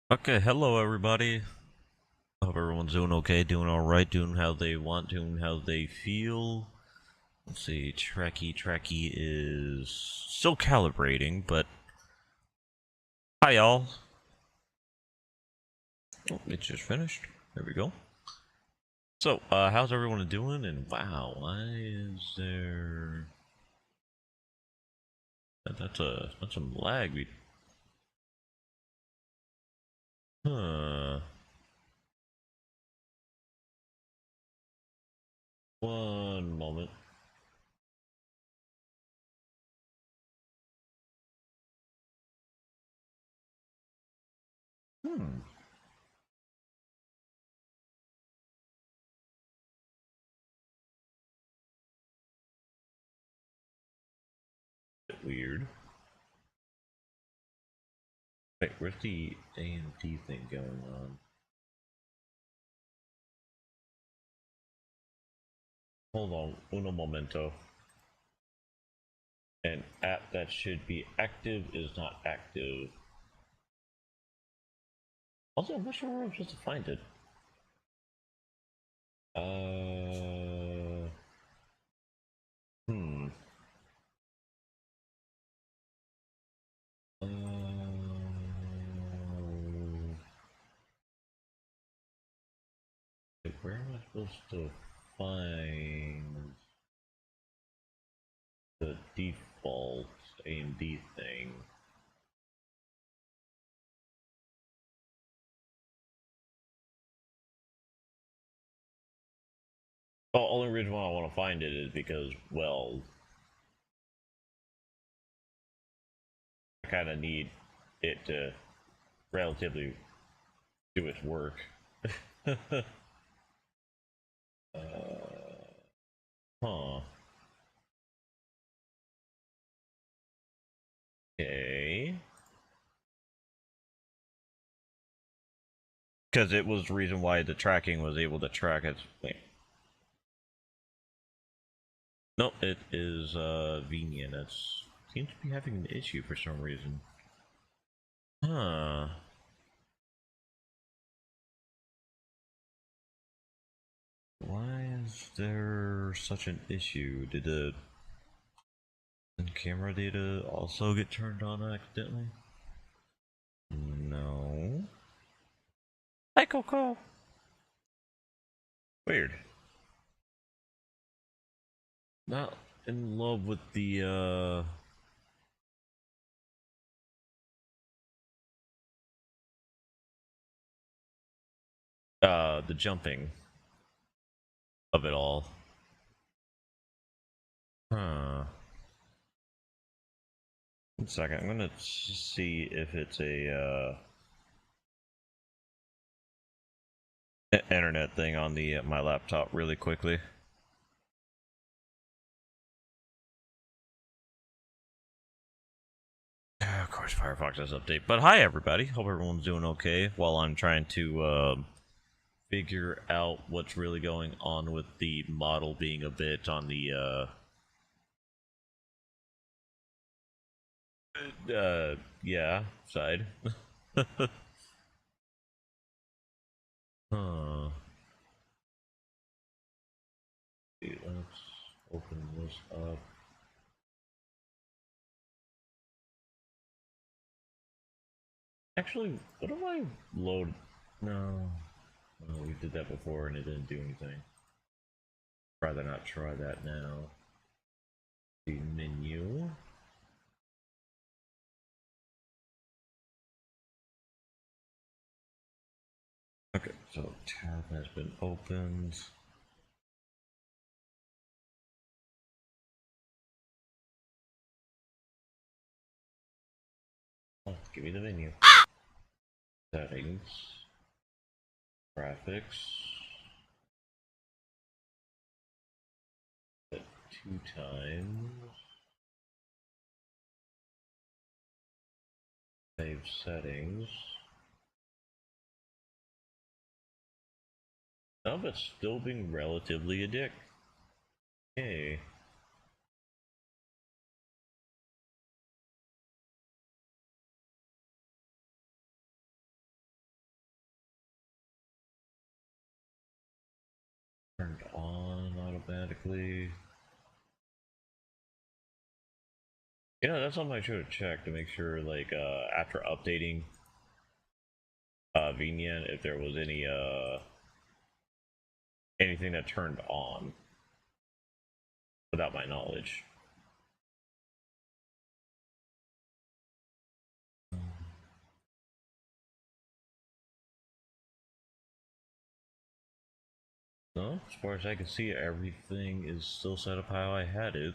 Okay, hello everybody. Hope everyone's doing okay, doing alright, doing how they want, doing how they feel. Let's see, Trekkie is still calibrating, but hi y'all. Oh, it just finished. There we go. So, how's everyone doing? And wow, why is there... That's some lag. Huh. One moment. Hmm. Bit weird. Wait, where's the AMD thing going on? Hold on, uno momento. An app that should be active is not active. Also, I'm not sure where I'm supposed to find it. Uh, hmm. Uh, where am I supposed to find the default AMD thing? Oh, only reason why I want to find it is because, well, I kind of need it to relatively do its work. Huh. Okay. Because it was the reason why the tracking was able to track it. Wait. No, it is Venian. It seems to be having an issue for some reason. Huh. Why is there such an issue? Did the camera data also get turned on accidentally? No. Hi, Coco. Weird. Not in love with the jumping of it all. Huh. One second, I'm gonna see if it's a internet thing on the my laptop really quickly. Of course, Firefox does update. But hi, everybody. Hope everyone's doing okay while I'm trying to figure out what's really going on with the model being a bit on the yeah side. Huh. Let's open this up. Actually, what if I load? No. No, we did that before and it didn't do anything. Rather not try that now. The menu. Okay, so tab has been opened. Oh, give me the menu. Settings. Graphics. Set 2 times. Save settings. Oh, but still being relatively a dick. Okay. on automatically. Yeah, that's something I should have checked to make sure, like, after updating VNet, if there was any anything that turned on without my knowledge. No, as far as I can see, everything is still set up how I had it.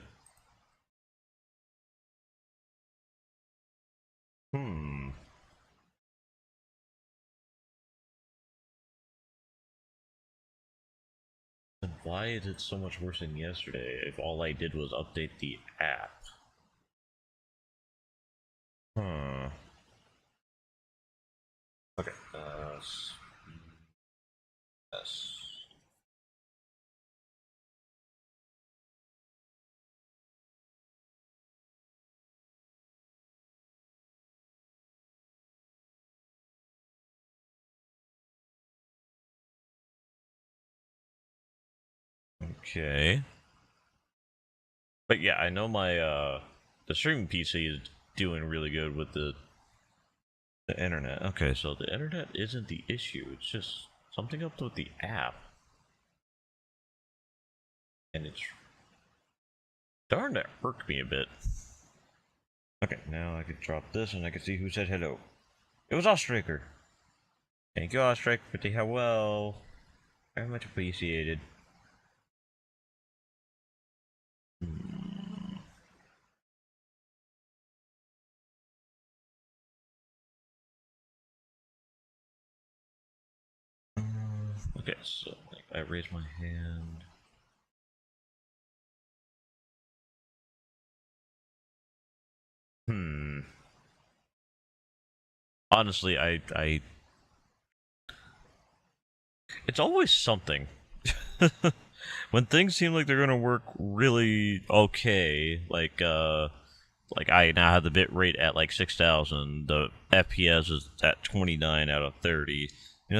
Hmm. Then why is it so much worse than yesterday if all I did was update the app? Huh. Okay. Yes. Okay. But yeah, I know my the streaming PC is doing really good with the internet. Okay, so the internet isn't the issue. It's just something up with the app. And it's darn that irked me a bit. Okay, now I can drop this and I can see who said hello. It was Ostraker. Thank you, Ostraker, for the hello. Very much appreciated. Okay, so I raise my hand. Honestly, it's always something. When things seem like they're gonna work really okay, like I now have the bit rate at like 6,000, the FPS is at 29 out of 30,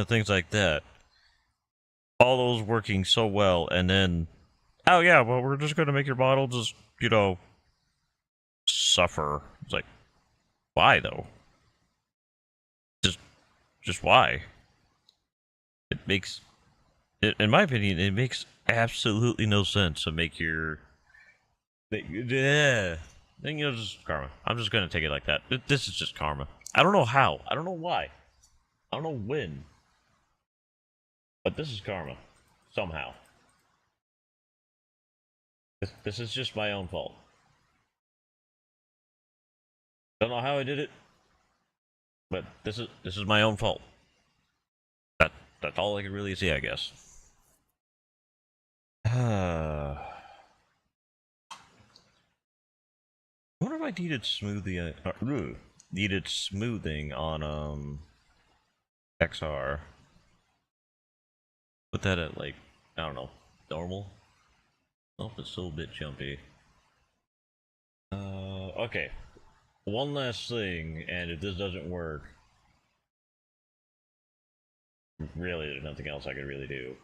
things like that. All those working so well, and then, oh yeah, well, we're just gonna make your model just, suffer. It's like, why though? Just, just why? It makes, in my opinion, it makes absolutely no sense to make your, yeah. Then just karma. I'm just gonna take it like that. This is just karma. I don't know how. I don't know why. I don't know when. But this is karma. Somehow. This is just my own fault. Don't know how I did it, but this is my own fault. That's all I can really see, I guess. I wonder if I needed needed smoothing on XR. Put that at like, I don't know, normal. Oh, it's still a bit jumpy. Okay. One last thing, and if this doesn't work, really, there's nothing else I could really do.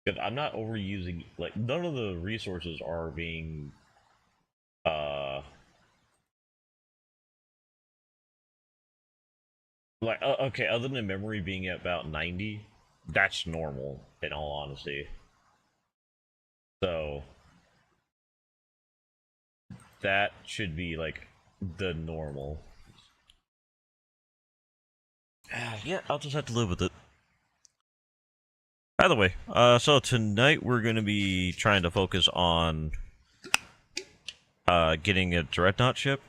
Because I'm not overusing, like, none of the resources are being, like, okay, other than memory being at about 90, that's normal, in all honesty. So, that should be, like, the normal. Yeah, I'll just have to live with it. By the way, so tonight we're going to be trying to focus on getting a Dreadnought ship.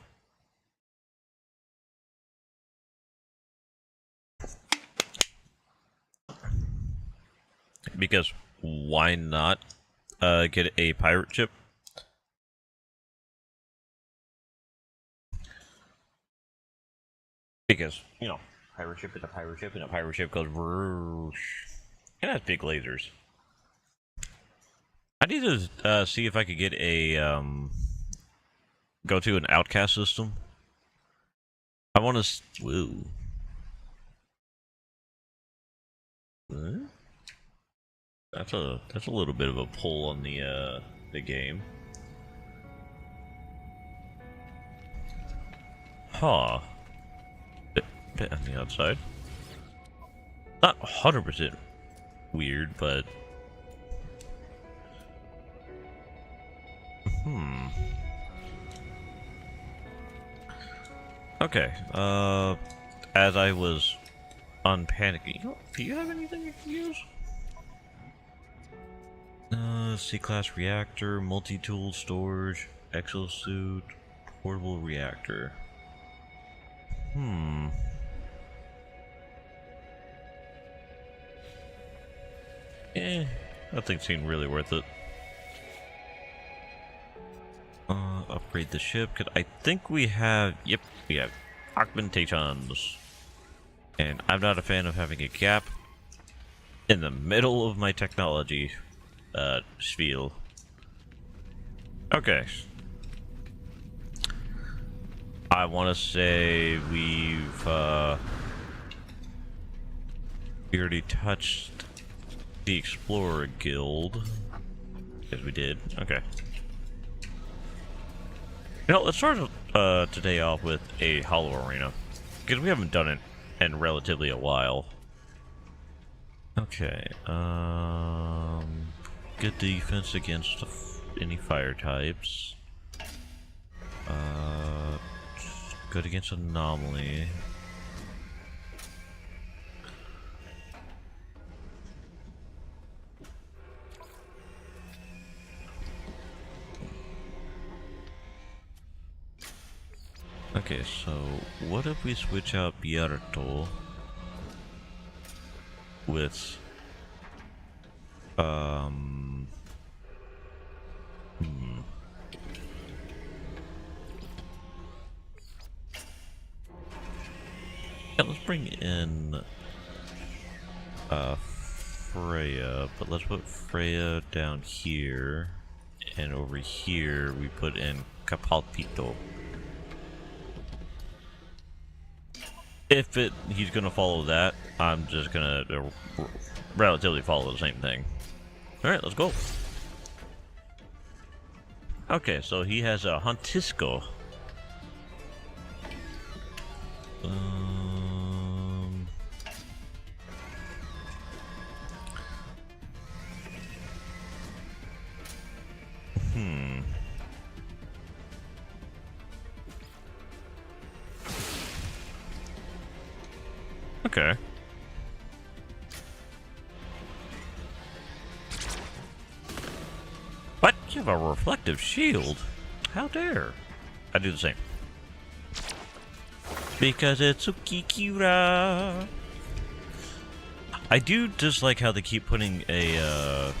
Because why not get a pirate ship? Because, pirate ship and a pirate ship and a pirate ship goes whoosh. It has big lasers. I need to see if I could get a go to an outcast system. I want to. Woo. What? That's a little bit of a pull on the game. Huh. Bit on the outside. Not 100% weird, but okay. As I was unpanicking, do you have anything you can use? C-class reactor, multi-tool storage, exosuit, portable reactor. That thing seemed really worth it. Upgrade the ship. I think we have. Yep, we have augmentations. And I'm not a fan of having a gap in the middle of my technology spiel. Okay. I want to say we already touched the Explorer Guild. Yes, we did. Okay. You know, let's start today off with a Hollow Arena, because we haven't done it in relatively a while. Okay. Good defense against any fire types. Good against anomaly. Okay, so what if we switch out Bierto with yeah, let's bring in Freya, but let's put Freya down here, and over here we put in Capalpito. If he's gonna follow that, I'm just gonna relatively follow the same thing. Alright, let's go. Okay, so he has a Huntisco. Okay. What? You have a reflective shield? How dare? I do the same. Because it's Tsukikira. I do dislike how they keep putting a,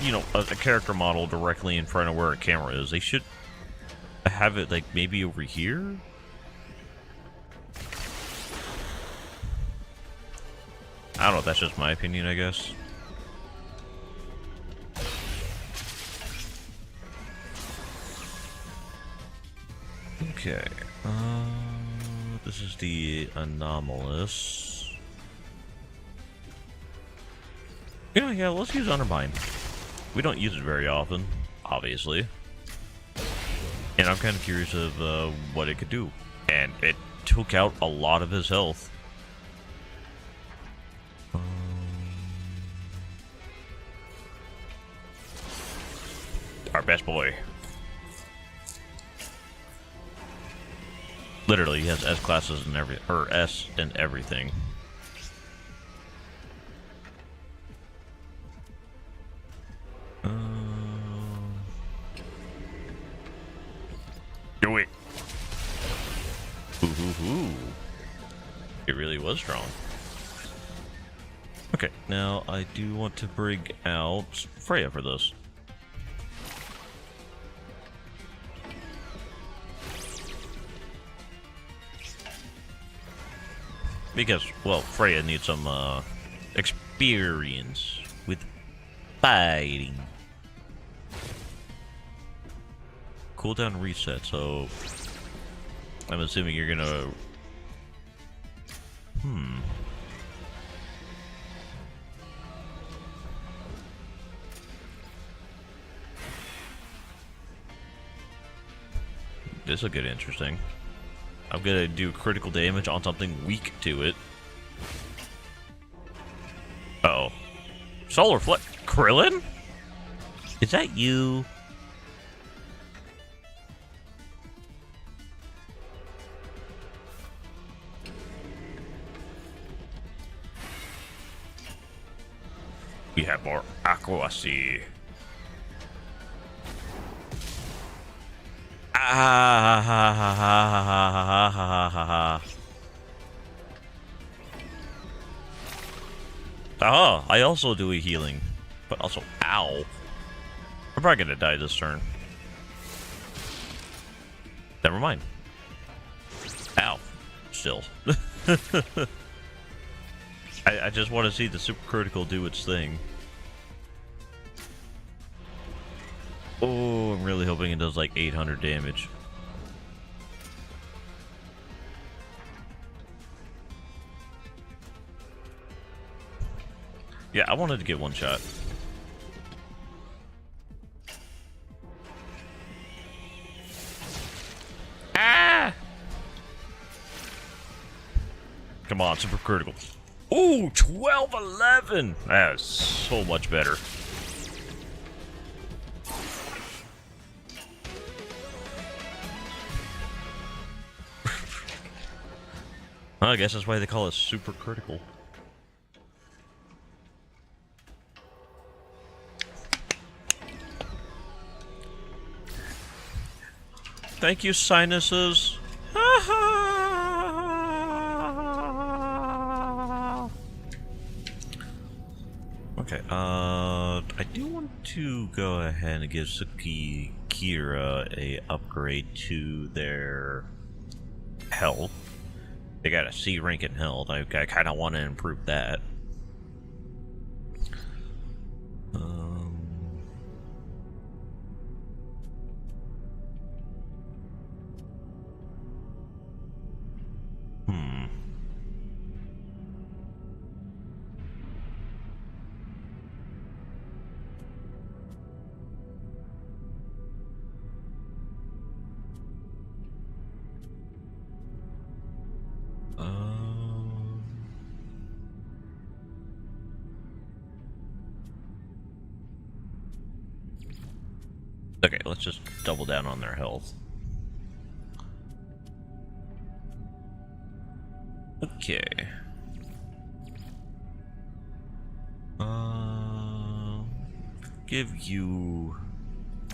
you know, a character model directly in front of where a camera is. They should have it, like, maybe over here? I don't know, that's just my opinion, I guess. Okay, this is the anomalous. Yeah, let's use Undermine. We don't use it very often, obviously. And I'm kind of curious of what it could do. And it took out a lot of his health. Our best boy. Literally, he has S classes and S and everything. Do it. Ooh. It really was strong. Okay, now I do want to bring out Freya for this. Because, well, Freya needs some, experience with fighting. Cooldown reset, so... I'm assuming you're gonna... This'll get interesting. I'm gonna do critical damage on something weak to it. Uh-oh. Solar Flare. Krillin? Is that you? We have more accuracy. Ah, ha, ha, ha, ha, ha, ha, ha, ha. Oh, I also do a healing. But also, ow. I'm probably gonna die this turn. Never mind. Ow. Still. I just want to see the super critical do its thing. Oh, I'm really hoping it does like 800 damage. Yeah, I wanted to get one shot. Ah! Come on, super critical. Ooh, 12-11! That is so much better. I guess that's why they call it super critical. Thank you, sinuses. Okay, I do want to go ahead and give Suki Kira a upgrade to their health. They got a C rank in health. I kind of want to improve that. Okay, let's just double down on their health. Okay. Give you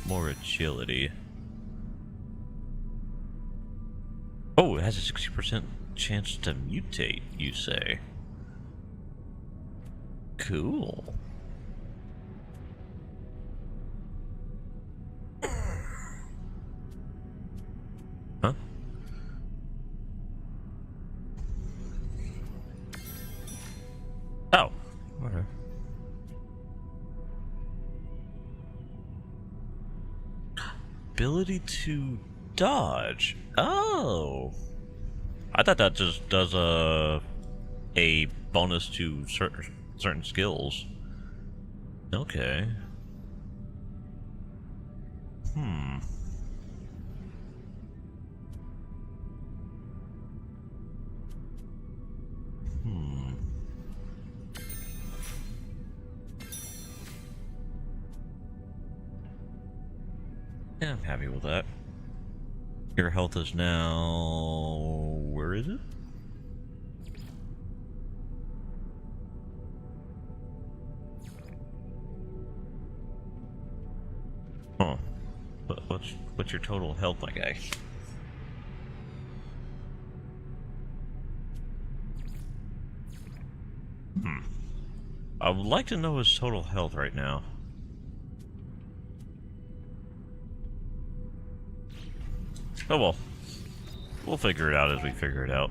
more agility. Oh, it has a 60% chance to mutate, you say? Cool. Huh? Oh. Okay. Ability to dodge. Oh. I thought that just does a bonus to certain skills. Okay. Yeah, I'm happy with that. Your health is now... where is it? Huh. What's your total health, my guy? I would like to know his total health right now. Oh well. We'll figure it out as we figure it out.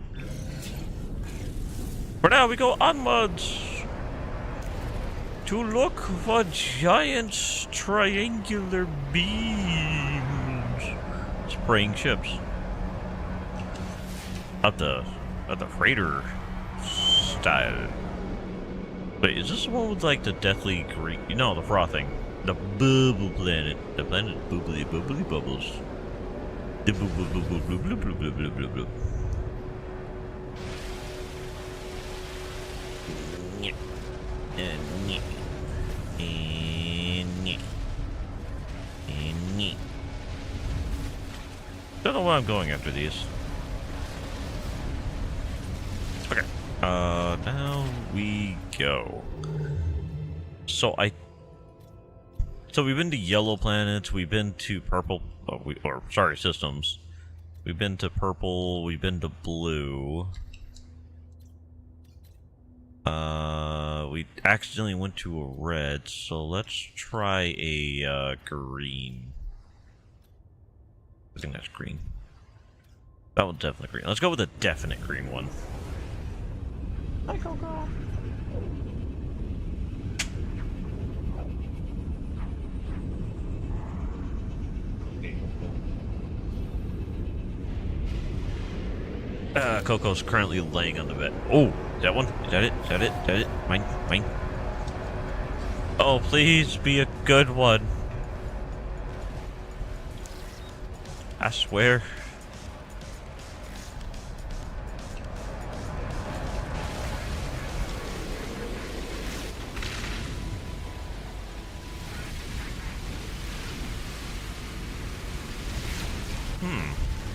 For now, we go onwards to look for giant triangular beams spraying ships. At the freighter style. Wait, is this the one with like the deathly green? No, the frothing. The bubble planet. The planet bubbly bubbles. The bubble bubble blue blue blue blue blue blue blue. Don't know why I'm going after these. Okay. Down we go. So we've been to yellow planets, we've been to purple, systems. We've been to purple, we've been to blue. We accidentally went to a red, so let's try a, green. I think that's green. That one's definitely green. Let's go with a definite green one. Hi, Coco. Coco's currently laying on the bed. Oh, is that one? Is that it? Is that it? Is that it? Mine? Mine? Oh, please be a good one. I swear.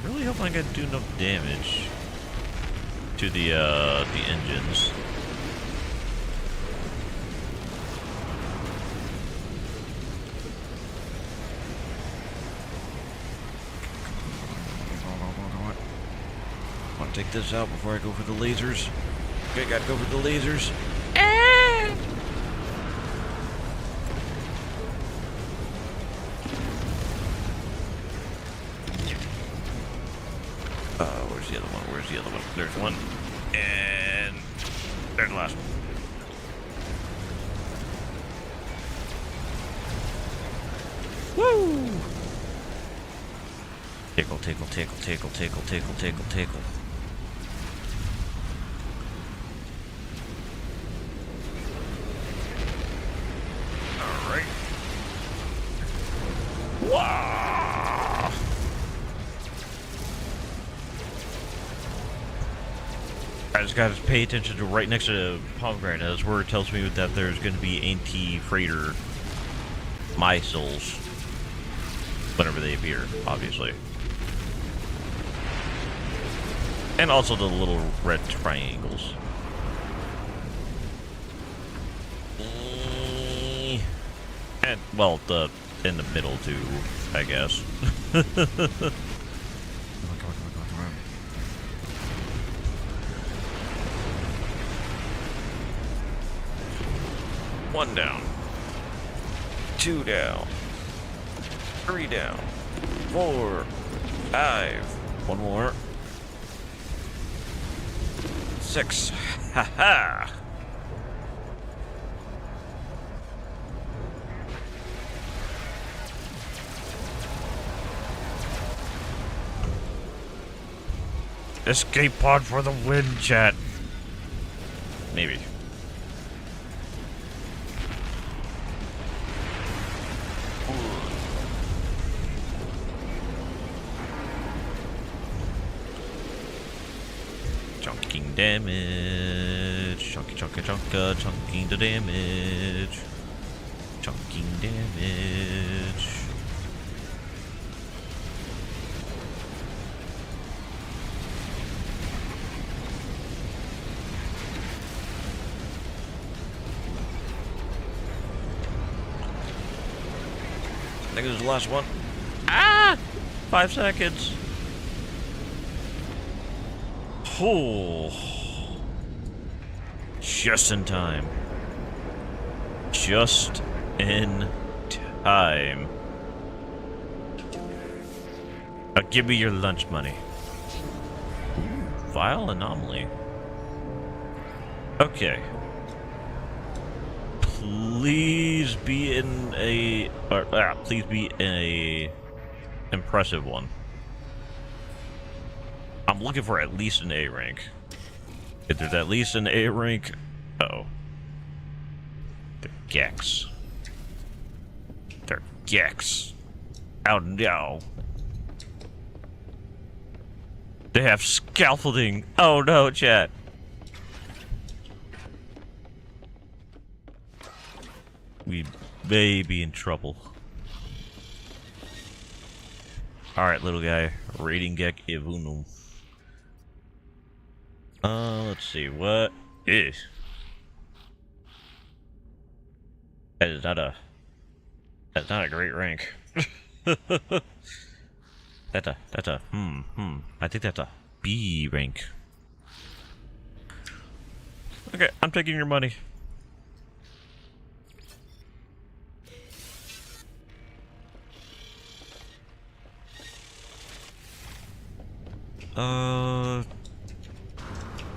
Really hope I can do enough damage to the engines. I want to take this out before I go for the lasers. Okay, gotta go for the lasers. Where's the other one? Where's the other one? There's one. And there's the last one. Woo! Tickle, tickle, tickle, tickle, tickle, tickle, tickle, tickle. Alright. Wow! I just gotta pay attention to right next to the pomegranate. That's where it tells me that there's gonna be anti-freighter missiles whenever they appear, obviously. And also the little red triangles. And, well, in the middle too, I guess. One down. Two down. Three down. 4, 5. One more. 6. Ha ha! Escape pod for the win, chat. Maybe. Chunking damage. Chunky, chunky, chunka. Chunking the damage. Chunking damage. I think this is the last one. Ah! 5 seconds. Oh. Just in time. Just in time. Now give me your lunch money. Vile anomaly. Okay. Please be in a... please be in a... impressive one. I'm looking for at least an A rank. If there's at least an A rank... Uh-oh. They're Gex. They're Gex. Oh no. They have scaffolding. Oh no, chat. We may be in trouble. Alright, little guy. Raiding Gek Evunum. Let's see. What is... That's not a great rank. That's a, I think that's a B rank. Okay, I'm taking your money.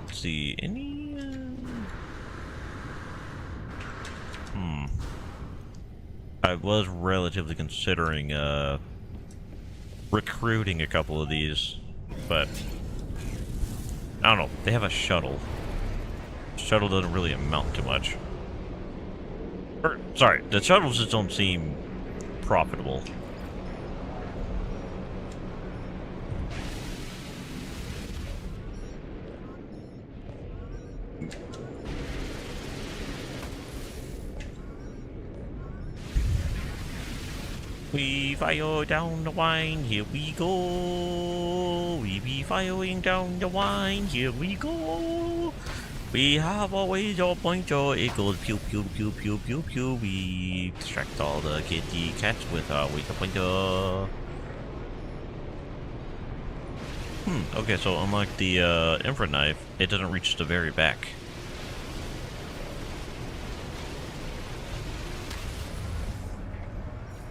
Let's see, any, I was relatively considering, recruiting a couple of these, but I don't know, they have a shuttle. Shuttle doesn't really amount to much. Or, sorry, the shuttles just don't seem profitable. We fire down the wine, here we go. We be firing down the wine, here we go. We have always your pointer, it goes pew pew pew pew pew pew. We distract all the kitty cats with our laser pointer. Okay, so unlike the infrared knife, it doesn't reach the very back.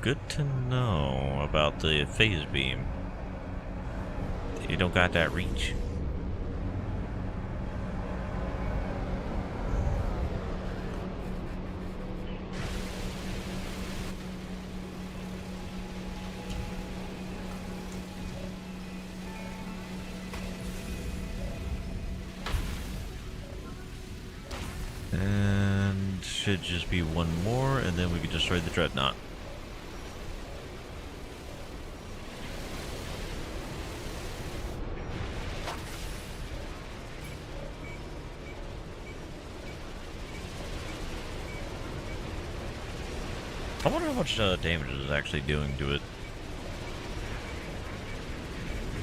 Good to know about the phase beam. You don't got that reach. And should just be one more, and then we can destroy the dreadnought. I wonder how much damage it is actually doing to it.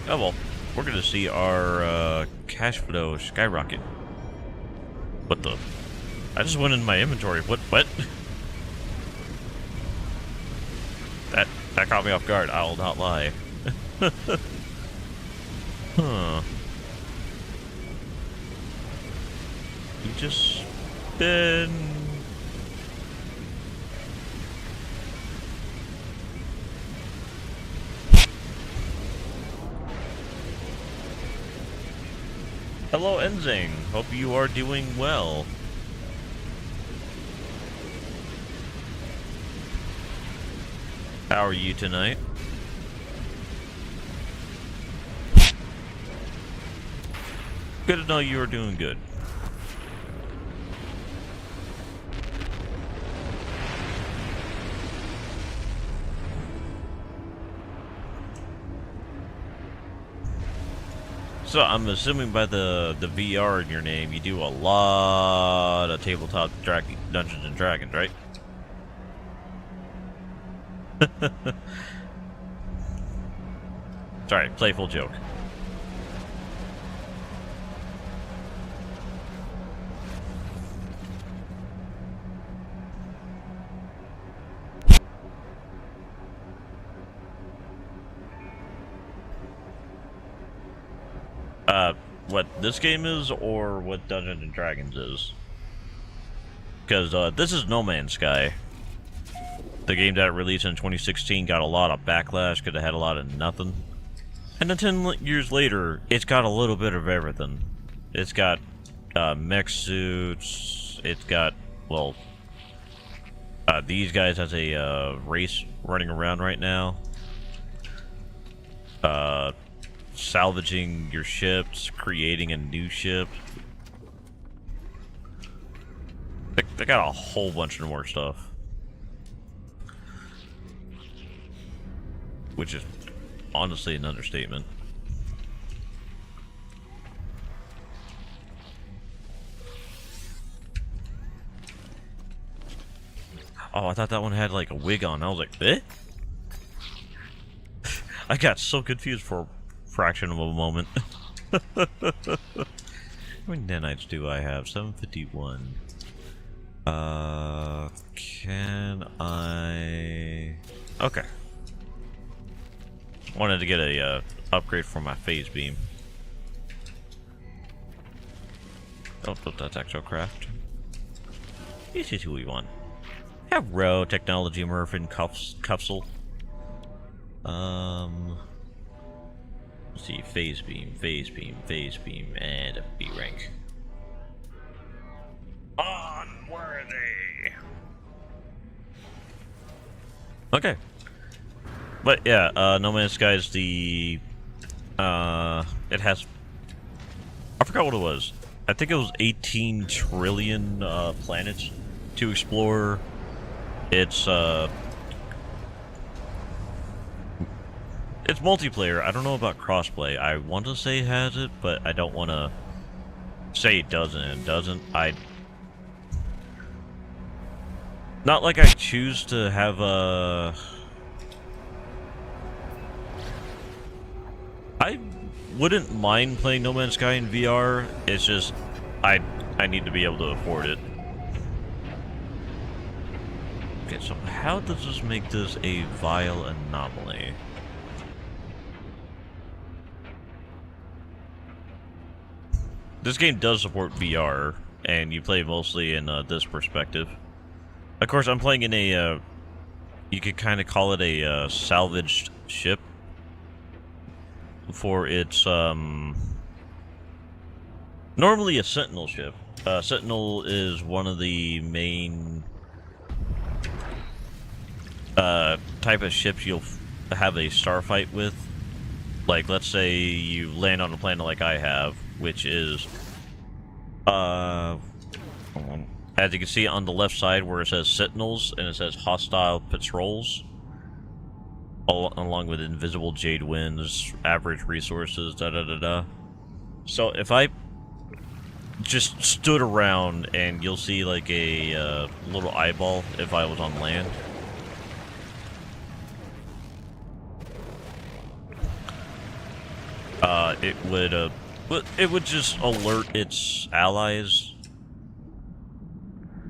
Oh well, we're gonna see our cash flow skyrocket. What the? I just went in my inventory. What? That caught me off guard. I'll not lie. Huh. You just been... Hello, Enzing. Hope you are doing well. How are you tonight? Good to know you are doing good. So I'm assuming by the VR in your name, you do a lot of tabletop Dungeons and Dragons, right? Sorry, playful joke. What this game is, or what Dungeons and Dragons is? Because this is No Man's Sky. The game that released in 2016 got a lot of backlash because it had a lot of nothing. And then 10 years later, it's got a little bit of everything. It's got mech suits. It's got, well, these guys has a race running around right now. Salvaging your ships, creating a new ship. They got a whole bunch of more stuff. Which is honestly an understatement. Oh, I thought that one had like a wig on. I was like, eh? I got so confused for a fraction of a moment. How many nanites do I have? 751. Can I... Okay. Wanted to get a upgrade for my phase beam. Oh, that's exocraft. This is who we want. Hello, Technology Murphin Cupsel. Let's see, phase beam, and a B rank. Unworthy. Okay. But yeah, No Man's Sky is the it has, I forgot what it was. I think it was 18 trillion planets to explore. It's multiplayer. I don't know about crossplay. I want to say it has it, but I don't want to say it doesn't. It doesn't. Not like I choose to have a... I wouldn't mind playing No Man's Sky in VR. It's just I need to be able to afford it. Okay, so how does this make this a vile anomaly? This game does support VR, and you play mostly in this perspective. Of course, I'm playing in a, you could kind of call it a salvaged ship. For its, normally a Sentinel ship. Sentinel is one of the main type of ships you'll have a starfight with. Like, let's say you land on a planet like I have, which is, as you can see on the left side where it says Sentinels and it says Hostile Patrols, along with Invisible Jade Winds, Average Resources, da-da-da-da. So if I just stood around, and you'll see like a little eyeball if I was on land. It would just alert its allies,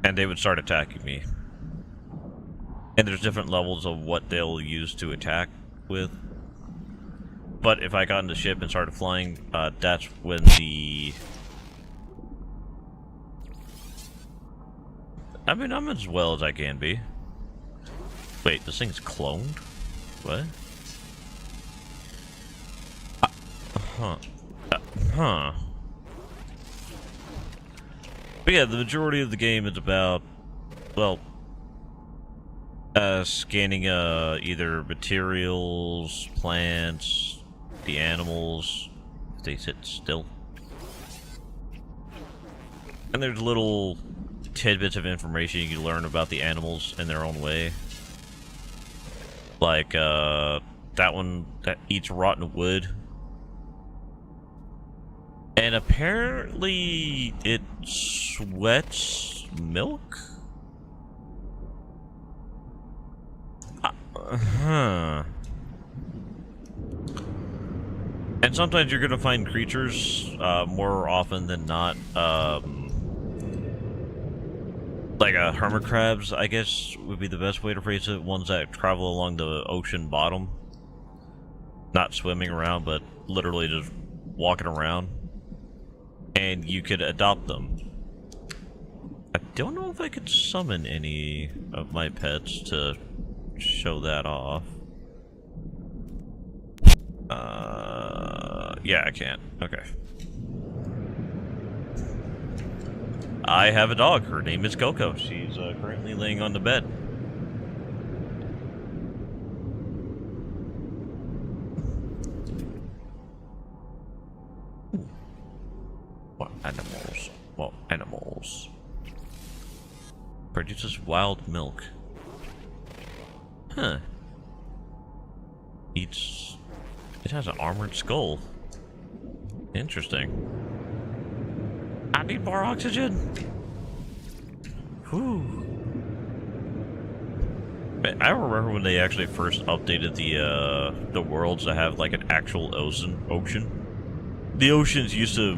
and they would start attacking me. And there's different levels of what they'll use to attack with. But if I got in the ship and started flying, that's when the... I mean, I'm as well as I can be. Wait, this thing's cloned? What? Huh. But yeah, the majority of the game is about, well, scanning either materials, plants, the animals, if they sit still. And there's little tidbits of information you can learn about the animals in their own way. Like, that one that eats rotten wood. And apparently it sweats milk? And sometimes you're gonna find creatures, more often than not, like hermit crabs, I guess would be the best way to phrase it. Ones that travel along the ocean bottom. Not swimming around, but literally just walking around. And you could adopt them. I don't know if I could summon any of my pets to show that off. Yeah, I can. Okay. I have a dog. Her name is Coco. She's currently laying on the bed. What animals? Well, animals. Produces wild milk. Huh. Eats... It has an armored skull. Interesting. I need more oxygen! Whew. I remember when they actually first updated the worlds to have like an actual ocean. The oceans used to...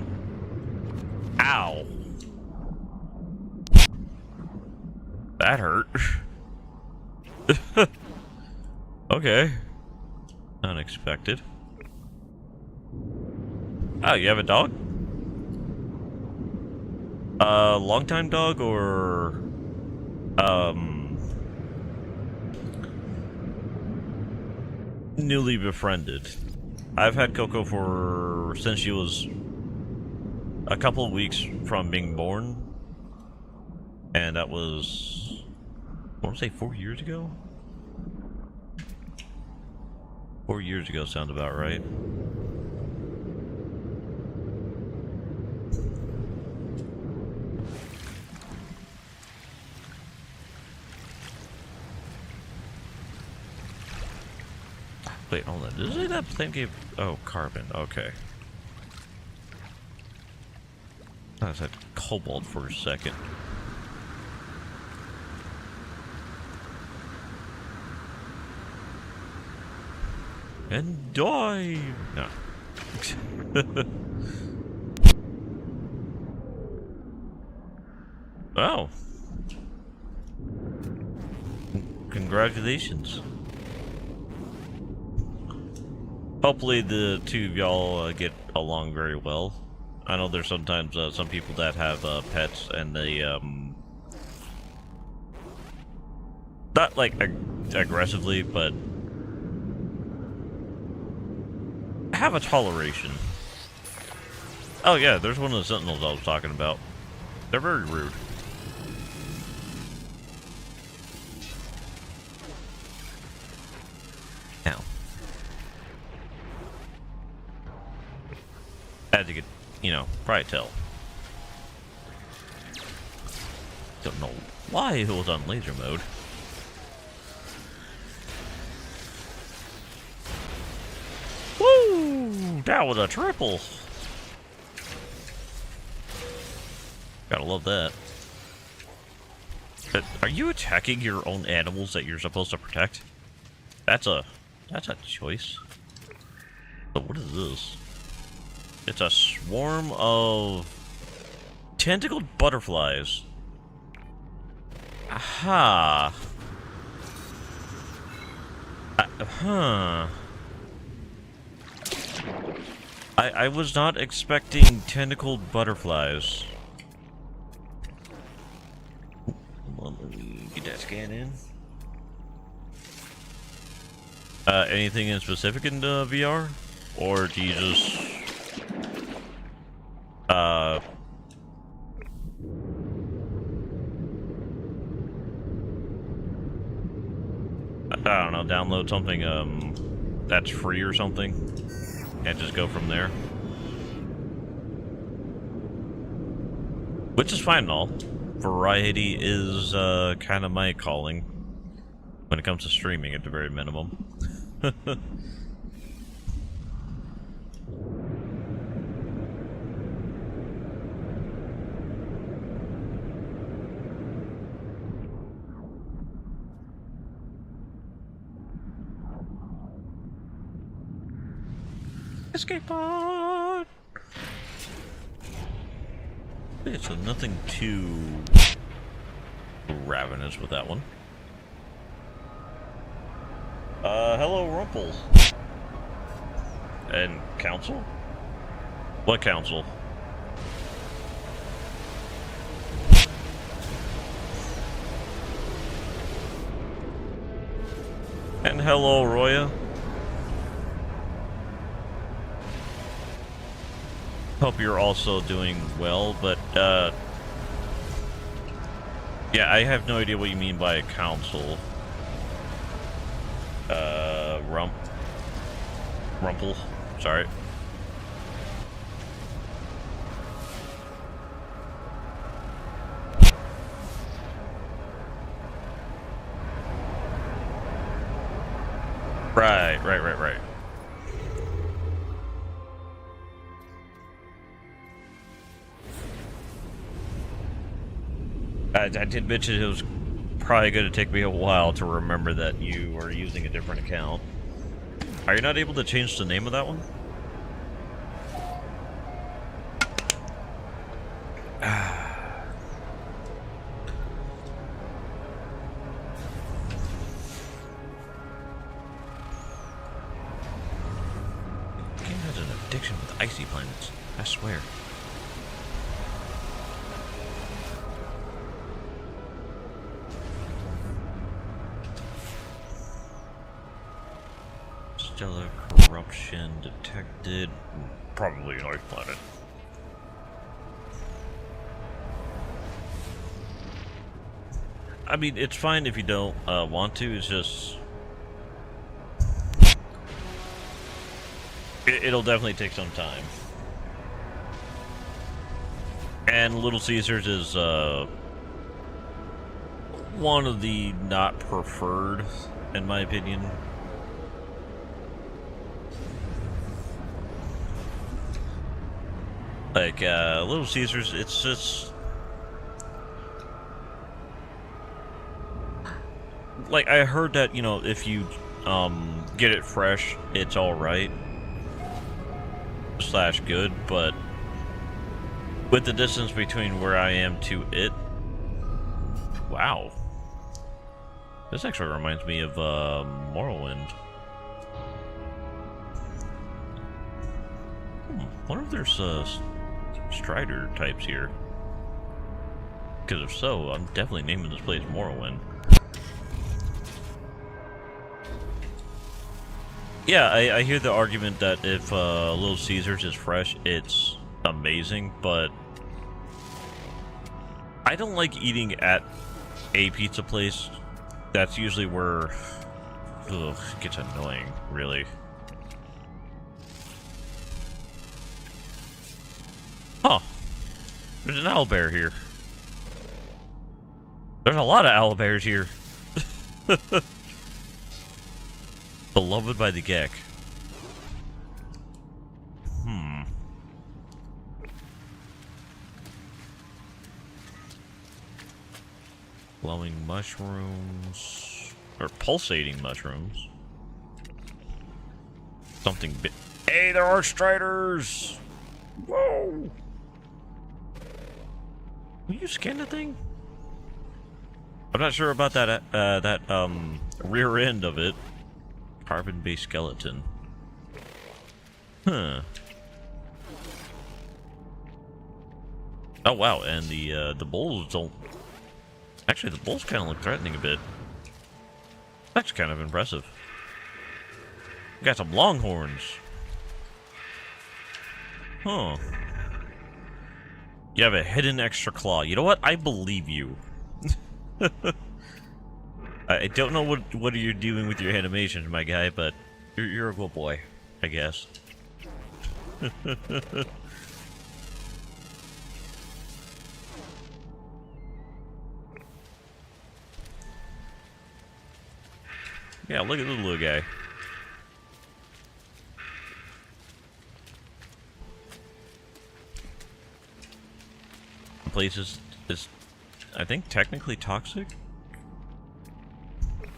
Ow! That hurt. Okay. Unexpected. Oh, you have a dog? Long-time dog or... newly befriended? I've had Coco since she was a couple of weeks from being born. And that was... I want to say 4 years ago? 4 years ago sounds about right. Wait, hold on. Did it say that thing gave... Oh, carbon. Okay. I said cobalt for a second. And die! No. Oh. Congratulations. Hopefully the two of y'all get along very well. I know there's sometimes some people that have pets and they not like aggressively, but have a toleration. Oh yeah, there's one of the sentinels I was talking about. They're very rude. Now, as you could, probably tell. Don't know why it was on laser mode. Woo! That was a triple. Gotta love that. But are you attacking your own animals that you're supposed to protect? That's a choice. So what is this? It's a swarm of tentacled butterflies. Aha. I was not expecting tentacled butterflies. Hold on, let me get that scan in. Anything in specific in the VR? Or do you just... I don't know, download something, that's free or something, and just go from there. Which is fine and all. Variety is, kind of my calling. When it comes to streaming, at the very minimum. Escape pod! Yeah, so nothing too ravenous with that one. Hello, Rumple. And council? What council? And hello, Roya. Hope you're also doing well, but, Yeah, I have no idea what you mean by a council. Rumple. Sorry. Right. I did mention it was probably going to take me a while to remember that you are using a different account. Are you not able to change the name of that one? The game has an addiction with icy planets, I swear. Stellar corruption detected. Probably an ice planet. I mean, it's fine if you don't want to. It's just it'll definitely take some time. And Little Caesars is one of the not preferred, in my opinion. Like Little Caesars, it's just like I heard that, you know, if you get it fresh, it's all right slash good, but with the distance between where I am to it, wow, this actually reminds me of Morrowind. Wonder if there's Strider types here, because if so, I'm definitely naming this place Morrowind. Yeah, I hear the argument that if Little Caesars is fresh, it's amazing, but I don't like eating at a pizza place. That's usually where it gets annoying, really. Huh. There's an owlbear here. There's a lot of owlbears here. Beloved by the Gek. Glowing mushrooms. Or pulsating mushrooms. Something bit. Hey, there are Striders! Whoa! Will you scan the thing? I'm not sure about that rear end of it. Carbon-based skeleton. Huh. Oh wow, and the bulls don't. Actually, the bulls kind of look threatening a bit. That's kind of impressive. Got some longhorns. Huh. You have a hidden extra claw. You know what? I believe you. I don't know what you're doing with your animations, my guy, but you're a good boy, I guess. Yeah, look at this little guy. The place is, I think, technically toxic.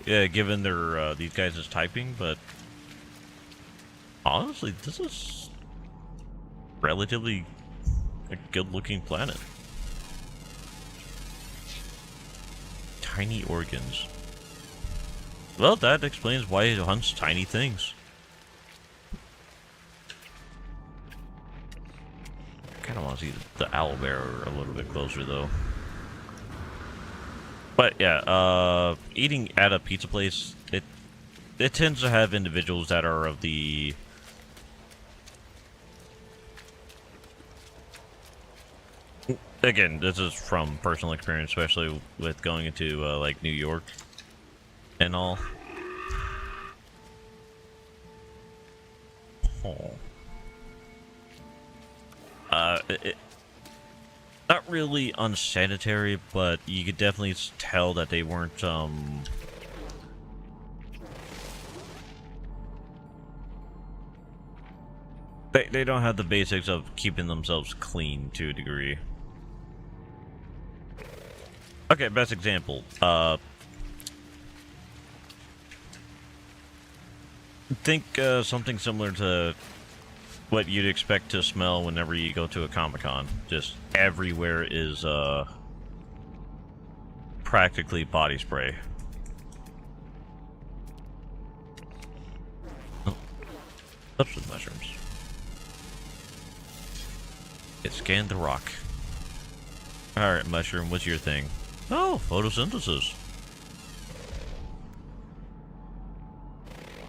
Yeah, given their these guys' typing, but honestly, this is relatively a good-looking planet. Tiny organs. Well, that explains why it hunts tiny things. I kind of want to see the owlbear a little bit closer, though. But yeah, eating at a pizza place, it tends to have individuals that are of the Again, this is from personal experience, especially with going into like New York and all. Oh. Not really unsanitary, but you could definitely tell that they weren't they don't have the basics of keeping themselves clean to a degree. Okay, best example. Think something similar to what you'd expect to smell whenever you go to a Comic-Con. Just everywhere is practically body spray. Oh, substance mushrooms. It scanned the rock. Alright, mushroom, what's your thing? Oh, photosynthesis.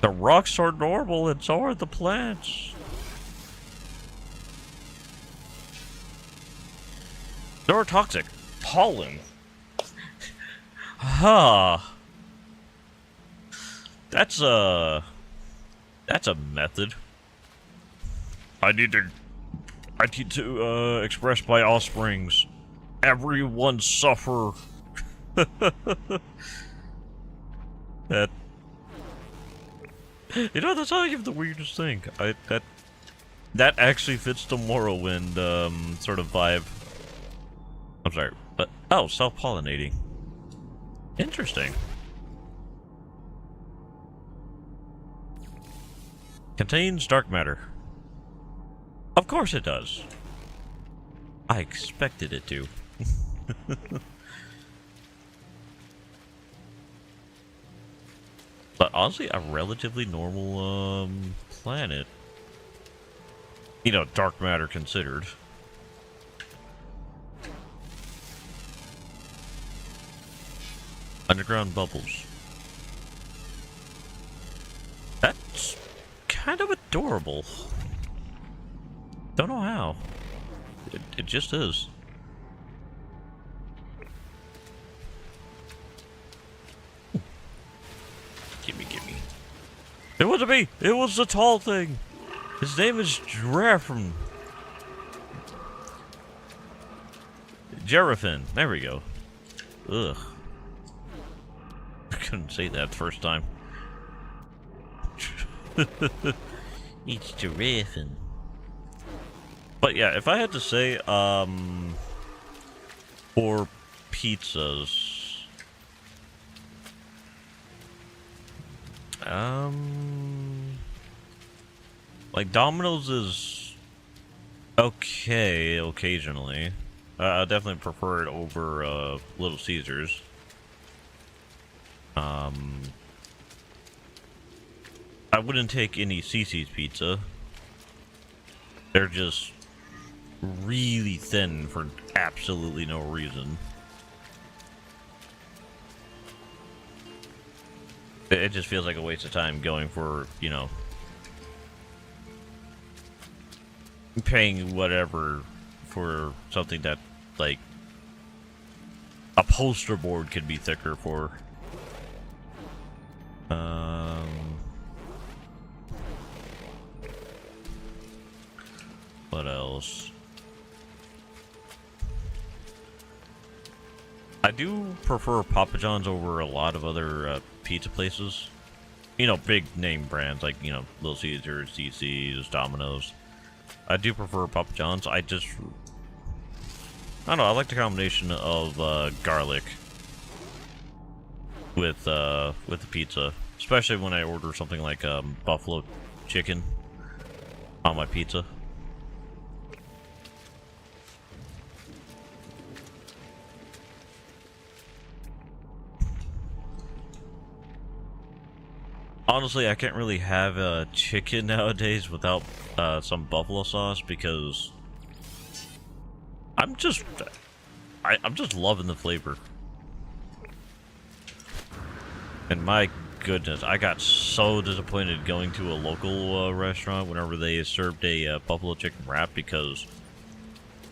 The rocks are normal and so are the plants. Neurotoxic. Pollen. Huh. That's a method. I need to express my offsprings. Everyone suffer. That, you know, that's not even the weirdest thing. That actually fits the Morrowind sort of vibe. I'm sorry, but oh, self-pollinating. Interesting. Contains dark matter. Of course it does. I expected it to. But honestly, a relatively normal planet. You know, dark matter considered. Underground bubbles. That's kind of adorable. Don't know how. It just is. Gimme. It wasn't me! It was the tall thing! His name is Giraffin. Giraffin. There we go. Ugh. I couldn't say that the first time. It's Giraffin. But yeah, if I had to say, for pizzas, like Domino's is okay occasionally. I definitely prefer it over Little Caesars. I wouldn't take any CC's pizza. They're just really thin for absolutely no reason. It just feels like a waste of time going for, you know, paying whatever for something that, like, a poster board could be thicker for. What else? I do prefer Papa John's over a lot of other pizza places. You know, big name brands like, you know, Little Caesars, CC's, Domino's. I do prefer Papa John's. I don't know, I like the combination of garlic with the pizza. Especially when I order something like buffalo chicken on my pizza. Honestly, I can't really have a chicken nowadays without some buffalo sauce because I'm just loving the flavor. And my goodness, I got so disappointed going to a local restaurant whenever they served a buffalo chicken wrap because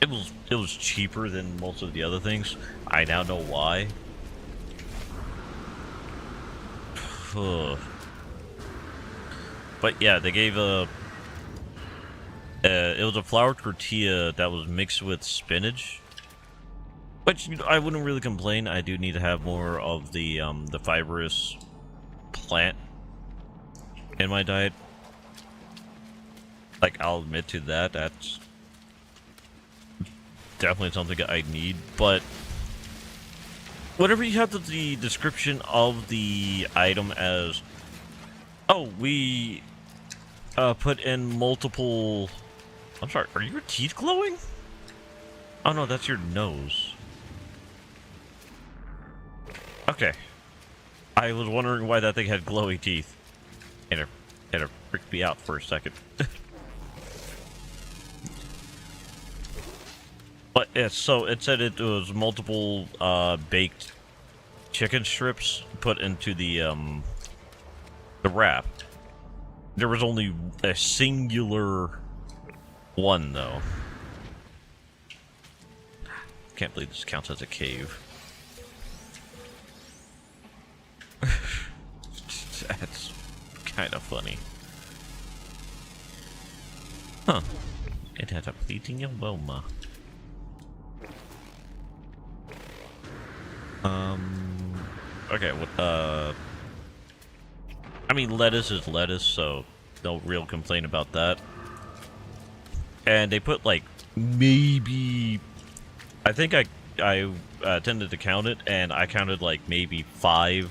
it was cheaper than most of the other things. I now know why. But yeah, they gave it was a flour tortilla that was mixed with spinach. But you know, I wouldn't really complain. I do need to have more of the fibrous plant in my diet. Like, I'll admit to that. That's definitely something I need. But whenever you have the description of the item as, oh, we put in multiple. I'm sorry. Are your teeth glowing? Oh no, that's your nose. Okay. I was wondering why that thing had glowy teeth. And it freaked me out for a second. But yeah, so it said it was multiple baked chicken strips put into the wrap. There was only a singular one though. Can't believe this counts as a cave. That's kind of funny. Huh. It has a fleeting aroma. Okay, I mean, lettuce is lettuce, so no real complaint about that. And they put, like, maybe... I think I tended to count it, and I counted, like, maybe 5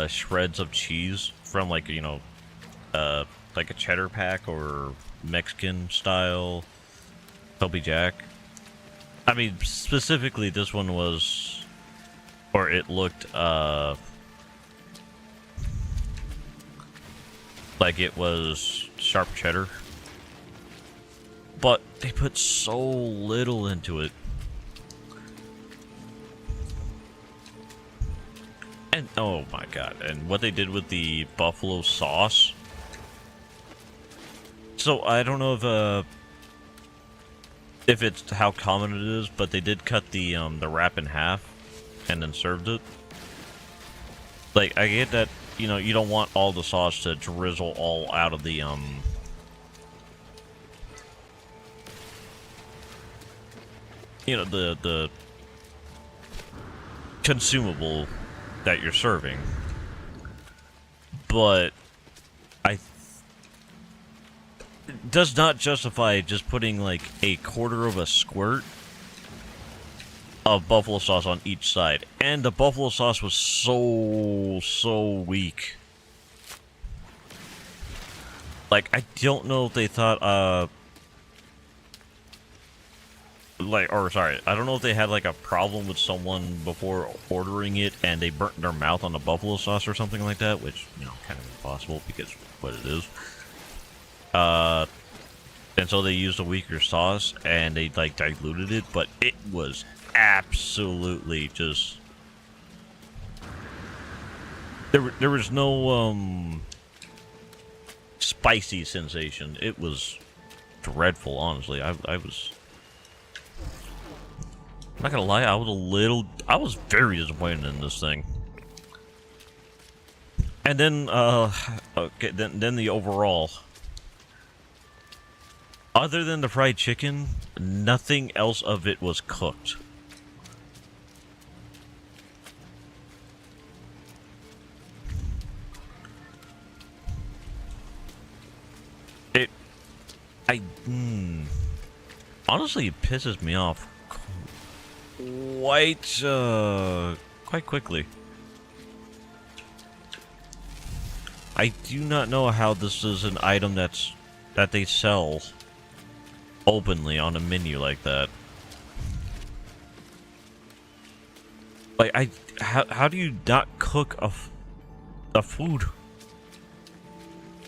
shreds of cheese from, like, you know, like a cheddar pack or Mexican style Toby Jack. I mean, specifically, this one was, or it looked, like it was sharp cheddar. But they put so little into it. And, oh my god, and what they did with the buffalo sauce. So, I don't know if it's how common it is, but they did cut the wrap in half and then served it. Like, I get that, you know, you don't want all the sauce to drizzle all out of the you know, the consumable that you're serving. But it does not justify just putting like a quarter of a squirt of buffalo sauce on each side. And the buffalo sauce was so weak. Like, I don't know if they thought, I don't know if they had like a problem with someone before ordering it and they burnt their mouth on the buffalo sauce or something like that, which, you know, kind of impossible because what it is. And so they used a weaker sauce and they like diluted it, but it was absolutely just, there was no spicy sensation. It was dreadful, honestly. I was not gonna lie, I was very disappointed in this thing. And then okay, then the overall, other than the fried chicken, nothing else of it was cooked. Honestly, it pisses me off quite quickly. I do not know how this is an item that they sell openly on a menu like that. Like, how do you not cook a food?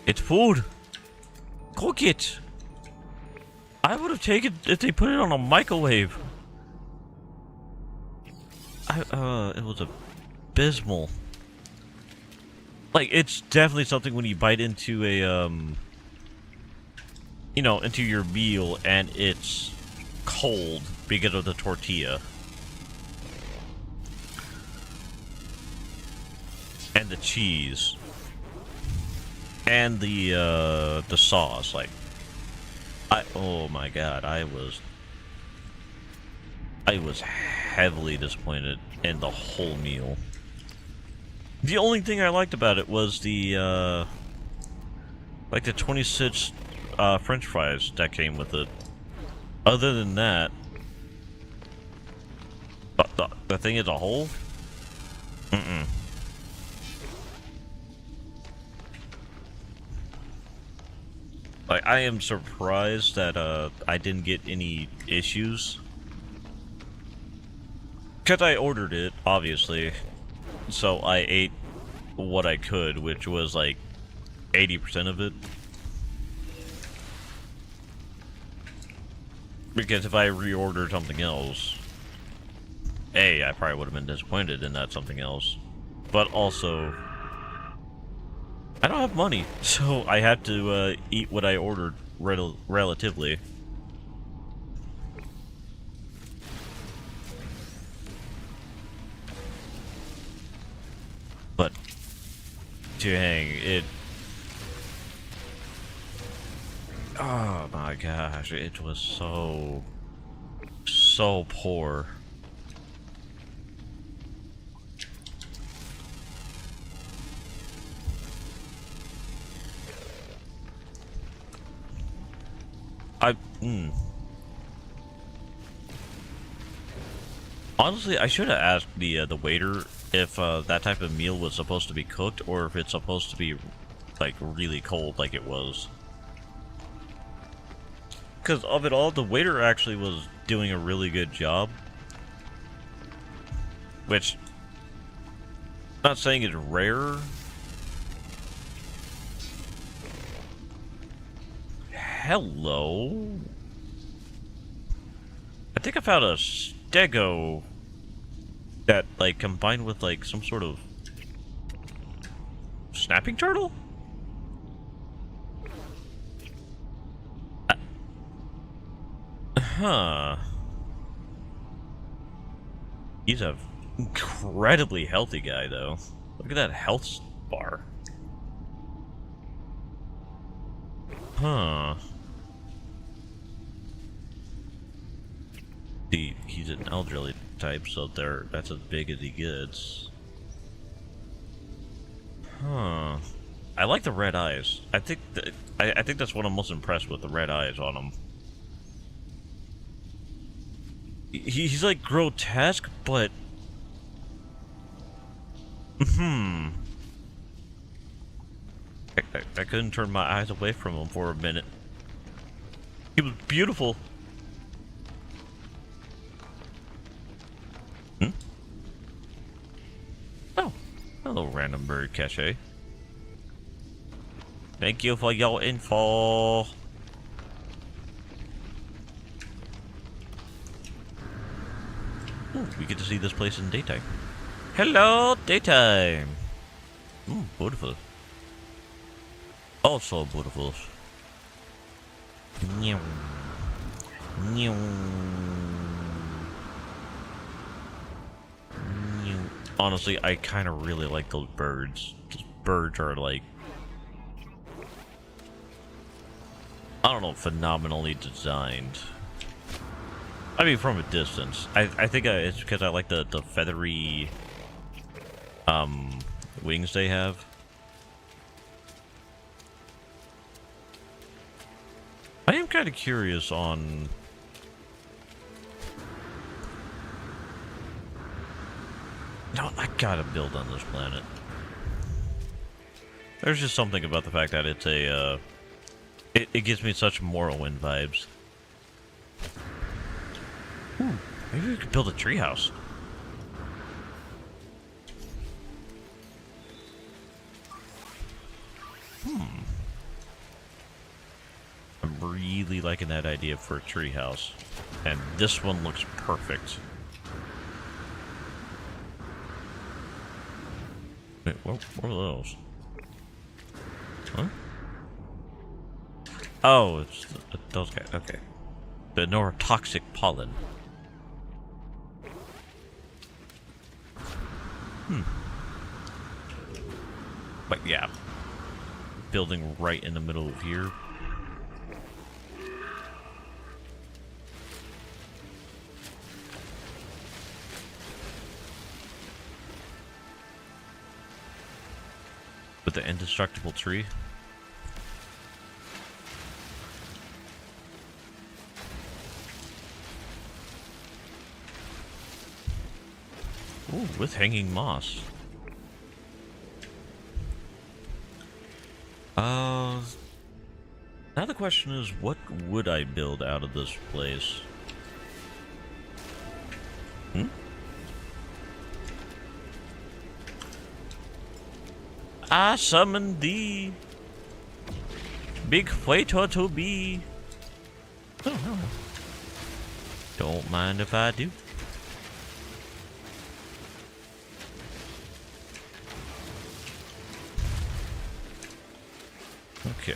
It's food. Cook it. I would have taken if they put it on a microwave. It was abysmal. Like, it's definitely something when you bite into you know, into your meal and it's cold because of the tortilla. And the cheese. And the sauce, like, oh my god, I was heavily disappointed in the whole meal. The only thing I liked about it was the, like the 26 French fries that came with it. Other than that, the thing as a whole, Like, I am surprised that I didn't get any issues. Because I ordered it, obviously. So I ate what I could, which was like 80% of it. Because if I reordered something else, I probably would have been disappointed in that something else. But also, I don't have money, so I have to eat what I ordered relatively. But dang, oh my gosh, it was so poor. Honestly, I should have asked the waiter if that type of meal was supposed to be cooked or if it's supposed to be like really cold, like it was. Because of it all, the waiter actually was doing a really good job. Which, not saying it's rare. Hello. I think I found a stego that, like, combined with, like, some sort of snapping turtle? Huh. He's a incredibly healthy guy, though. Look at that health bar. Huh. He's an elderly type, so that's as big as he gets. Huh. I like the red eyes. I think that's what I'm most impressed with, the red eyes on him. He's like grotesque, but I couldn't turn my eyes away from him for a minute. He was beautiful. Oh, hello, random bird cache. Thank you for your info. Ooh, we get to see this place in daytime. Hello, daytime. Ooh, beautiful. Also beautiful. Meow. Meow. Meow. Honestly, I kind of really like those birds. Those birds are like, I don't know, phenomenally designed. I mean, from a distance. I think it's because I like the feathery wings they have. I am kind of curious on no, I gotta build on this planet. There's just something about the fact that it's a it gives me such Morrowind vibes. Ooh, maybe we could build a treehouse. I'm really liking that idea for a treehouse, and this one looks perfect. Wait, what are those? Huh? Oh, it's those guys. Okay. The neurotoxic pollen. But yeah, building right in the middle of here. With the indestructible tree. Ooh, with hanging moss. Now the question is, what would I build out of this place? I summon thee, big fighter to be. Oh, hello. Don't mind if I do. Okay.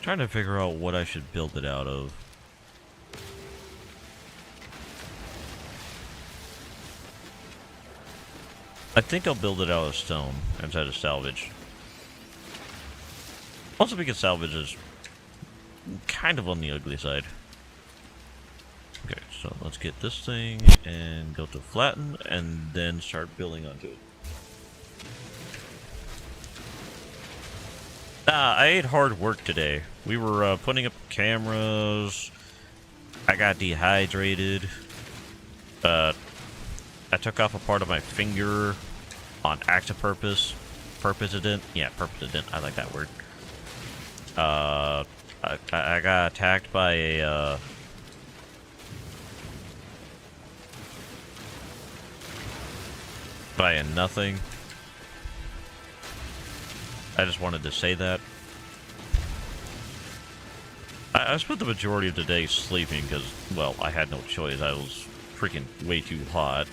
Trying to figure out what I should build it out of. I think I'll build it out of stone instead of salvage. Also because salvage is kind of on the ugly side. Okay, so let's get this thing and go to flatten and then start building onto it. I ate hard work today. We were putting up cameras. I got dehydrated. I took off a part of my finger on acts of purpose. Purposident. Yeah, purposident. I like that word. I got attacked by a nothing. I just wanted to say that. I spent the majority of the day sleeping because, well, I had no choice. I was freaking way too hot.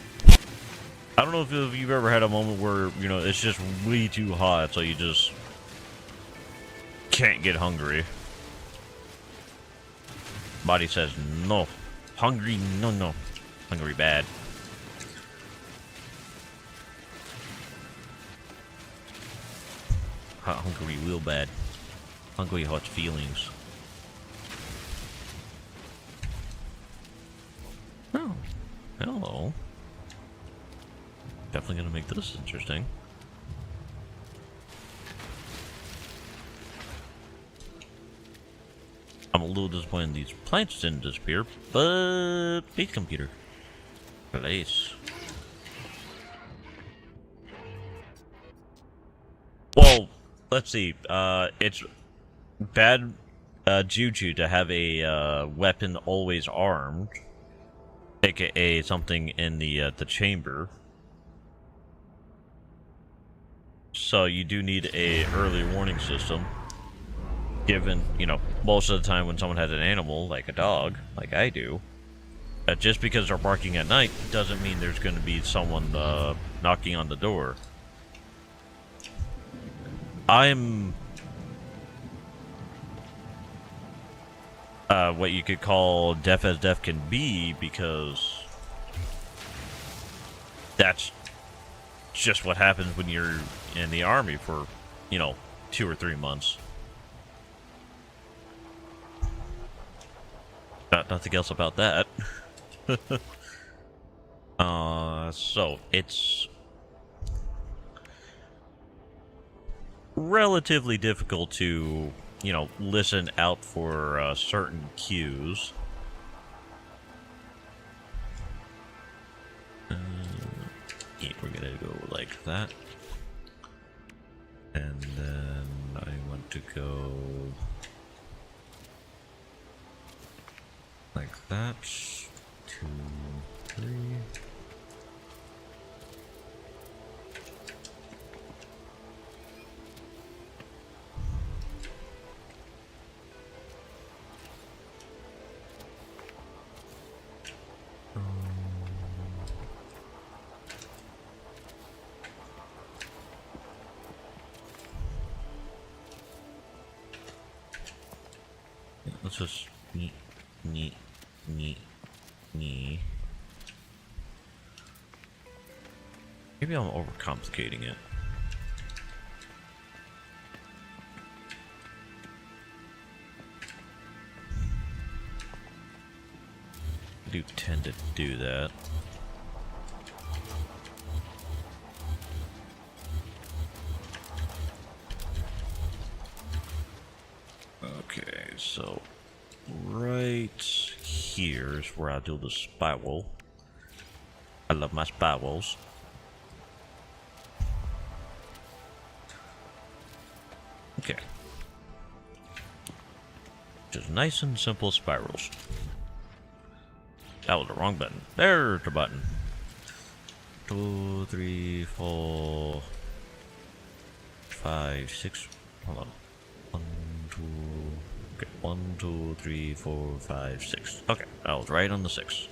I don't know if you've ever had a moment where, you know, it's just way too hot, so you just can't get hungry. Body says, no. Hungry, no, no. Hungry bad. Hungry real bad. Hungry hot feelings. Oh, hello. Definitely gonna make this interesting. I'm a little disappointed these plants didn't disappear, but base computer. Place. Well, let's see. It's bad juju to have a weapon always armed, aka something in the chamber. So you do need a early warning system. Given, you know, most of the time when someone has an animal, like a dog, like I do, just because they're barking at night doesn't mean there's going to be someone knocking on the door. I'm what you could call deaf as deaf can be, because that's just what happens when you're in the army for, you know, 2 or 3 months. Nothing else about that. So it's relatively difficult to, you know, listen out for certain cues. Yeah, we're gonna go like that. And then I want to go like that. 2, 3. let's just knee, knee, knee, knee. Maybe I'm overcomplicating it. I do tend to do that. Okay, so right here is where I do the spiral. I love my spirals. Okay. Just nice and simple spirals. That was the wrong button. There's the button. 2, 3, 4, 5, 6. Hold on. 1, 2. Okay. 1, 2, 3, 4, 5, 6. Okay, that was right on the 6.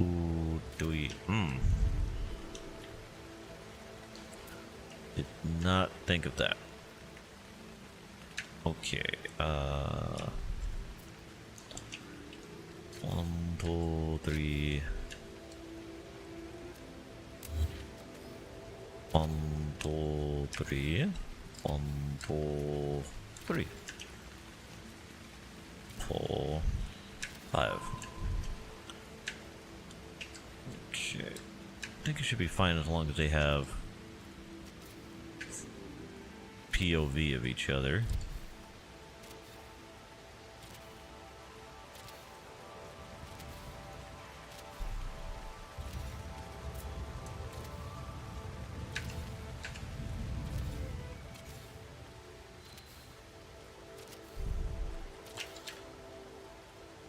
Ooh, do we? Did not think of that. Okay. 1, 2, 3. 1, 2, 3. 1, 2, 3. 4, 5. Okay. I think it should be fine as long as they have POV of each other.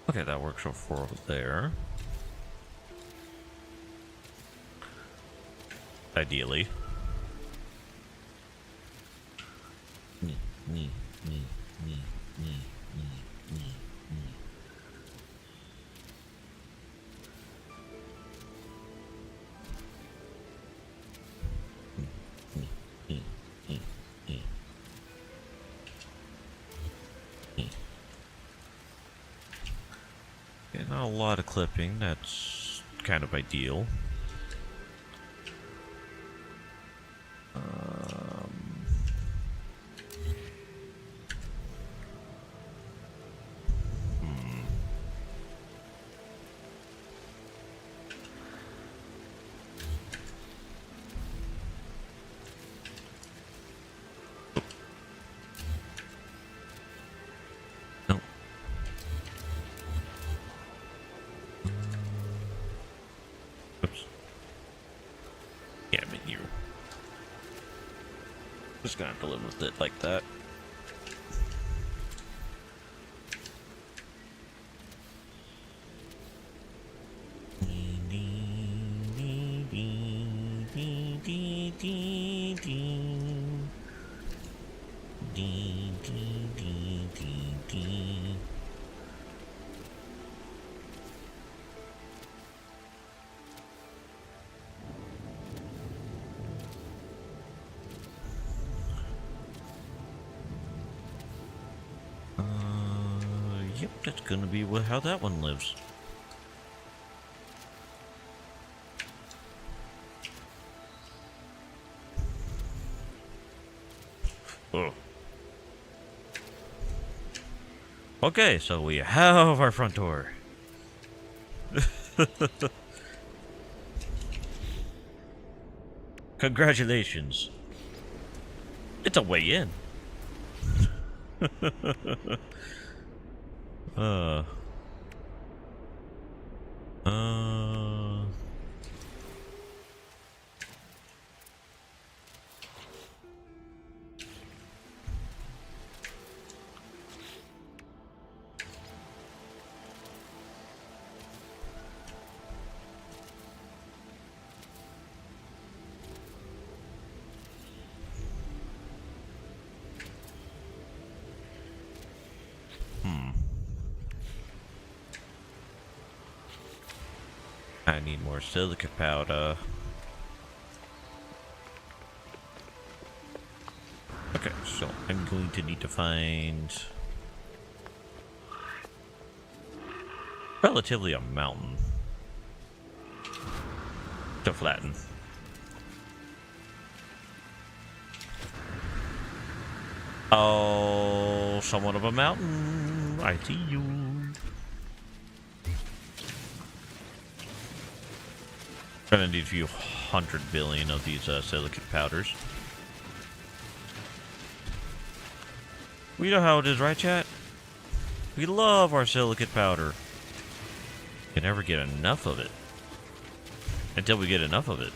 Okay, that works for over there. Ideally. Okay, not a lot of clipping, that's kind of ideal. No. Oops. Yeah, I mean, you're just gonna have to live with it like that. Yep, that's gonna be how that one lives. Oh. Okay, so we have our front door. Congratulations. It's a way in. uh. I need more silica powder. Okay, so I'm going to need to find relatively a mountain to flatten. Oh, somewhat of a mountain. I see you. Gonna need a few 100 billion of these silicate powders. We know how it is, right, chat? We love our silicate powder. Can never get enough of it. Until we get enough of it.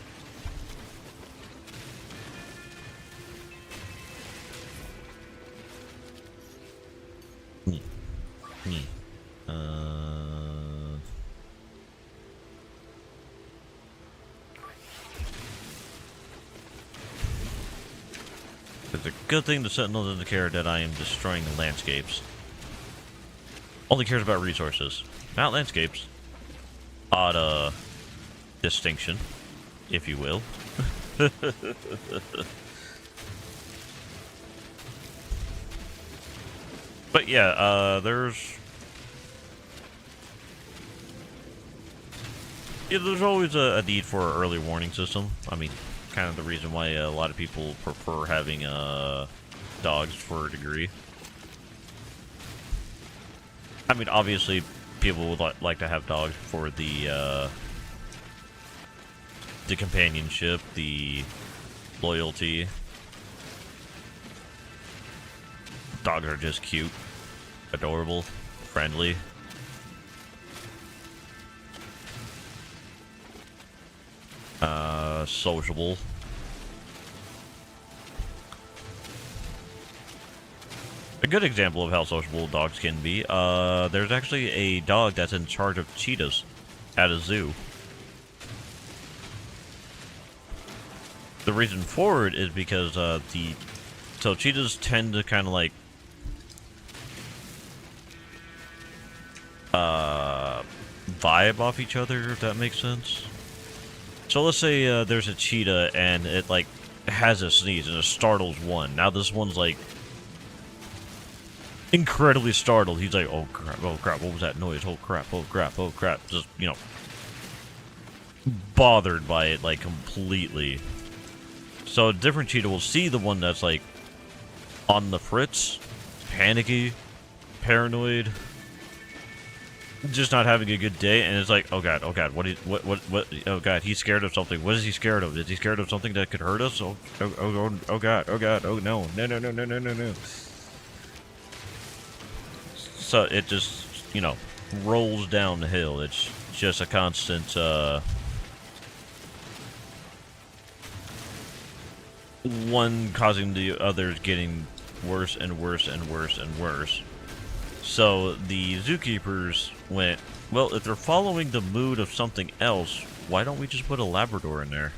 It's a good thing the Sentinel doesn't care that I am destroying the landscapes. Only cares about resources, not landscapes. Odd, distinction, if you will. But yeah, there's always a need for an early warning system. I mean, kind of the reason why a lot of people prefer having dogs for a degree. I mean, obviously, people would like to have dogs for the companionship, the loyalty. Dogs are just cute, adorable, friendly. Sociable. A good example of how sociable dogs can be, there's actually a dog that's in charge of cheetahs at a zoo. The reason for it is because so cheetahs tend to kind of like vibe off each other, if that makes sense. So let's say there's a cheetah and it like has a sneeze and it startles one. Now this one's like incredibly startled. He's like, oh crap, what was that noise? Oh crap, oh crap, oh crap. Just, you know, bothered by it like completely. So a different cheetah will see the one that's like on the fritz, panicky, paranoid, just not having a good day, and it's like, oh god, what, oh god, he's scared of something. What is he scared of? Is he scared of something that could hurt us? Oh god, oh no. So it just, you know, rolls down the hill. It's just a constant, one causing the others getting worse and worse and worse and worse. So the zookeepers went, well, if they're following the mood of something else, why don't we just put a Labrador in there?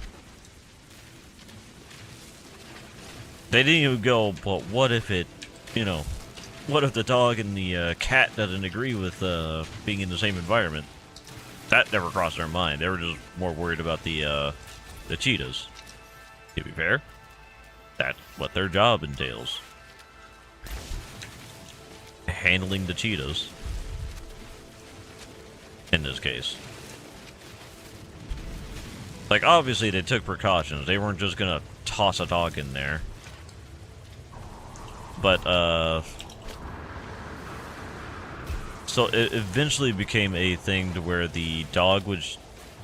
They didn't even go, but what if it, you know, what if the dog and the cat doesn't agree with being in the same environment? That never crossed their mind. They were just more worried about the cheetahs. To be fair, that's what their job entails. Handling the cheetahs. In this case. Like, obviously they took precautions. They weren't just gonna toss a dog in there. But, so it eventually became a thing to where the dog would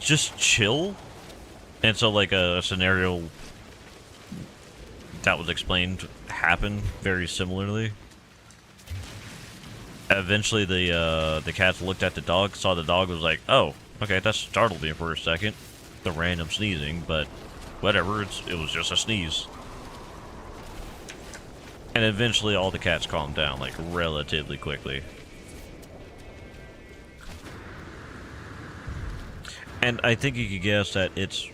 just chill. And so, like, a scenario that was explained happened very similarly. Eventually, the cats looked at the dog, saw the dog, was like, oh, okay, that startled me for a second. The random sneezing, but whatever, it was just a sneeze. And eventually all the cats calmed down, like, relatively quickly. And I think you could guess that it's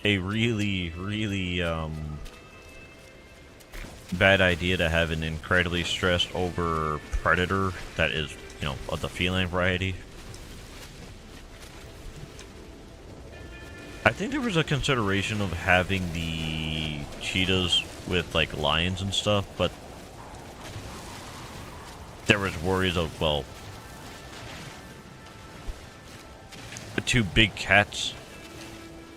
a really, really, bad idea to have an incredibly stressed over predator that is, you know, of the feline variety. I think there was a consideration of having the cheetahs with, like, lions and stuff, but there was worries of, well, two big cats,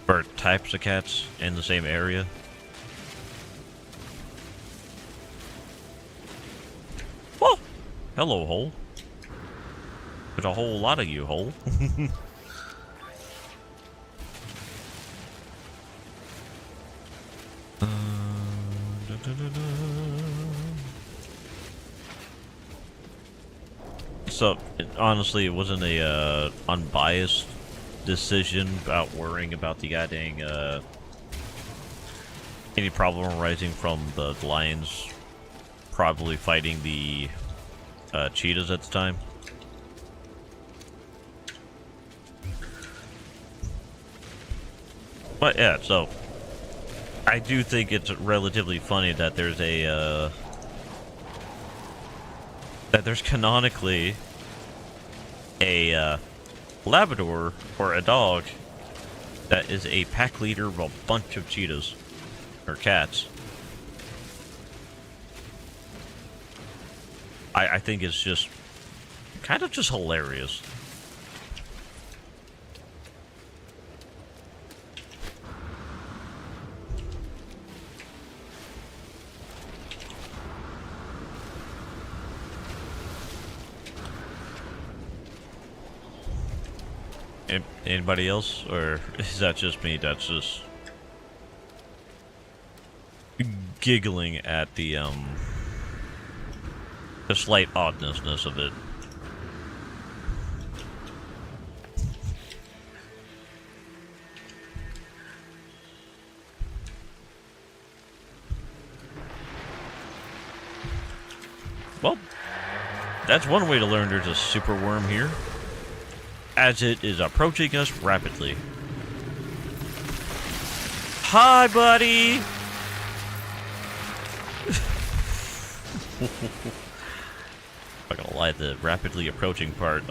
or types of cats, in the same area. Oh! Hello, Hole. There's a whole lot of you, Hole. So, honestly, it wasn't a unbiased decision about worrying about the goddamn any problem arising from the lions probably fighting the cheetahs at the time. But yeah, so I do think it's relatively funny that there's a that there's canonically a Labrador or a dog that is a pack leader of a bunch of cheetahs or cats. I think it's just kind of just hilarious. Anybody else, or is that just me that's just giggling at the slight oddness of it? Well, that's one way to learn there's a super worm here, as it is approaching us rapidly. Hi, buddy! Not gonna lie, the rapidly approaching part,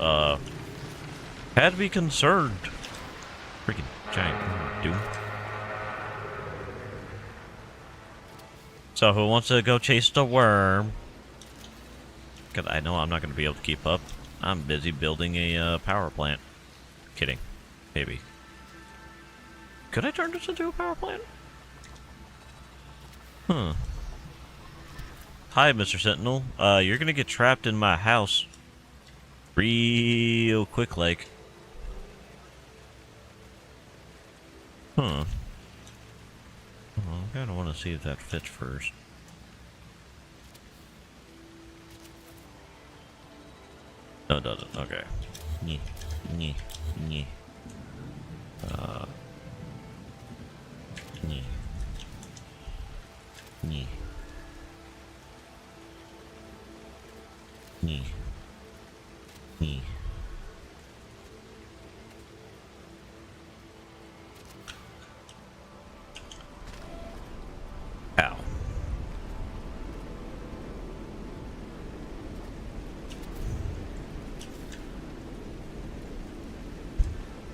had to be concerned. Freaking giant dude. So who wants to go chase the worm? Cause I know I'm not gonna be able to keep up. I'm busy building a power plant. Kidding. Maybe. Could I turn this into a power plant? Huh. Hi, Mr. Sentinel. You're gonna get trapped in my house real quick, like. Huh. Well, I kinda wanna see if that fits first. No, it doesn't. Okay. Nyeh. Nyeh. Nyeh. Nyeh. Nyeh. Nyeh. Nyeh. Ow.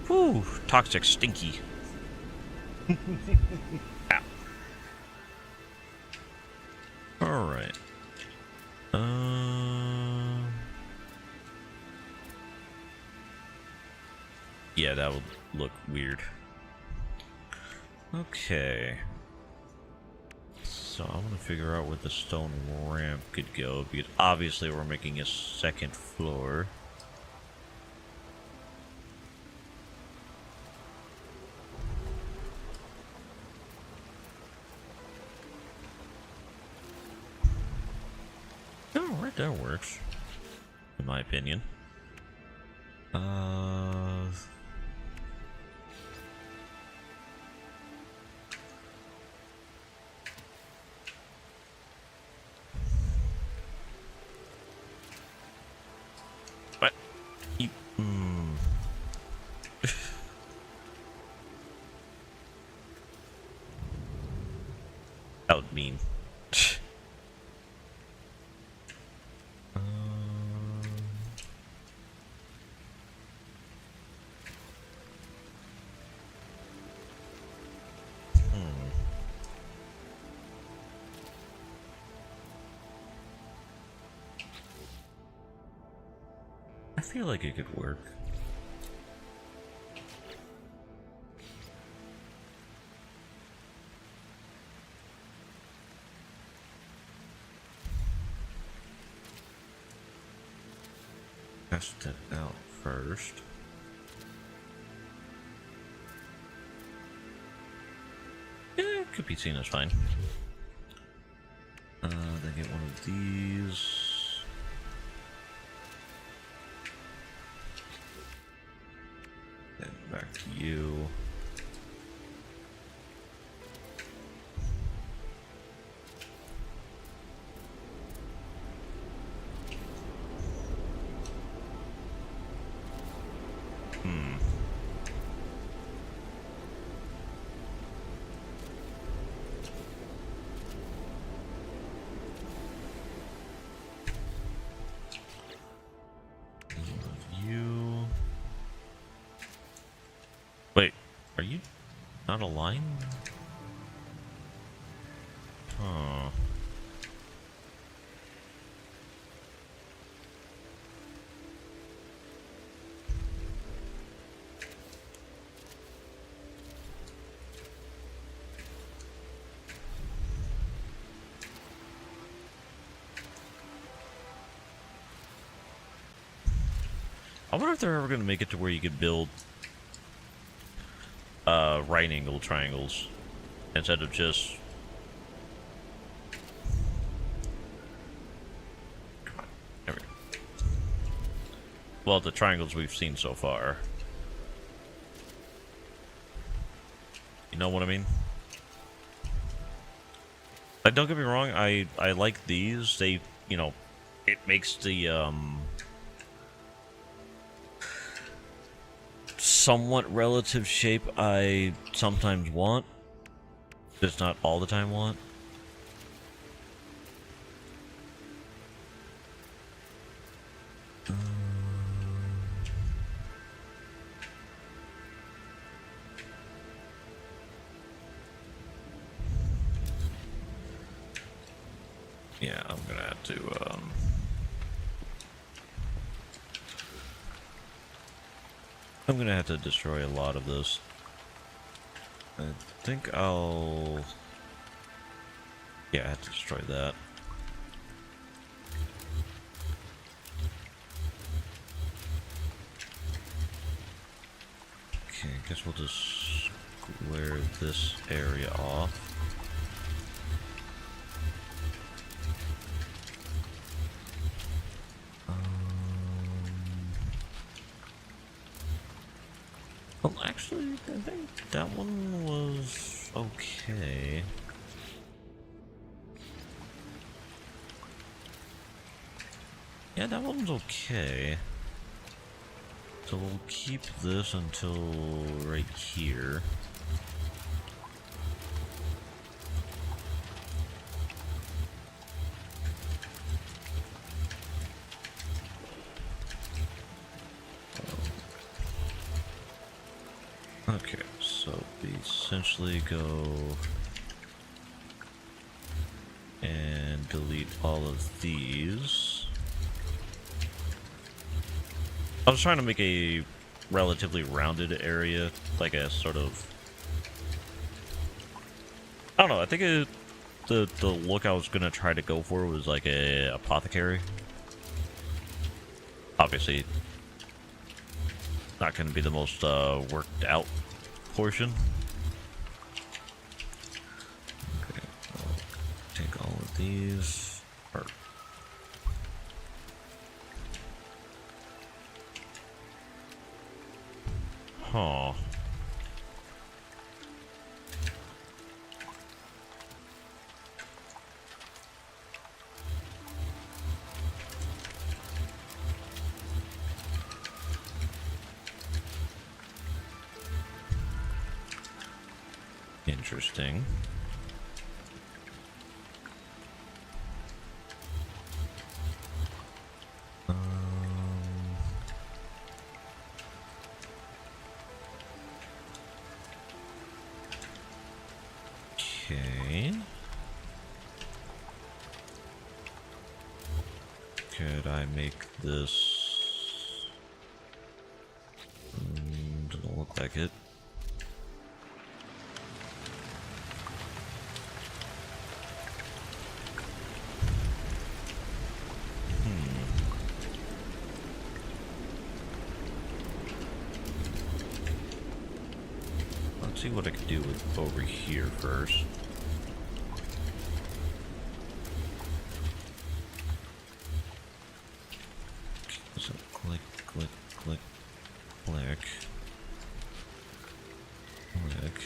Whew, toxic stinky. Ow. Alright. Yeah, that would look weird. Okay. So I want to figure out where the stone ramp could go, because obviously we're making a second floor. Oh, right, that works. In my opinion. What? You, That would mean. I feel like it could work. test it out first. Yeah, it could be seen as fine. Then get one of these. Then back to you. Wait, are you not aligned? Huh. I wonder if they're ever going to make it to where you could build right angle triangles instead of just there we go. Well, the triangles we've seen so far. You know what I mean? Like, don't get me wrong, I like these. They, you know, it makes the somewhat relative shape I sometimes want, just not all the time want. Yeah, I'm gonna have to I'm gonna have to destroy a lot of this. I think I'll... Yeah, I have to destroy that. Okay, I guess we'll just square this area off. Well, actually, I think that one was okay. Yeah, that one's okay. So we'll keep this until right here. Okay, so we essentially go and delete all of these. I was trying to make a relatively rounded area, like a sort of... I don't know, I think the look I was going to try to go for was like a apothecary. Obviously, not going to be the most worked out portion. Okay, I'll take all of these. Huh. Interesting. Okay. Could I make this? Doesn't look like it. see what I can do with over here first. So click, click, click, click, click.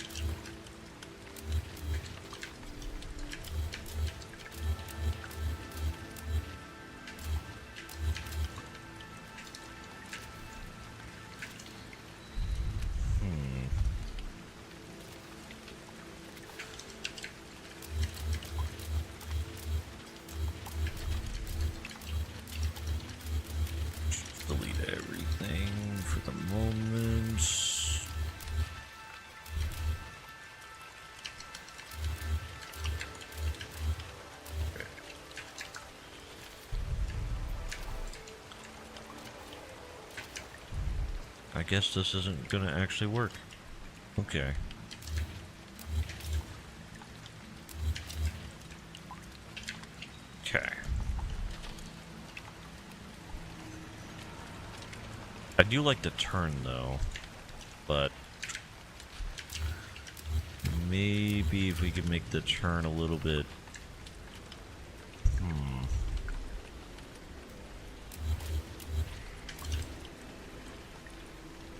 Delete everything for the moment. Okay. I guess this isn't gonna actually work. Okay. Okay. I do like the turn though, but maybe if we could make the turn a little bit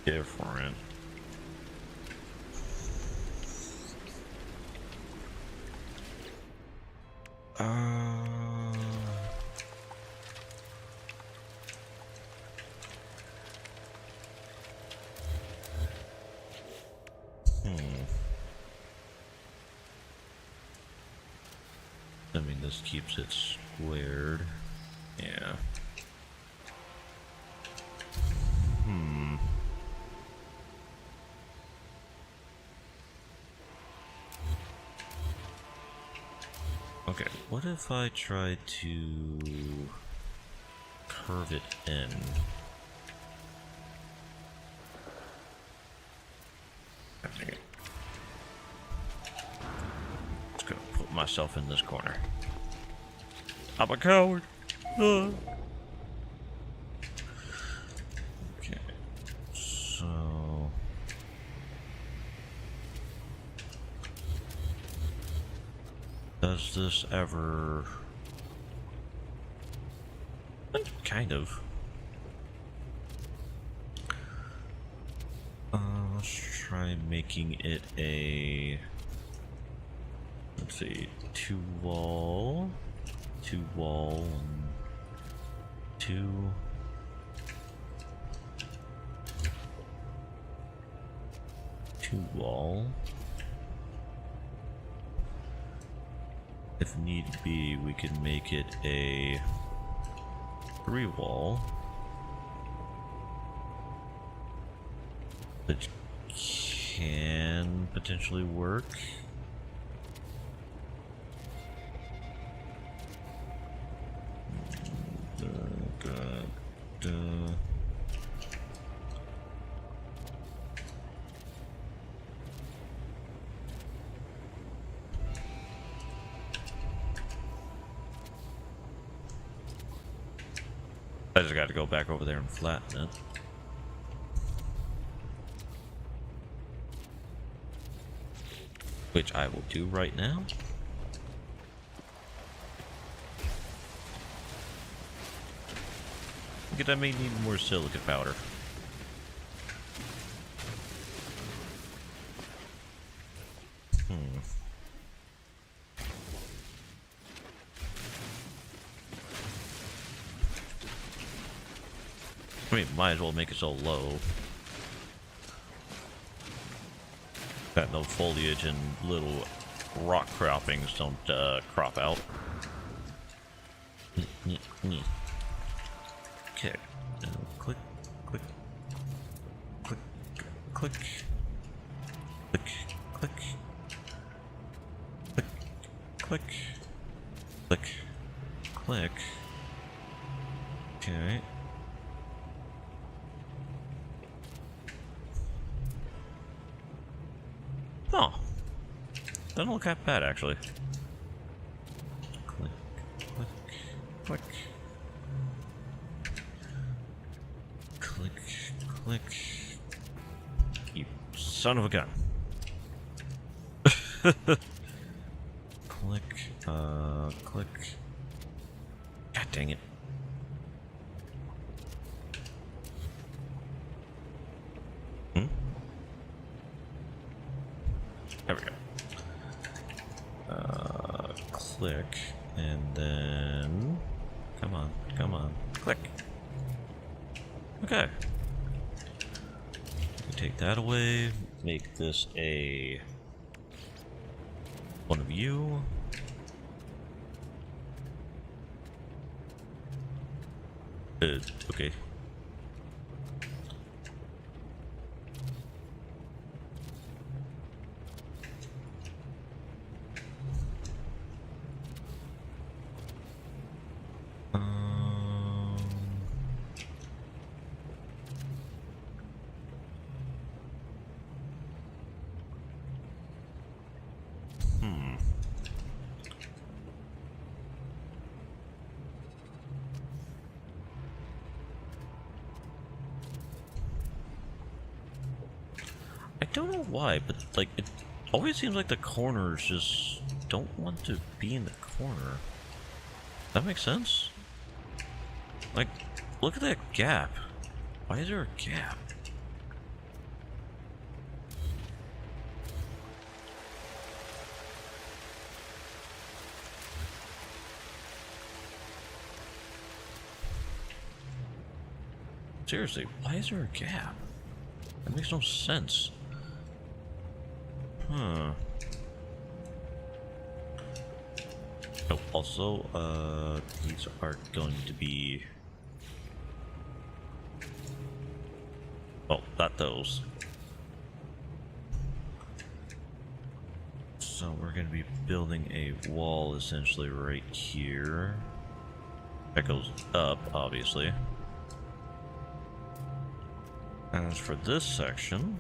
different. I mean, this keeps it squared. Yeah. Okay, what if I try to curve it in? Just gonna put myself in this corner. I'm a coward. Okay, so does this ever? Kind of. Let's try making it a, let's see, two wall, and two. Two wall. If need be, we could make it a 3 wall. Which can potentially work. I just got to go back over there and flatten it. Which I will do right now. Because I may need more silica powder. I mean, might as well make it so low. Got no foliage and little rock croppings don't crop out. Okay. Click, click, click, click, click, click, click, click, click, click. Okay. Oh, doesn't look that bad actually. Click, click, click, click, click. You son of a gun. Click, click. God dang it. There we go. Click, and then... Come on, come on. Click. Okay. Take that away. Make this a... one of you. Okay. I don't know why, but like it always seems like the corners just don't want to be in the corner. That makes sense? Like, look at that gap. Why is there a gap? Seriously, why is there a gap? That makes no sense. Huh. Oh, also, these are going to be... Oh, not those. So we're going to be building a wall essentially right here. That goes up, obviously. As for this section...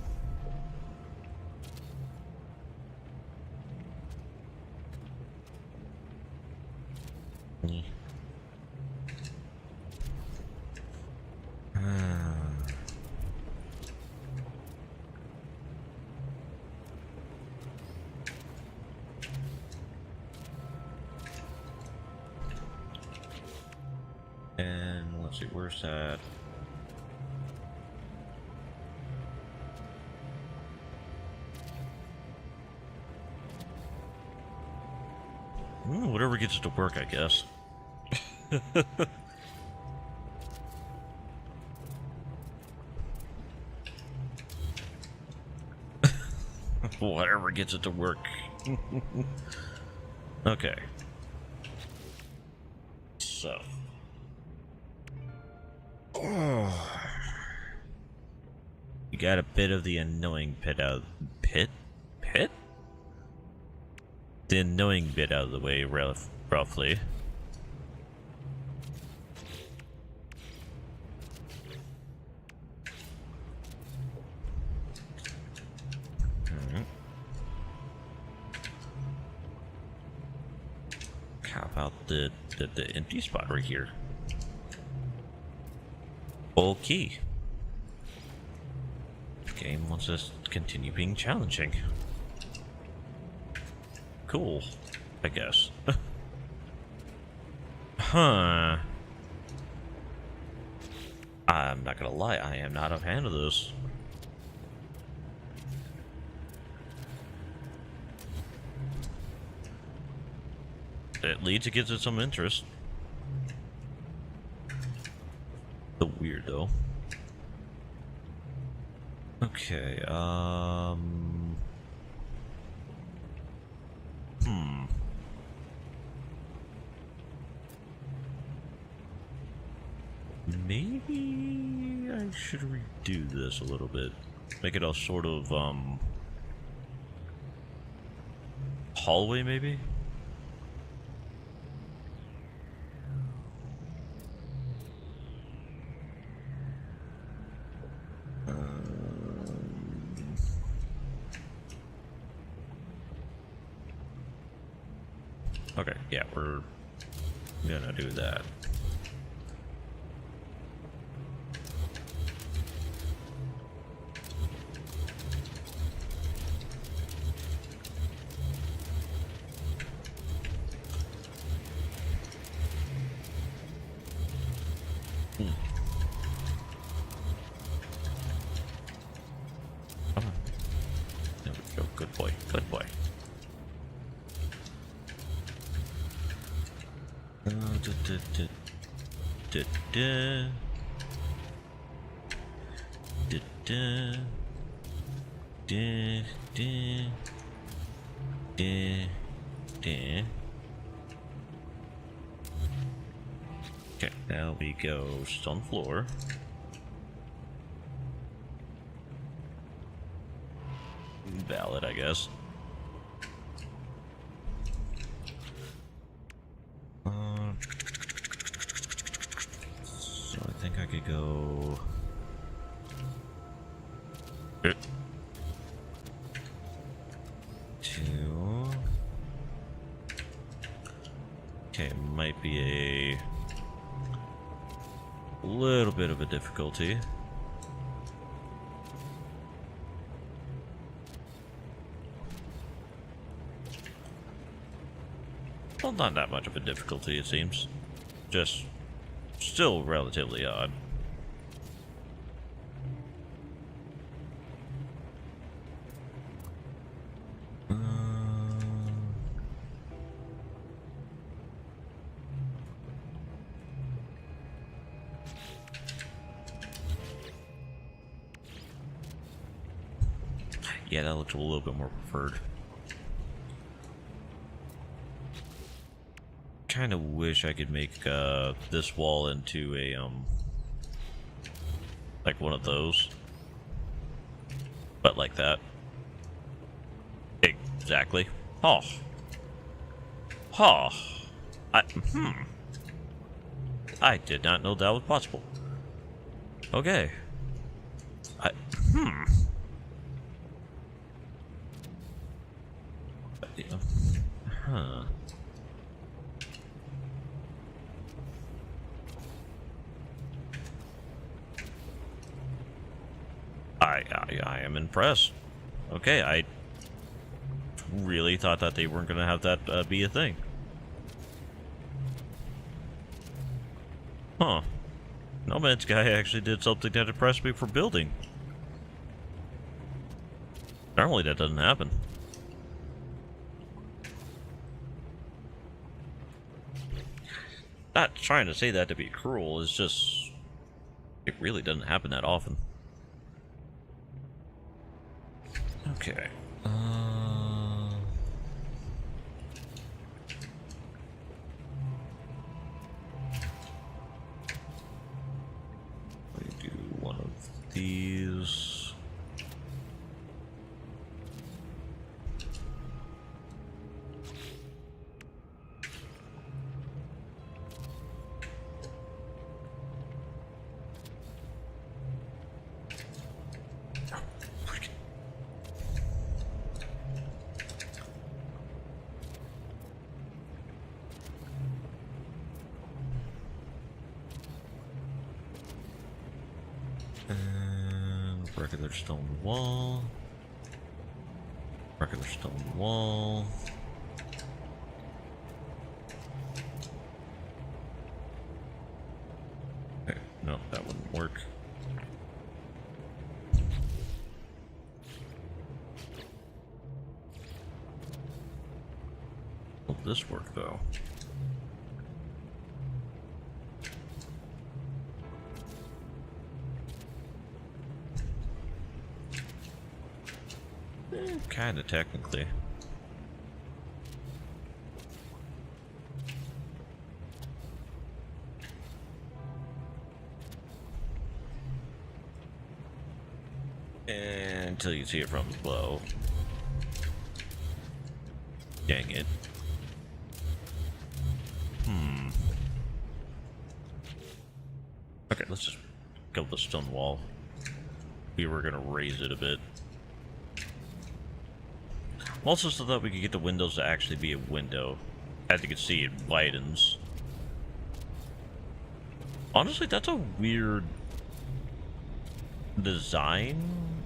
And let's see, where's that? Whatever gets it to work, I guess. Whatever gets it to work. Okay. So. You got a bit of the annoying pit out. Pit? The annoying bit out of the way, roughly. How about the empty spot right here? Okay. Game wants us to continue being challenging. Cool, I guess. Huh. I'm not gonna lie, I am not a fan of this. At least it gives it some interest. The weird though. Okay, maybe I should redo this a little bit. Make it a sort of, hallway, maybe? Okay, yeah, we're gonna do that. Good boy. Good boy. Okay, now we go stone floor. Valid, I guess. So I think I could go. Two. Okay, might be a little bit of a difficulty. Well, not that much of a difficulty, it seems. Just still relatively odd. Yeah, that looks a little bit more preferred. Kind of wish I could make this wall into a like one of those, but like that. Exactly. Oh. Oh. I did not know that was possible. Okay. Huh. I am impressed. Okay, I really thought that they weren't gonna have that be a thing. Huh. No Man's Sky actually did something that impressed me for building. Normally that doesn't happen. Not trying to say that to be cruel, it's just it really doesn't happen that often. Okay. We do one of these. And regular stone wall. Regular stone wall. Okay, no, that wouldn't work. Will this work though? Kinda technically. And until you see it from below. Dang it. Okay, let's just go with the stone wall. We were gonna raise it a bit. Also, so that we could get the windows to actually be a window. As you can see, it widens. Honestly, that's a weird design,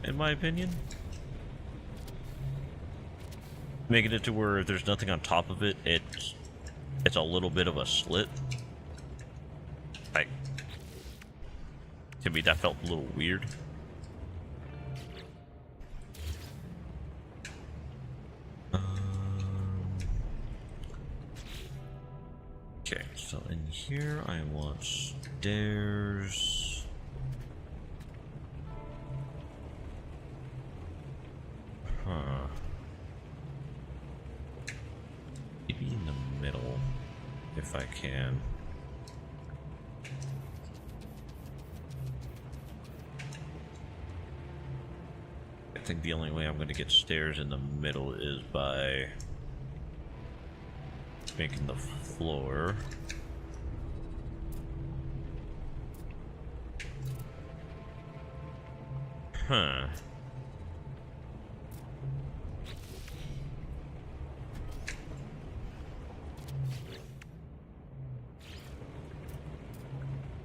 in my opinion. Making it to where if there's nothing on top of it, it's a little bit of a slit. Like, to me, that felt a little weird. Okay, so in here I want stairs. Huh. Maybe in the middle, if I can. I think the only way I'm going to get stairs in the middle is by making the floor. Huh.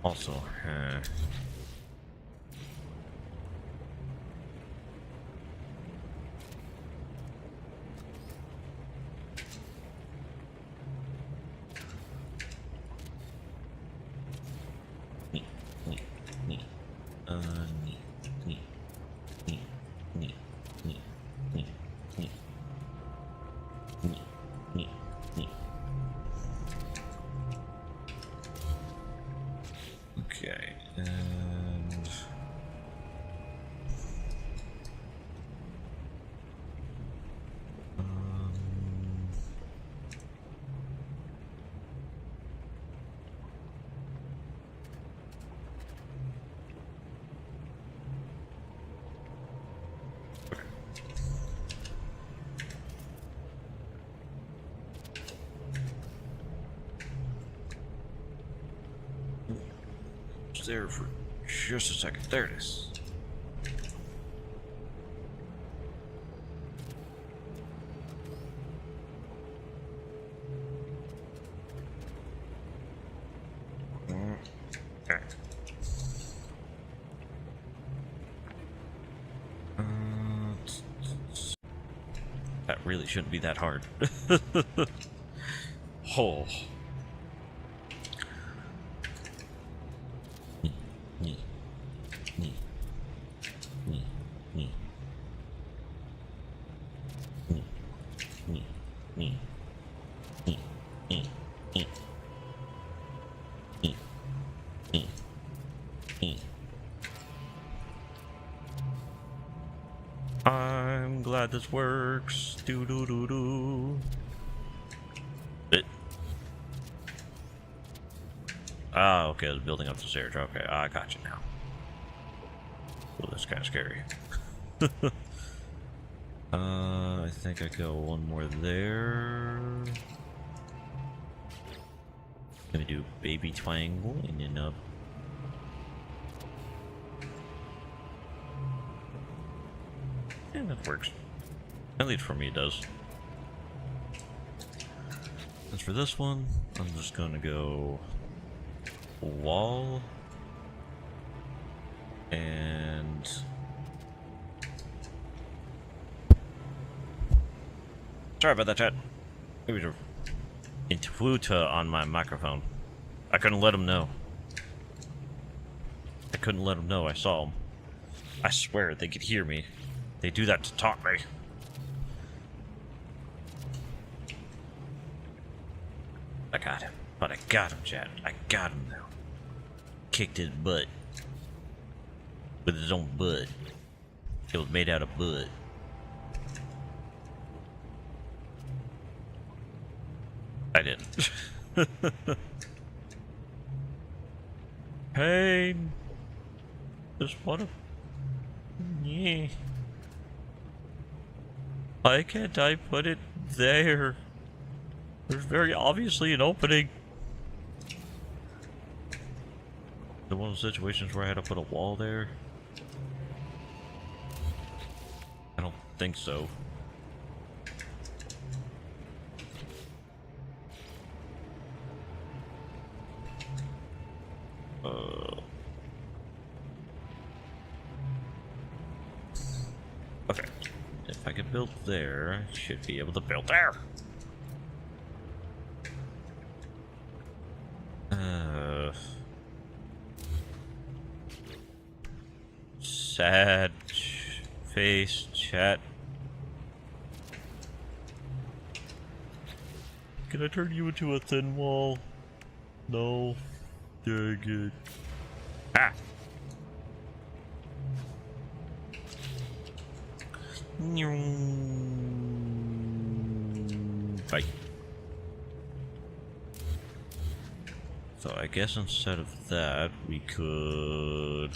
Also, neat, neat, neat. Neat, neat, neat, neat, neat, neat, neat, neat, neat, neat. Okay, and it's there for just a second. There it is. Okay. That really shouldn't be that hard. Oh. Knee. Knee. Knee. Knee. Knee. Knee. Knee. Knee. Knee. Knee. Knee. Knee. Knee. I'm glad this works. Do do do do. Ah, okay, I was building up the stairs. Okay, I got you now. Oh, that's kind of scary. I think I go one more there. Gonna do baby triangle and then up. And that works. At least for me it does. As for this one, I'm just gonna go wall and sorry about that, chat. Maybe to Intuita on my microphone. I couldn't let him know. I couldn't let him know I saw him. I swear they could hear me. They do that to taunt me. I got him. But I got him, chat. I got him now. Kicked his butt. With his own butt. It was made out of butt. I didn't. Hey. Just wanna... Yeah. Why can't I put it there? There's very obviously an opening. The one of the situations where I had to put a wall there? I don't think so. Okay. If I could build there, I should be able to build there. Sad face chat. Can I turn you into a thin wall? No. Very good. Ah! Bye. So I guess instead of that, we could...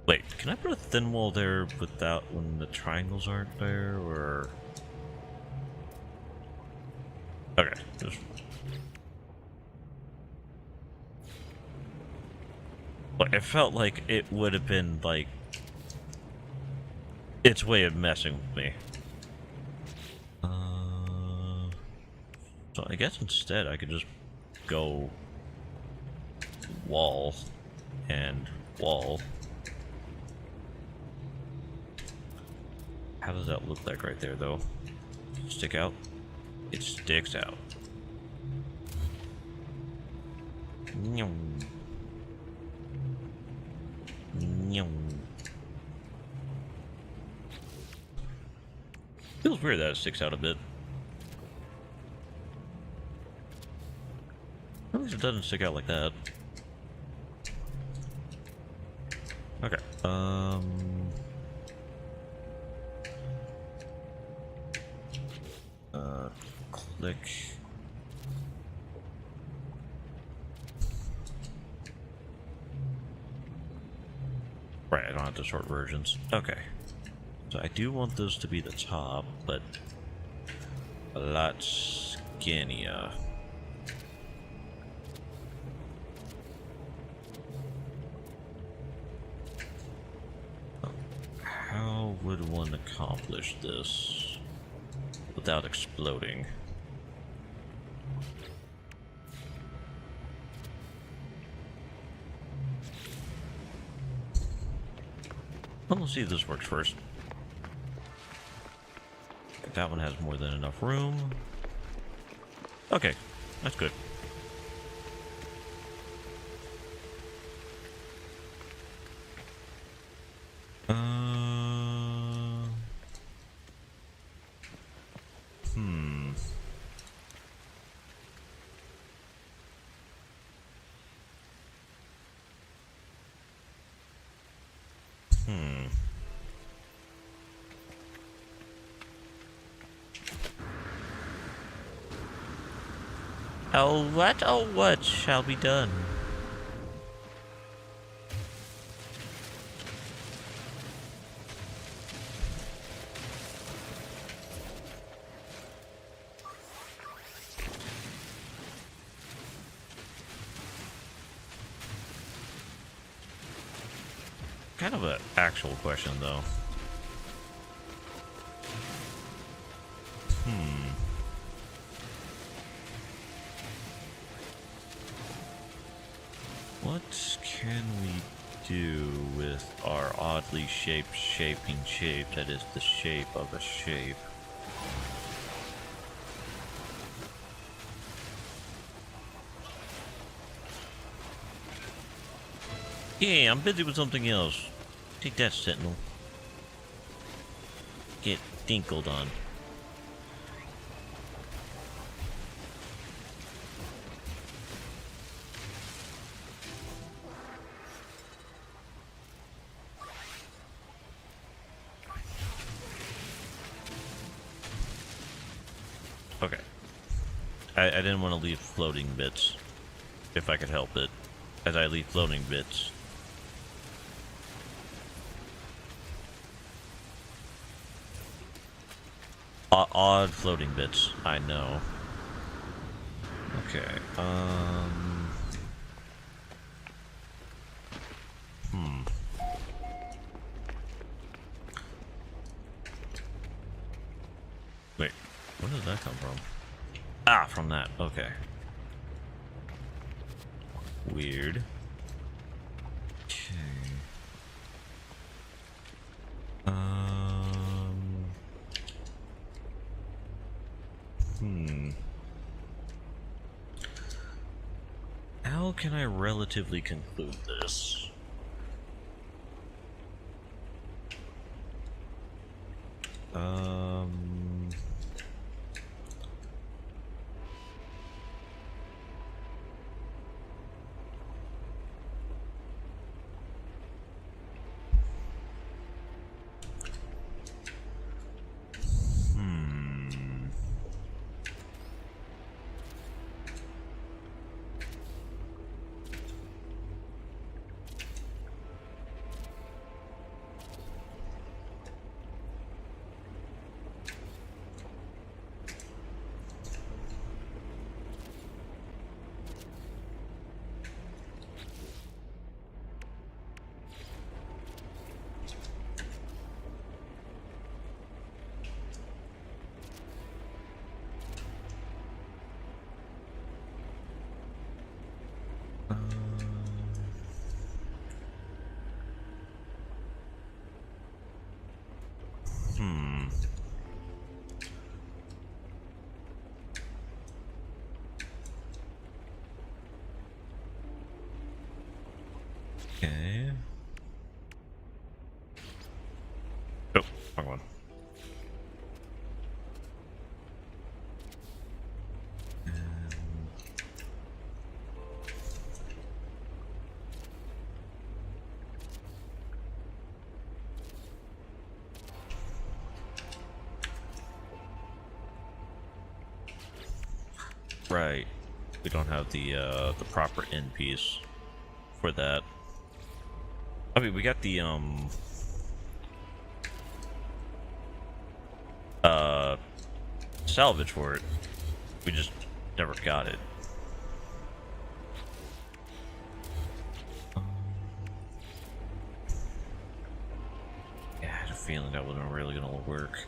Wait, can I put a thin wall there without when the triangles aren't there, or... Okay, just... But it felt like it would have been, like... its way of messing with me. So I guess instead I could just go... wall... and wall. How does that look like right there, though? Stick out? It sticks out. Nyum. Nyum. Feels weird that it sticks out a bit. At least it doesn't stick out like that. Okay. Click. Right, I don't have the short versions. Okay. So I do want this to be the top, but a lot skinnier. How would one accomplish this without exploding? Well, let's see if this works first. That one has more than enough room. Okay, that's good. Oh what shall be done? Kind of an actual question, though. What can we do with our oddly shaped shaping shape that is the shape of a shape? Yeah, I'm busy with something else. Take that, Sentinel. Get dinkled on. Okay. I didn't want to leave floating bits, if I could help it, as I leave floating bits. Odd floating bits, I know. Okay, Wait, where did that come from? Ah, from that, okay. Weird. Okay. How can I relatively conclude this? Okay. Oh, wrong one. Right. We don't have the proper end piece for that. I mean, we got the salvage for it. We just never got it. Yeah, I had a feeling that wasn't really gonna work.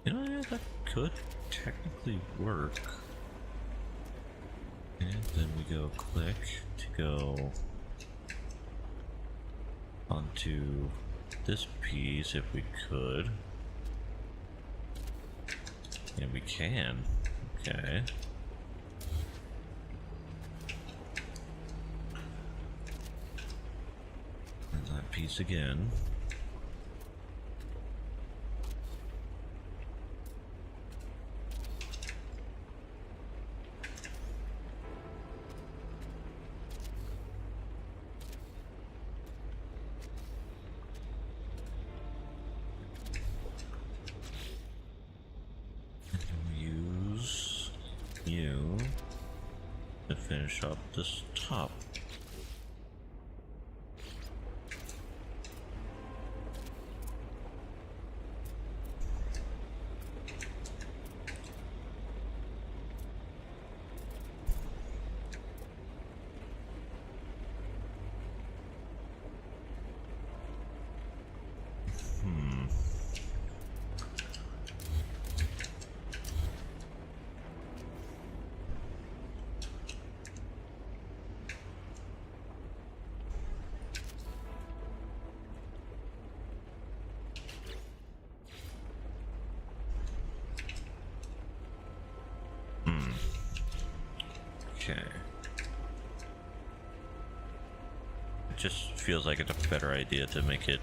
You know, yeah, that could technically work. And then we go click to go onto this piece if we could. And we can. Okay. And that piece again. You to finish up this top. Okay. It just feels like it's a better idea to make it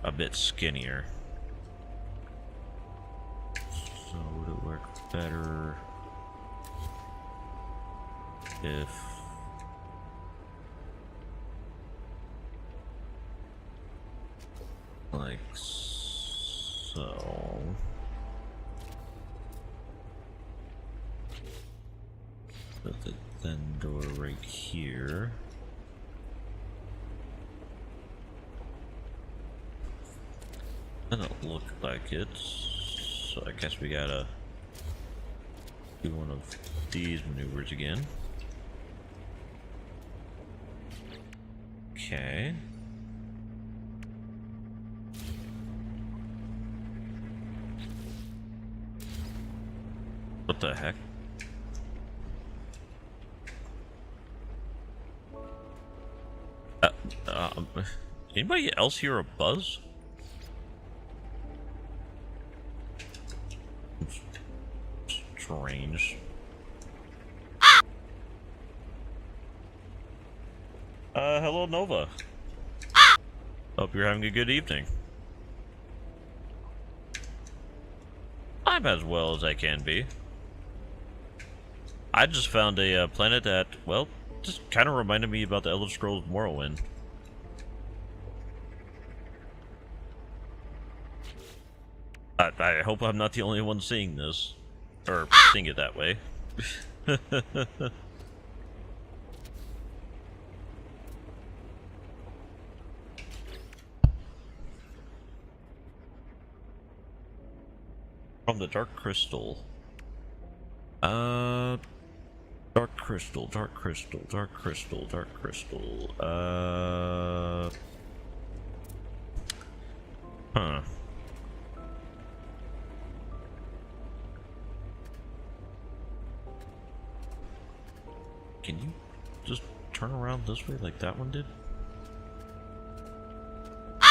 a bit skinnier. So would it work better if like so? Put the then door right here. Doesn't look like it, so I guess we gotta do one of these maneuvers again. Okay. What the heck? Anybody else hear a buzz? Strange. Hello, Nova. Hope you're having a good evening. I'm as well as I can be. I just found a planet that, well, just kind of reminded me about the Elder Scrolls Morrowind. I hope I'm not the only one seeing this. Or seeing it that way. From the Dark Crystal. Dark Crystal, Dark Crystal, Dark Crystal, Dark Crystal. Huh. Can you just turn around this way like that one did?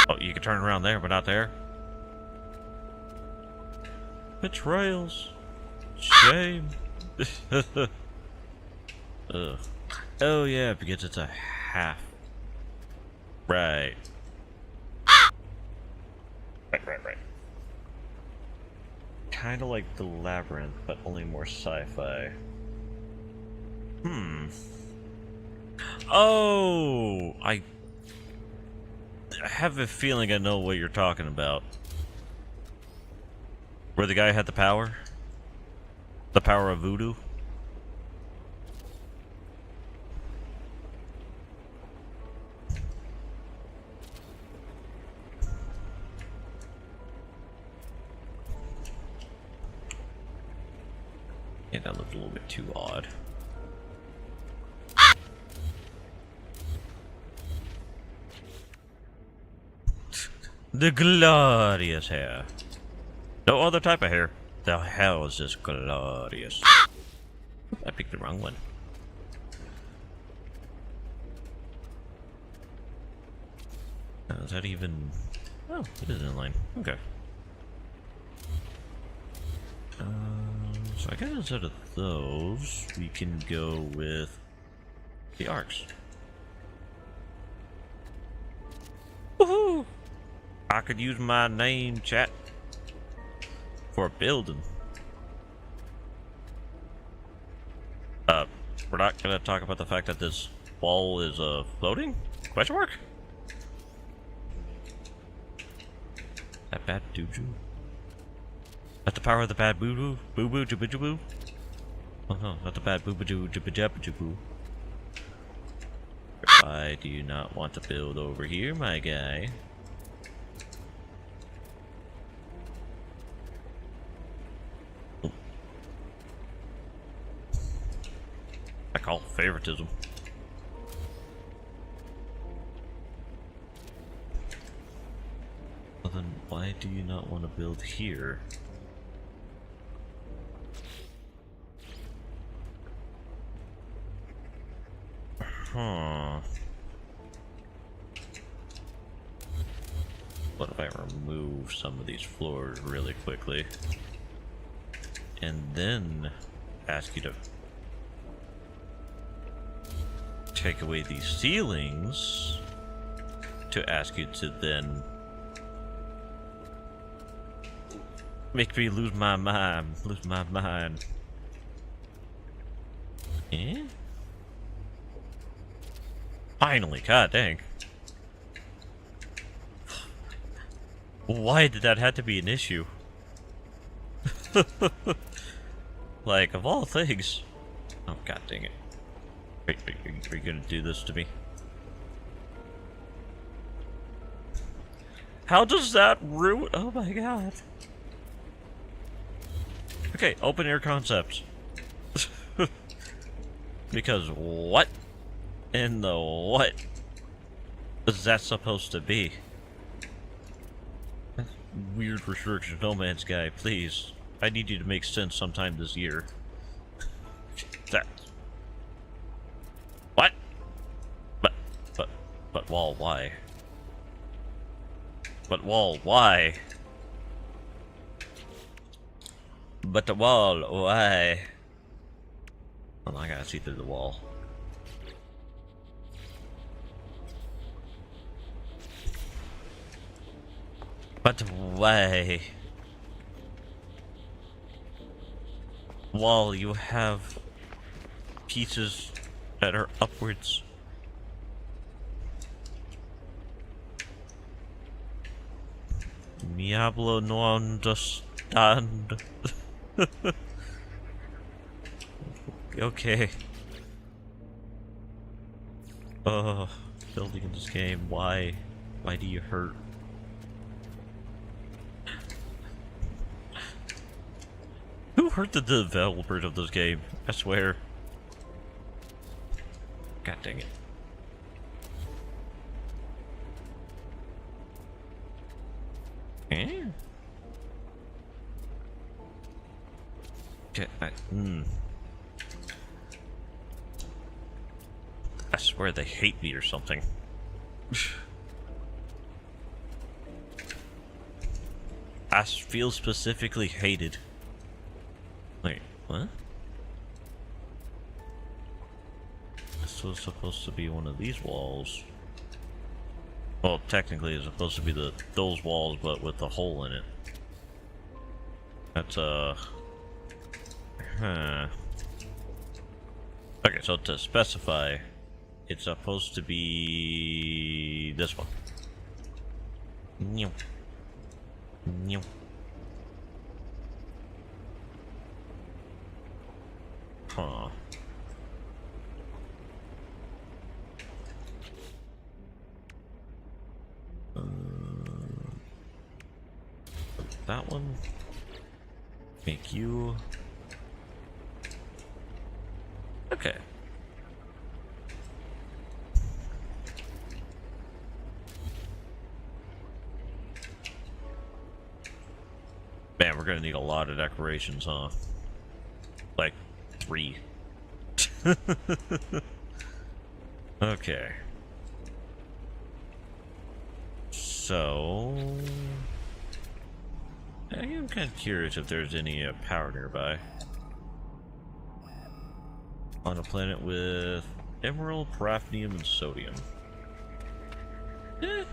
Oh, you can turn around there, but not there? Betrayals. Shame. Ugh. Oh yeah, because it's a half. Right. Right. Kinda like the Labyrinth, but only more sci-fi. Oh, I have a feeling I know what you're talking about. Where the guy had the power? The power of voodoo? Yeah, that looked a little bit too odd. The glorious hair. No other type of hair. The hell is this glorious? I picked the wrong one. Is that even... Oh, it is in line. Okay. So I guess instead of those, we can go with the arcs. Woohoo! I could use my name, chat, for a building. We're not gonna talk about the fact that this wall is floating? Question mark? That bad doo-doo? That's the power of the bad boo-boo? Boo-boo jaboo-jaboo? Oh no, not the bad boo-boo jaboo-jaboo. Why do you not want to build over here, my guy? I call it favoritism. Well then, why do you not want to build here? Huh. What if I remove some of these floors really quickly? And then ask you to take away these ceilings to ask you to then make me lose my mind. Eh? Finally, god dang. Why did that have to be an issue? Like, of all things. Oh, god dang it. Are you gonna do this to me? How does that ruin? Oh my god. Okay, open air concepts. Because what in the what is that supposed to be? Weird restriction, No Man's Sky, please. I need you to make sense sometime this year. That. What? But wall, why? But wall, why? But the wall, why? Oh, I gotta see through the wall. But why? While you have pieces that are upwards. Diablo no understand. Okay. Building in this game, why? Why do you hurt? Who hurt the developers of this game? I swear. God dang it. Eh? Okay, I swear they hate me or something. I feel specifically hated. Wait, what? This was supposed to be one of these walls. Well, technically it's supposed to be those walls, but with a hole in it. That's huh. Okay, so to specify, it's supposed to be this one. New. New. Huh. That one. Make you. Okay. Man, we're gonna need a lot of decorations, huh? Like 3. Okay. So I am kind of curious if there's any power nearby. On a planet with emerald, paraffinium, and sodium.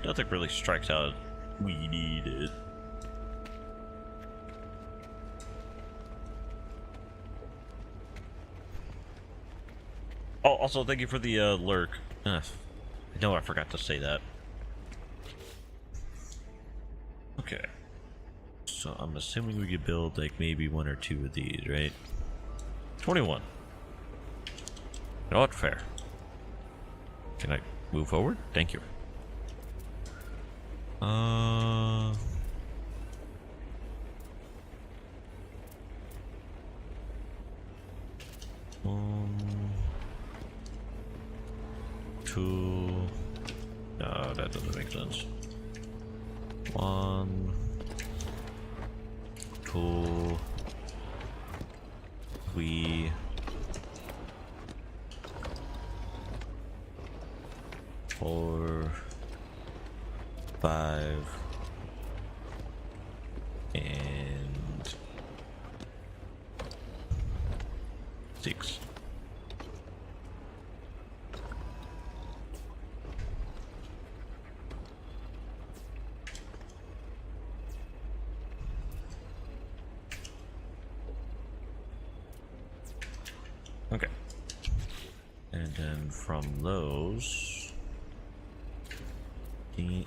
Nothing really strikes out. We need it. Oh, also thank you for the lurk. I know I forgot to say that. Okay. So I'm assuming we could build like maybe 1 or 2 of these, right? 21. Not fair. Can I move forward? Thank you. Two. No, that doesn't make sense. 1, 2, 3, 4, 5, and 6. Okay. And then from those, E.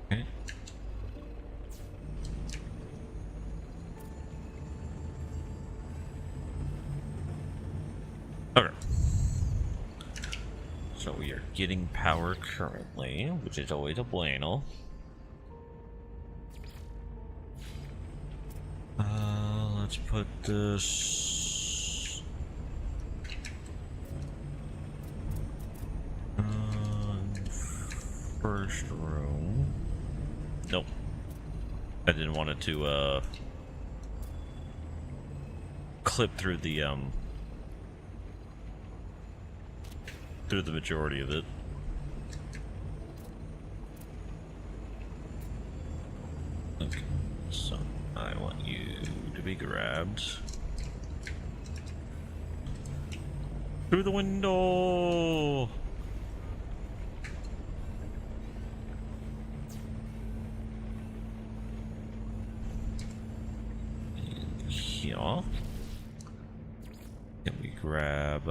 Okay. Okay. So we are getting power currently, which is always a bueno. Let's put this on first room. Nope. I didn't want it to, clip through the majority of it. Okay, so I want you to be grabbed through the window. And here, can we grab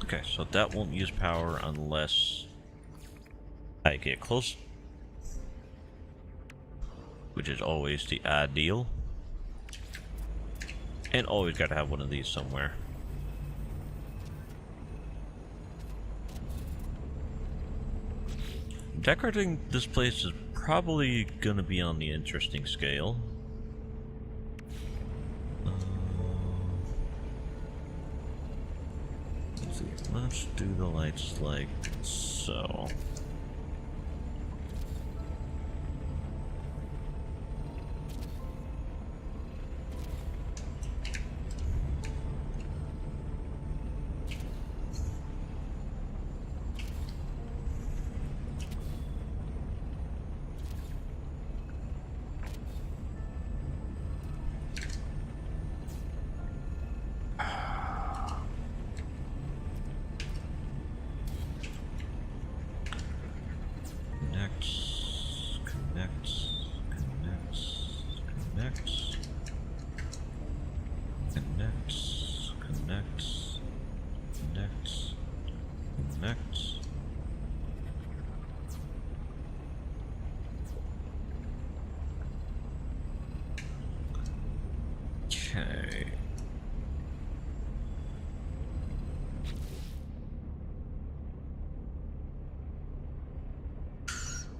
okay, so that won't use power unless I get close, which is always the ideal. And always gotta have one of these somewhere. Decorating this place is probably gonna be on the interesting scale. Let's do the lights like so. Okay.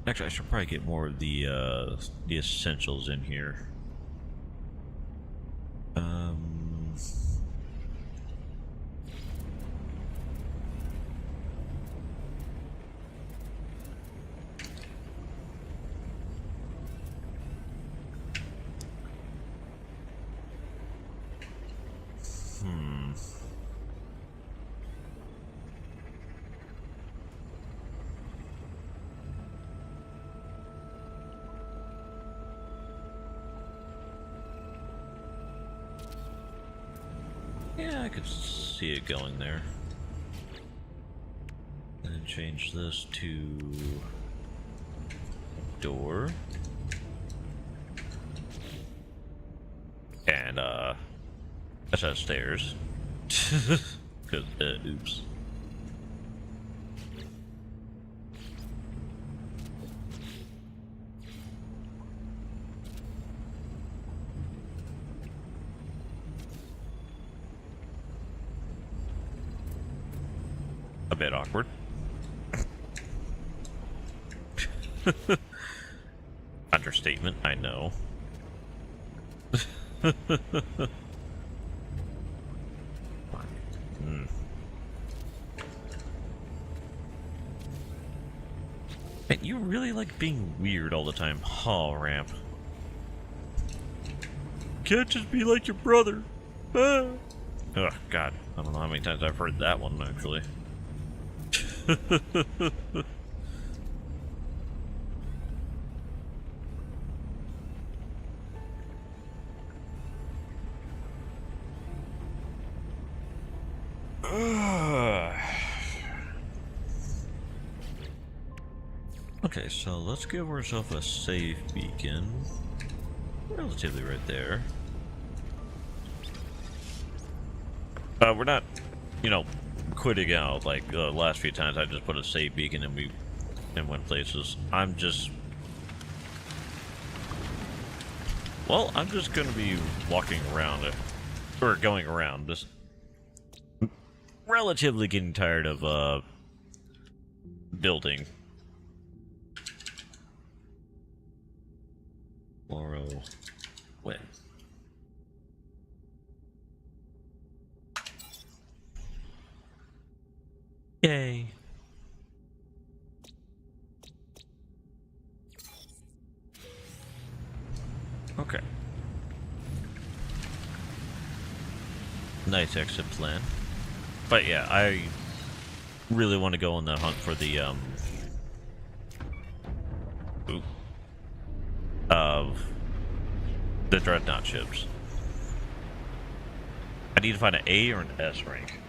Actually, I should probably get more of the essentials in here. Yeah, I could see it going there. And then change this to door. And that's how stairs. Cause oops. A bit awkward. Understatement, I know. Man, you really like being weird all the time. Oh, ramp. Can't just be like your brother. Ah. Oh, God. I don't know how many times I've heard that one, actually. Okay, so let's give ourselves a save beacon. Relatively right there. We're not, you know, quitting out like the last few times. I just put a save beacon and we went places. I'm just Well, I'm just gonna be walking around, or going around, just relatively getting tired of, building. Tomorrow, when? Yay. Okay. Nice exit plan. But yeah, I really want to go on the hunt for the, of the Dreadnought ships. I need to find an A or an S rank.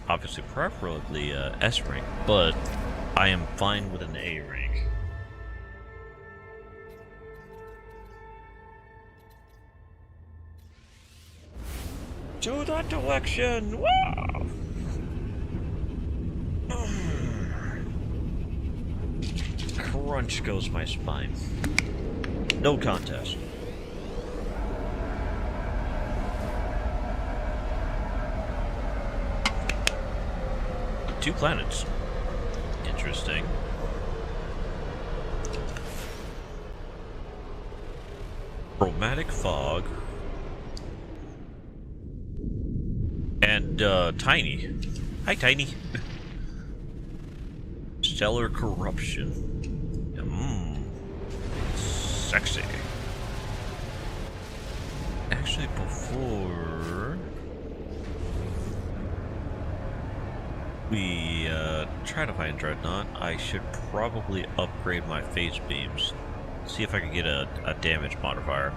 Obviously, preferably S rank, but I am fine with an A rank. To that direction! Wow! Crunch goes my spine. No contest. Two planets. Interesting. Chromatic fog. And, Tiny. Hi, Tiny. Stellar corruption. Sexy. Actually, before we try to find Dreadnought, I should probably upgrade my phase beams. See if I can get a damage modifier.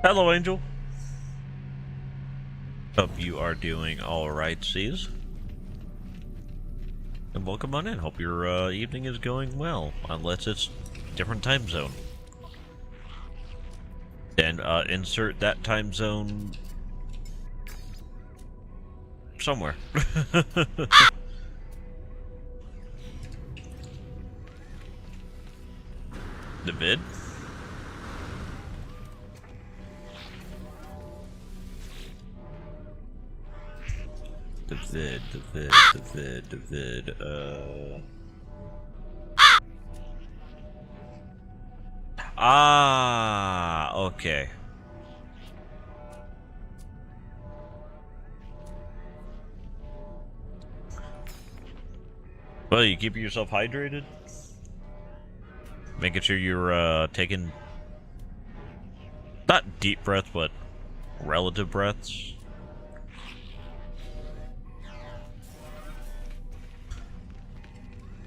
Hello, Angel. Hope you are doing alright, C's. And welcome on in. Hope your evening is going well, unless it's different time zone. Then insert that time zone somewhere. The vid? The vid. Ah, okay. Well, you keep yourself hydrated? Making sure you're, taking... not deep breaths, but relative breaths.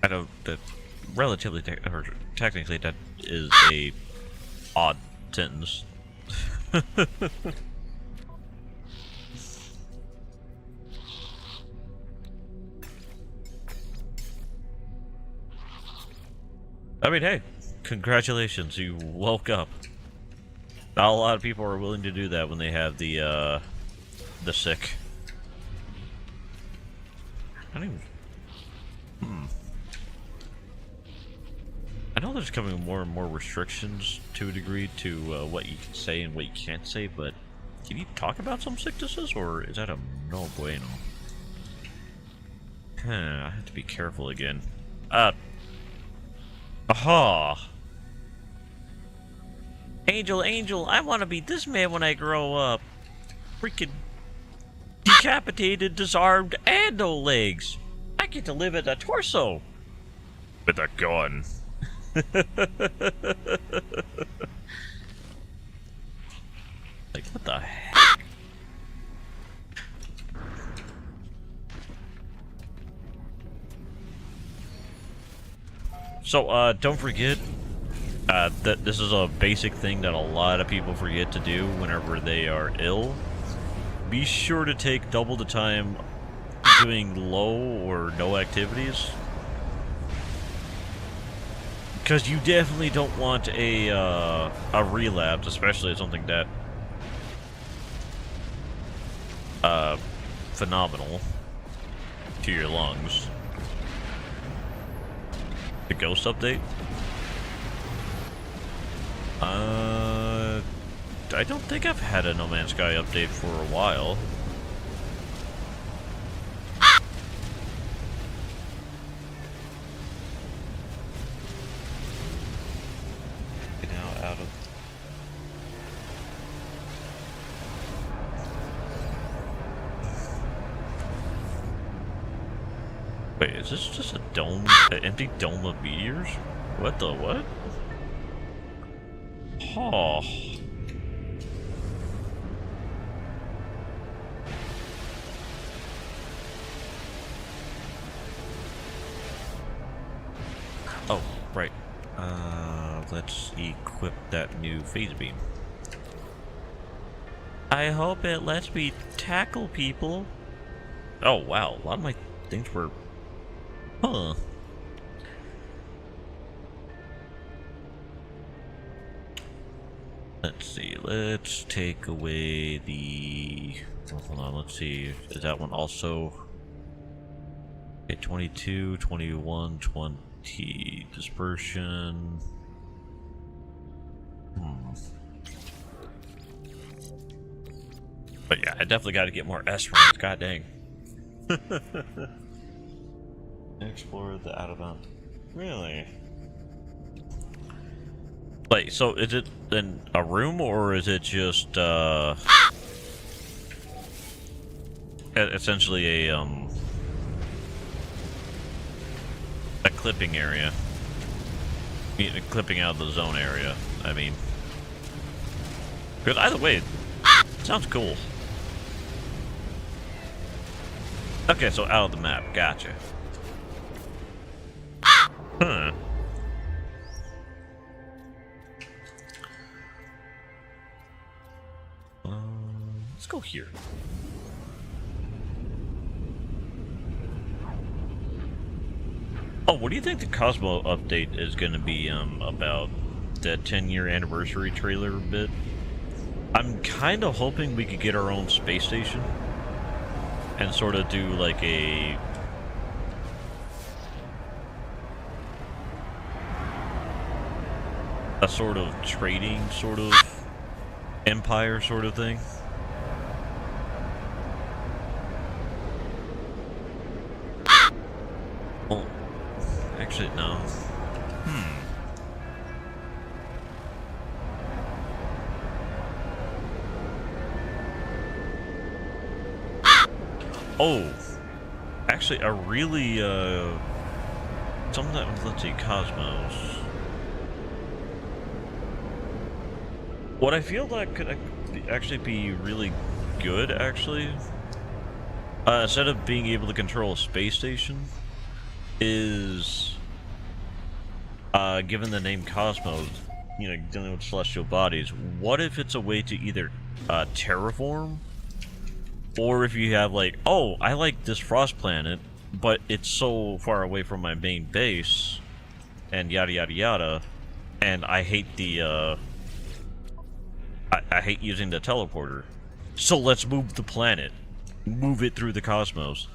I know that relatively, or technically, that is a odd sentence. I mean, hey, congratulations, you woke up. Not a lot of people are willing to do that when they have the sick. I don't even... I know there's coming more and more restrictions to a degree to what you can say and what you can't say, but can you talk about some sicknesses, or is that a no bueno? I have to be careful again. Aha! Angel, I want to be this man when I grow up. Freaking decapitated, disarmed, and no legs. I get to live in a torso. With a gun. Like, what the heck? So, don't forget that this is a basic thing that a lot of people forget to do whenever they are ill. Be sure to take double the time doing low or no activities. Because you definitely don't want a relapse, especially something that phenomenal. to your lungs. The ghost update? I don't think I've had a No Man's Sky update for a while. Get out of... Wait, is this just a dome, an empty dome of meteors? What the what? Oh. Oh, right. Let's equip that new phase beam. I hope it lets me tackle people. Oh, wow. A lot of my things were... Huh. Let's see. Let's take away the... Oh, hold on. Let's see. Is that one also... Okay, 22, 21, 20. Dispersion... But yeah, I definitely got to get more S ranks. God dang. Explore the out of bounds. Really? Wait, so is it in a room or is it just essentially a clipping area? Clipping out of the zone area, I mean. Because either way, it sounds cool. Okay, so out of the map, gotcha. Huh. Let's go here. Oh, what do you think the Cosmo update is going to be about? That 10-year anniversary trailer bit? I'm kind of hoping we could get our own space station and sort of do like a sort of trading sort of empire sort of thing. Oh, actually no. Oh, actually, a really, something that was, let's see, Cosmos. What I feel that could actually be really good, actually, instead of being able to control a space station, is, given the name Cosmos, you know, dealing with celestial bodies, what if it's a way to either, terraform? Or if you have like, oh, I like this frost planet, but it's so far away from my main base, and yada yada yada, and I hate the, I hate using the teleporter. So let's move the planet. Move it through the cosmos.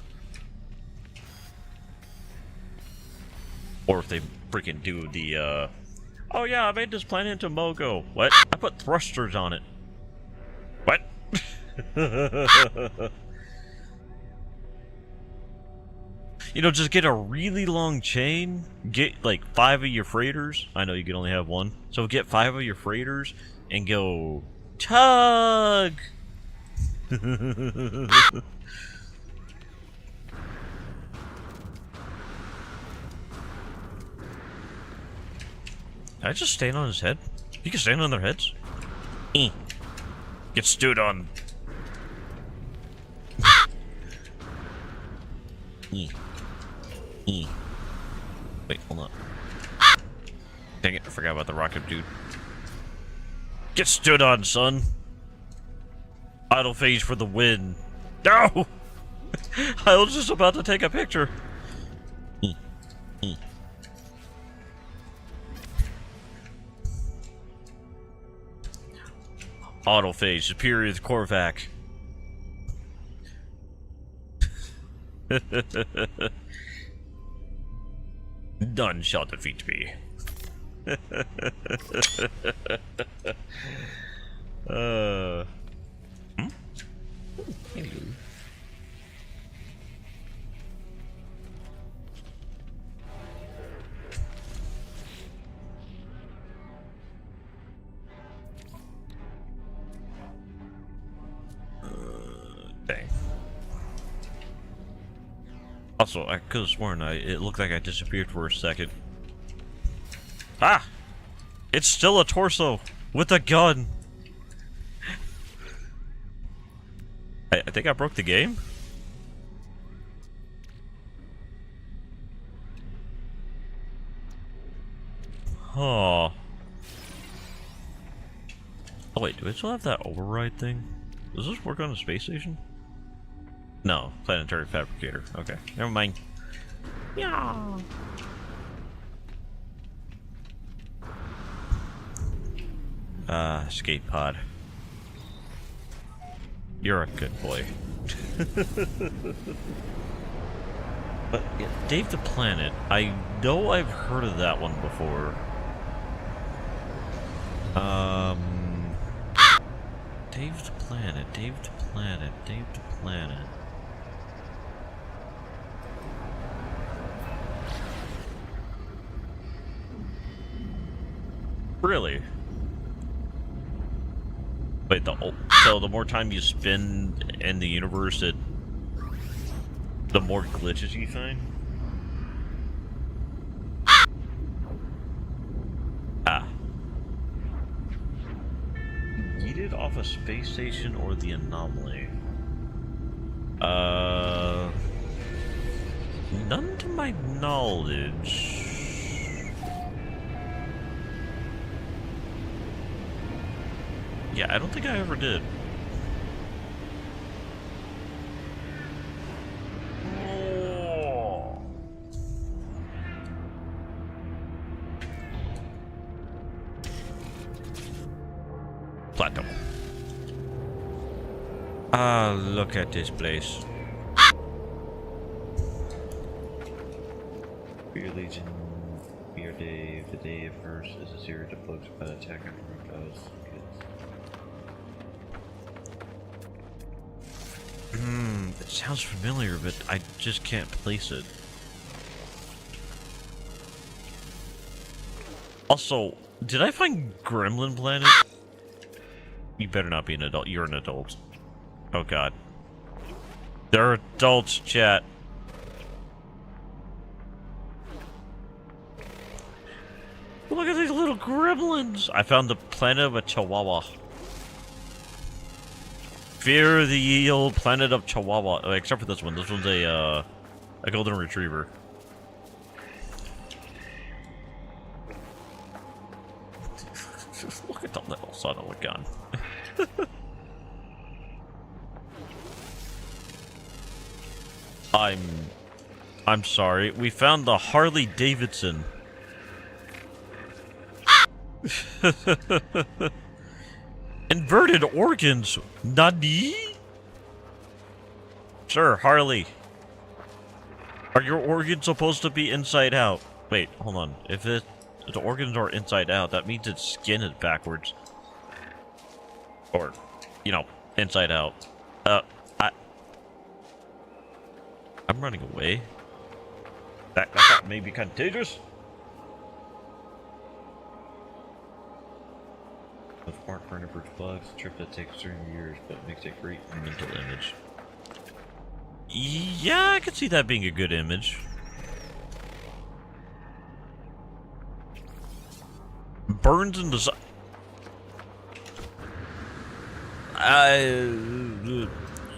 Or if they freaking do the, oh yeah, I made this planet into Mogo. What? I put thrusters on it. What? You know, just get a really long chain, get like 5 of your freighters. I know you can only have one. So get 5 of your freighters and go tug. I just stand on his head? You can stand on their heads? Get stood on. Wait, hold on. Dang it, I forgot about the rocket dude. Get stood on, son. Idle phase for the win. No! I was just about to take a picture. Autophage, superior to Korvac. None shall defeat me. Hmm? Hello. Dang. Also, I could have sworn it looked like I disappeared for a second. Ah! It's still a torso with a gun. I think I broke the game. Oh. Oh wait, do I still have that override thing? Does this work on the space station? No, planetary fabricator. Okay, never mind. Yeah. Escape pod. You're a good boy. But yeah, Dave the Planet. I know I've heard of that one before. Dave the Planet. Dave the Planet. Dave the Planet. Really? Wait, so the more time you spend in the universe, the more glitches you find? Ah. Yeeted off a space station or the anomaly? None to my knowledge. Yeah, I don't think I ever did. Oh. Platinum. Ah, look at this place. Fear Legion, Fear Dave. The day of first is a series of books about attacking reptiles. It sounds familiar, but I just can't place it. Also, did I find Gremlin Planet? You better not be an adult. You're an adult. Oh god. They're adults, chat. Look at these little gremlins! I found the planet of a Chihuahua. Fear the old planet of Chihuahua. Except for this one. This one's a golden retriever. Look at the little son of a gun. I'm sorry. We found the Harley Davidson. Inverted organs. Nani? Sir, Harley. Are your organs supposed to be inside out? Wait, hold on. If the organs are inside out, that means its skin is backwards. Or, you know, inside out. I'm running away. That may be contagious. With Mark Bernard's bugs, a trip that takes 30 years, but makes a great mental image. Yeah, I could see that being a good image. Burns in the sun.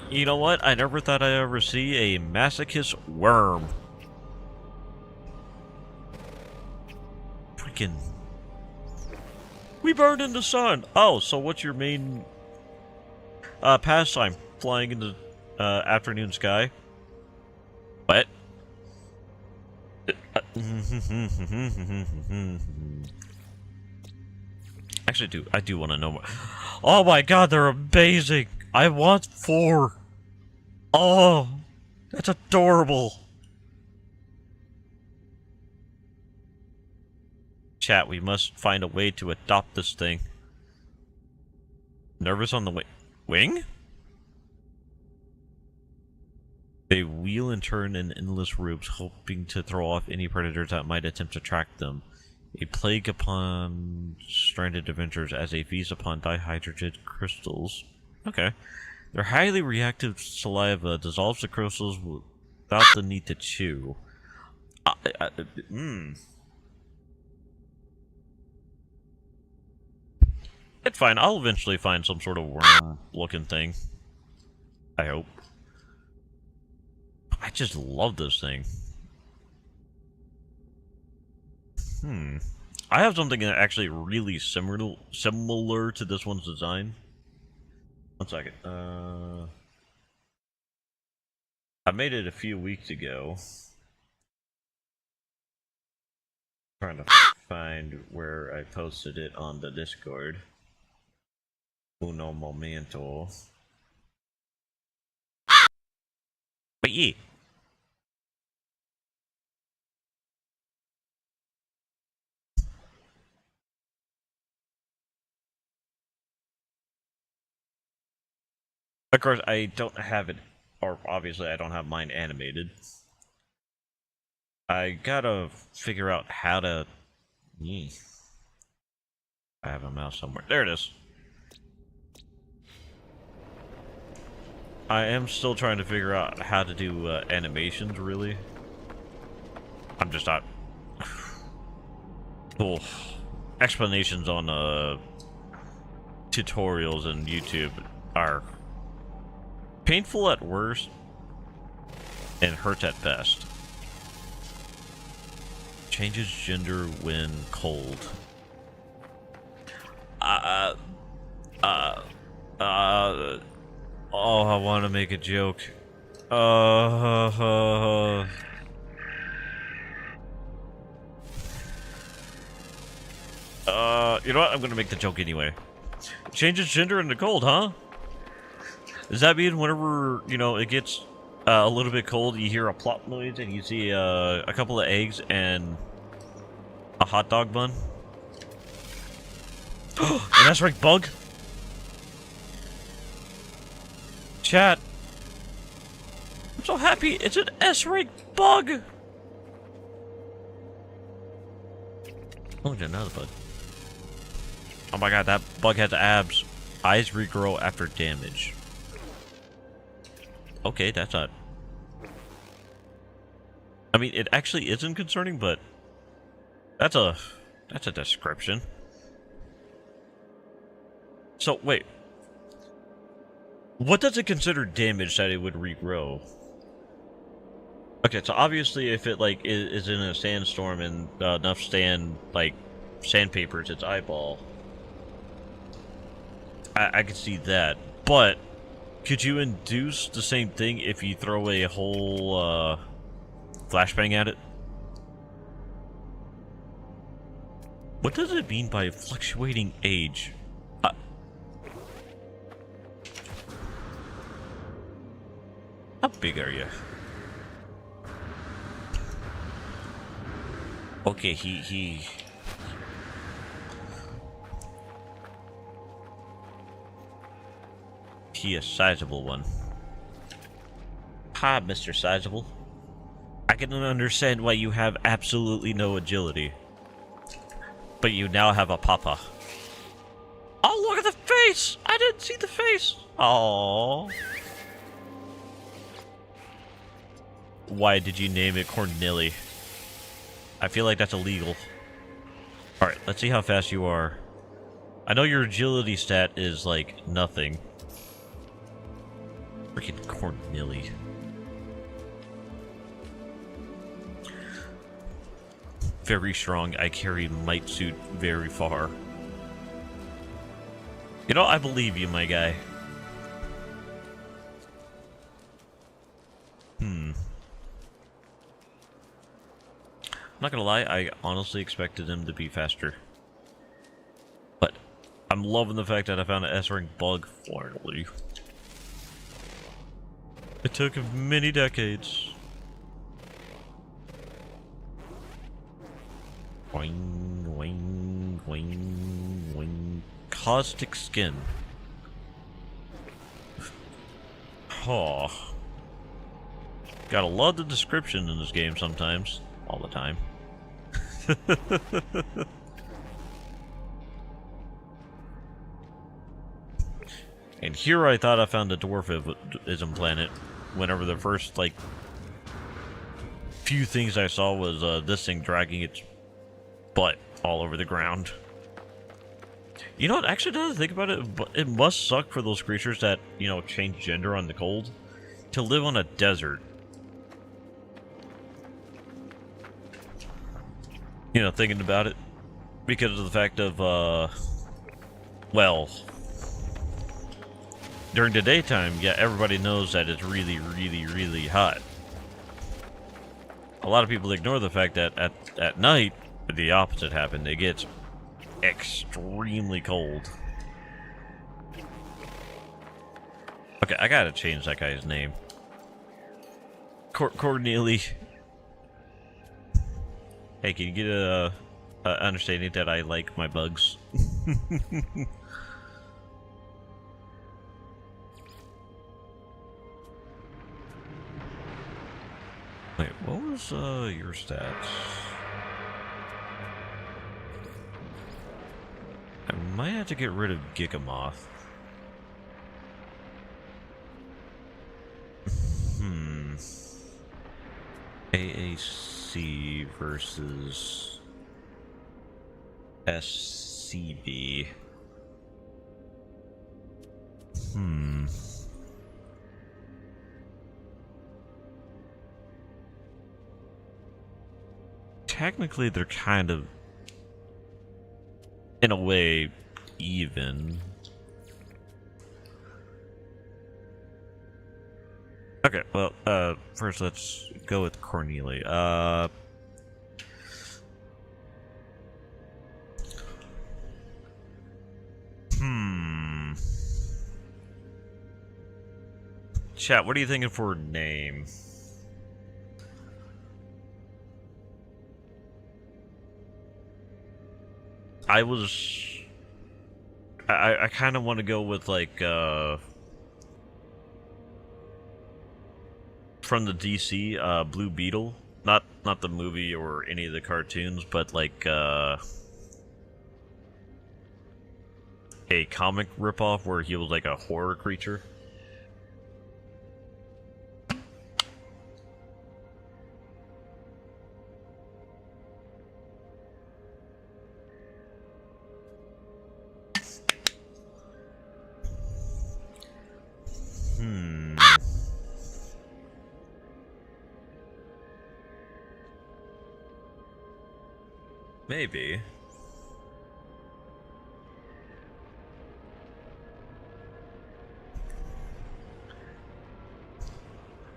You know what? I never thought I'd ever see a masochist worm. Freaking. We burned in the sun. Oh, so what's your main pastime? Flying in the afternoon sky? What? Actually, I do want to know more. Oh my god, they're amazing! I want 4. Oh, That's adorable! Chat, we must find a way to adopt this thing. Nervous on the wing? They wheel and turn in endless loops, hoping to throw off any predators that might attempt to track them. A plague upon stranded adventurers as they feast upon dihydrogen crystals. Okay. Their highly reactive saliva dissolves the crystals without the need to chew. It's fine. I'll eventually find some sort of worm-looking thing. I hope. I just love this thing. I have something that actually really similar to this one's design. One second. I made it a few weeks ago. Trying to find where I posted it on the Discord. Uno momento. But yeah. Of course, I don't have it, or obviously I don't have mine animated. I gotta figure out how to... I have a mouse somewhere. There it is. I am still trying to figure out how to do animations, really. I'm just not... Cool. Explanations on tutorials on YouTube are painful at worst and hurts at best. Changes gender when cold. Oh, I want to make a joke. You know what? I'm gonna make the joke anyway. Changes gender in the cold, huh? Does that mean whenever, you know, it gets a little bit cold, you hear a plop noise and you see a couple of eggs and a hot dog bun? An S-rank bug? Chat. I'm so happy it's an S-rank bug! Oh, another bug. Oh my god, that bug has abs. Eyes regrow after damage. Okay, that's not... I mean, it actually isn't concerning, but... That's a description. So, wait. What does it consider damage that it would regrow? Okay, so obviously if it, like, is in a sandstorm and enough sandpaper its eyeball, I could see that. But, could you induce the same thing if you throw a whole, flashbang at it? What does it mean by fluctuating age? How big are you? Okay, he a sizable one. Hi, Mr. Sizable. I can understand why you have absolutely no agility. But you now have a papa. Oh, look at the face! I didn't see the face! Aww. Why did you name it Corneli? I feel like that's illegal. Alright, let's see how fast you are. I know your agility stat is, like, nothing. Freaking Corneli. Very strong. I carry might suit very far. You know, I believe you, my guy. I'm not gonna lie, I honestly expected them to be faster. But I'm loving the fact that I found an S-rank bug finally. took many decades. Wing, wing, wing, wing. Caustic skin. Oh. Gotta love the description in this game sometimes. All the time. And here I thought I found a dwarfism planet whenever the first, like, few things I saw was this thing dragging its butt all over the ground. You know what, actually, now that I think about it, it must suck for those creatures that, you know, change gender on the cold to live on a desert. You know, thinking about it, because of the fact of, well, during the daytime, yeah, everybody knows that it's really, really, really hot. A lot of people ignore the fact that at night, the opposite happened. It gets extremely cold. Okay, I gotta change that guy's name. Cornelie. Hey, can you get a understanding that I like my bugs? Wait, what was your stats? I might have to get rid of Gigamoth. AAC versus SCB. Technically, they're kind of, in a way, even. Okay, well, first let's go with Cornelia. Chat, what are you thinking for a name? I kind of want to go with, like, from the DC, Blue Beetle. Not the movie or any of the cartoons, but, like, a comic ripoff where he was, like, a horror creature. Maybe.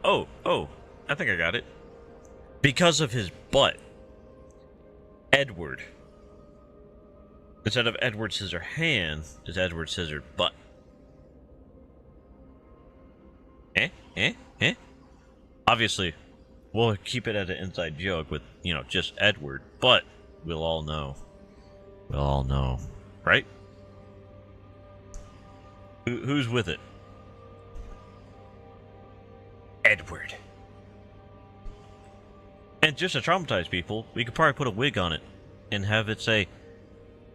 Oh, I think I got it. Because of his butt. Edward. Instead of Edward Scissorhand, it's Edward Scissor Butt. Obviously, we'll keep it as an inside joke with, you know, just Edward, but we'll all know. We'll all know. Right? Who's with it? Edward. And just to traumatize people, we could probably put a wig on it and have it say,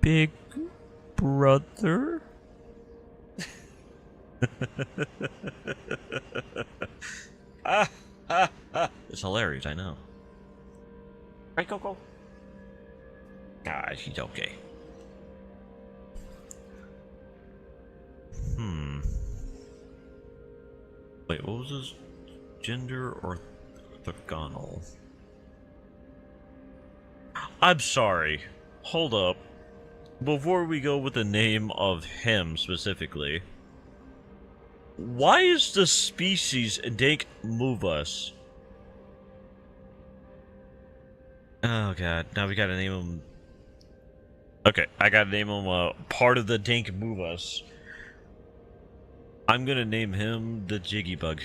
Big Brother? It's hilarious, I know. Right, Coco? Ah, she's okay. Wait, what was his gender? Orthogonal? I'm sorry. Hold up. Before we go with the name of him specifically, why is the species Dank move us? Oh god, now we gotta name him. Okay, I gotta name him part of the Dank move us. I'm gonna name him the Jiggy Bug.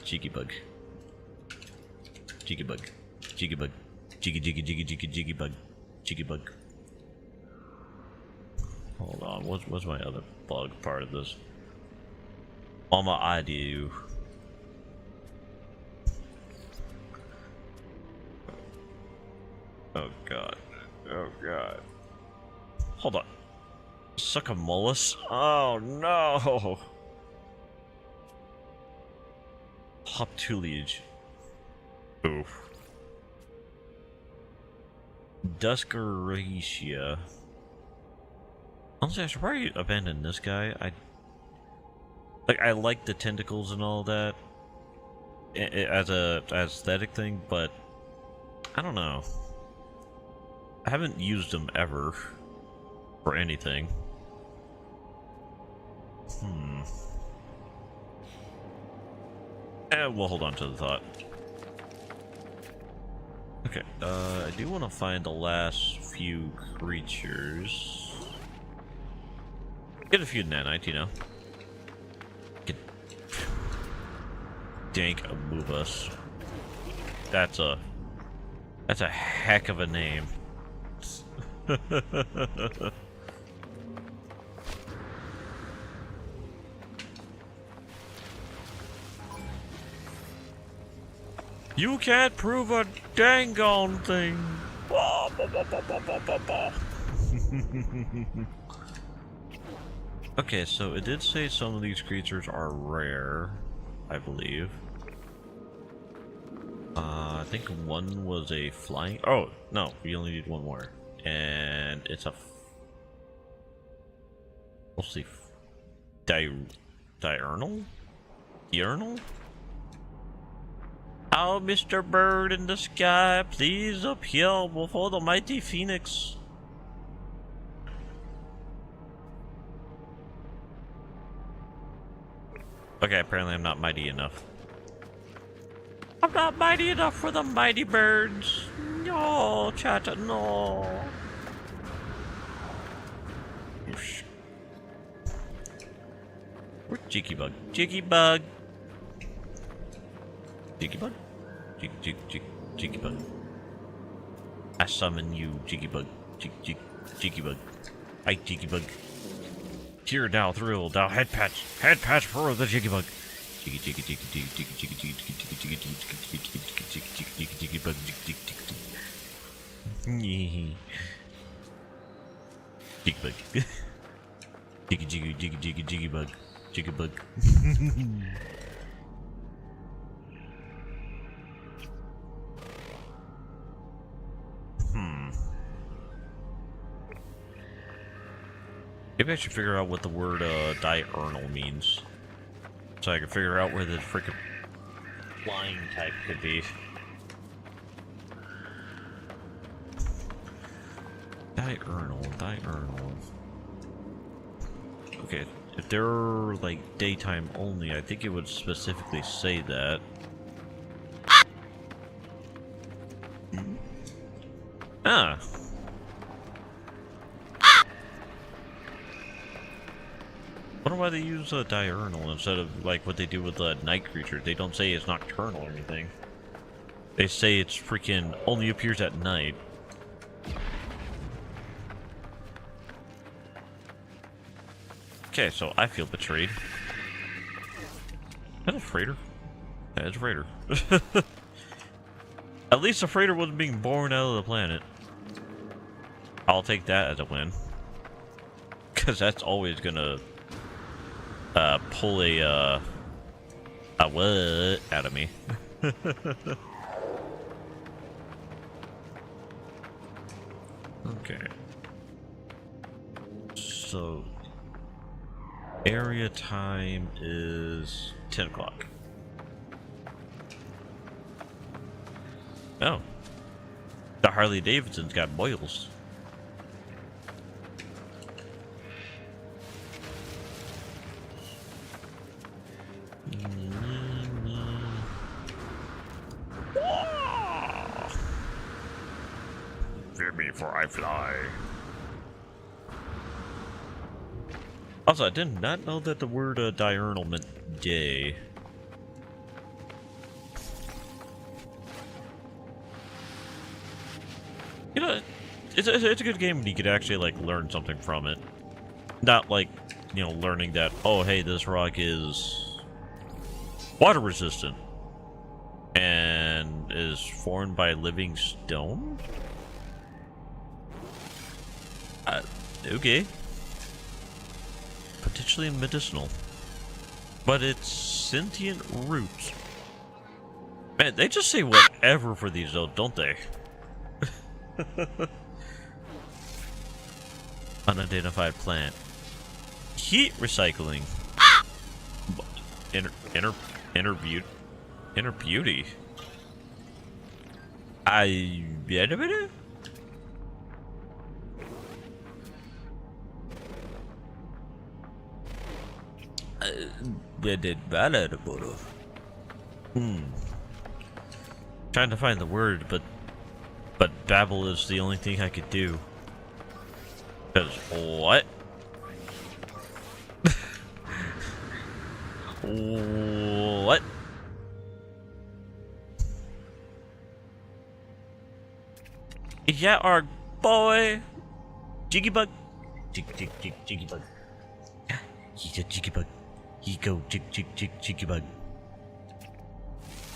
Cheeky bug. Cheeky bug. Cheeky bug. Cheeky bug. Cheeky bug. Hold on, what's my other bug part of this? I'ma ID you. Oh god. Oh god. Hold on. Suckamolus? Oh no! Hoptuliage. Oof. Duskeracia. Honestly, I should probably abandon this guy. I like the tentacles and all that as a aesthetic thing, but I don't know. I haven't used them ever for anything. We'll hold on to the thought. Okay, I do want to find the last few creatures. Get a few nanites, you know. Get dank Amubus. That's a heck of a name. You can't prove a dang on thing. Okay, so it did say some of these creatures are rare, I believe. I think one was a flying. Oh no, we only need one more, and it's a. We'll see. Diurnal. Diurnal. Oh, Mr. Bird in the sky, please appear before the mighty phoenix. Okay, apparently I'm not mighty enough. I'm not mighty enough for the mighty birds. No, chatter, no. Where's Cheeky Bug? Cheeky Bug. Cheeky Bug? Cheeky Bug. I summon you, Cheeky Bug. Cheeky Bug. Hi, Cheeky Bug. Cheer now, thrill, thou head patch for the Cheeky Bug. Cheeky Bug. Cheeky Bug. Cheeky Bug. Cheeky Bug. Maybe I should figure out what the word diurnal means, so I can figure out where the freaking flying type could be. Diurnal. Okay, if they're like daytime only, I think it would specifically say that. Ah. I wonder why they use diurnal instead of like what they do with the night creature. They don't say it's nocturnal or anything. They say it's freaking only appears at night. Okay, so I feel betrayed. Is that a freighter? Yeah, it's a freighter. At least the freighter wasn't being born out of the planet. I'll take that as a win. Because that's always gonna pull a what out of me. Okay. So area time is 10 o'clock. Oh. The Harley Davidson's got boils. Fear me, for I fly. Also, I did not know that the word diurnal meant day. You know, it's a good game when you could actually, like, learn something from it. Not like, you know, learning that, oh, hey, this rock is water resistant and is formed by living stone? Okay. Potentially medicinal. But it's sentient roots. Man, they just say whatever for these, though, don't they? Unidentified plant. Heat recycling. Inner beauty. Trying to find the word, but babble is the only thing I could do. Cause what? What? Yeah, our boy, Jiggy Bug. Jiggy Bug. He's a Jiggy Bug. He go Jiggy Bug.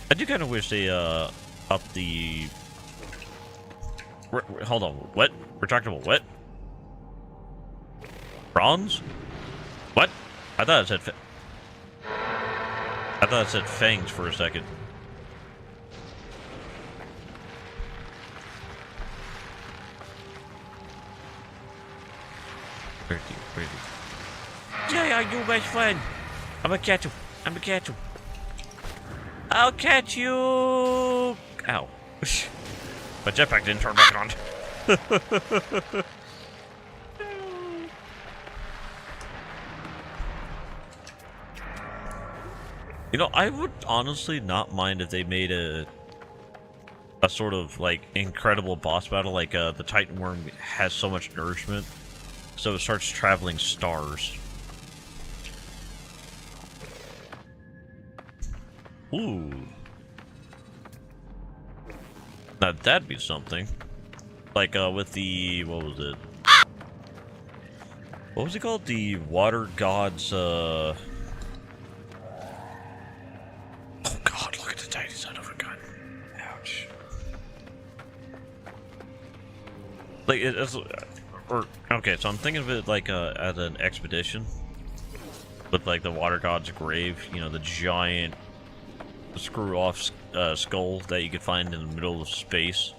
I do kind of wish they up the. Hold on, what? We're talking about what? Bronze? What? I thought it said fangs for a second. Where yeah, you best friend. I'm gonna catch you. I'll catch you. Ow. My jetpack didn't turn back on. You know, I would honestly not mind if they made a sort of, like, incredible boss battle, like, the Titan Worm has so much nourishment, so it starts traveling stars. Ooh. Now that'd be something. Like, with the, what was it? What was it called? The Water Gods, Oh god, look at the tiny son of a gun. Ouch. Like, it's, okay, so I'm thinking of it like, as an expedition. With, like, the Water God's grave, you know, the giant screw-off skull that you could find in the middle of space.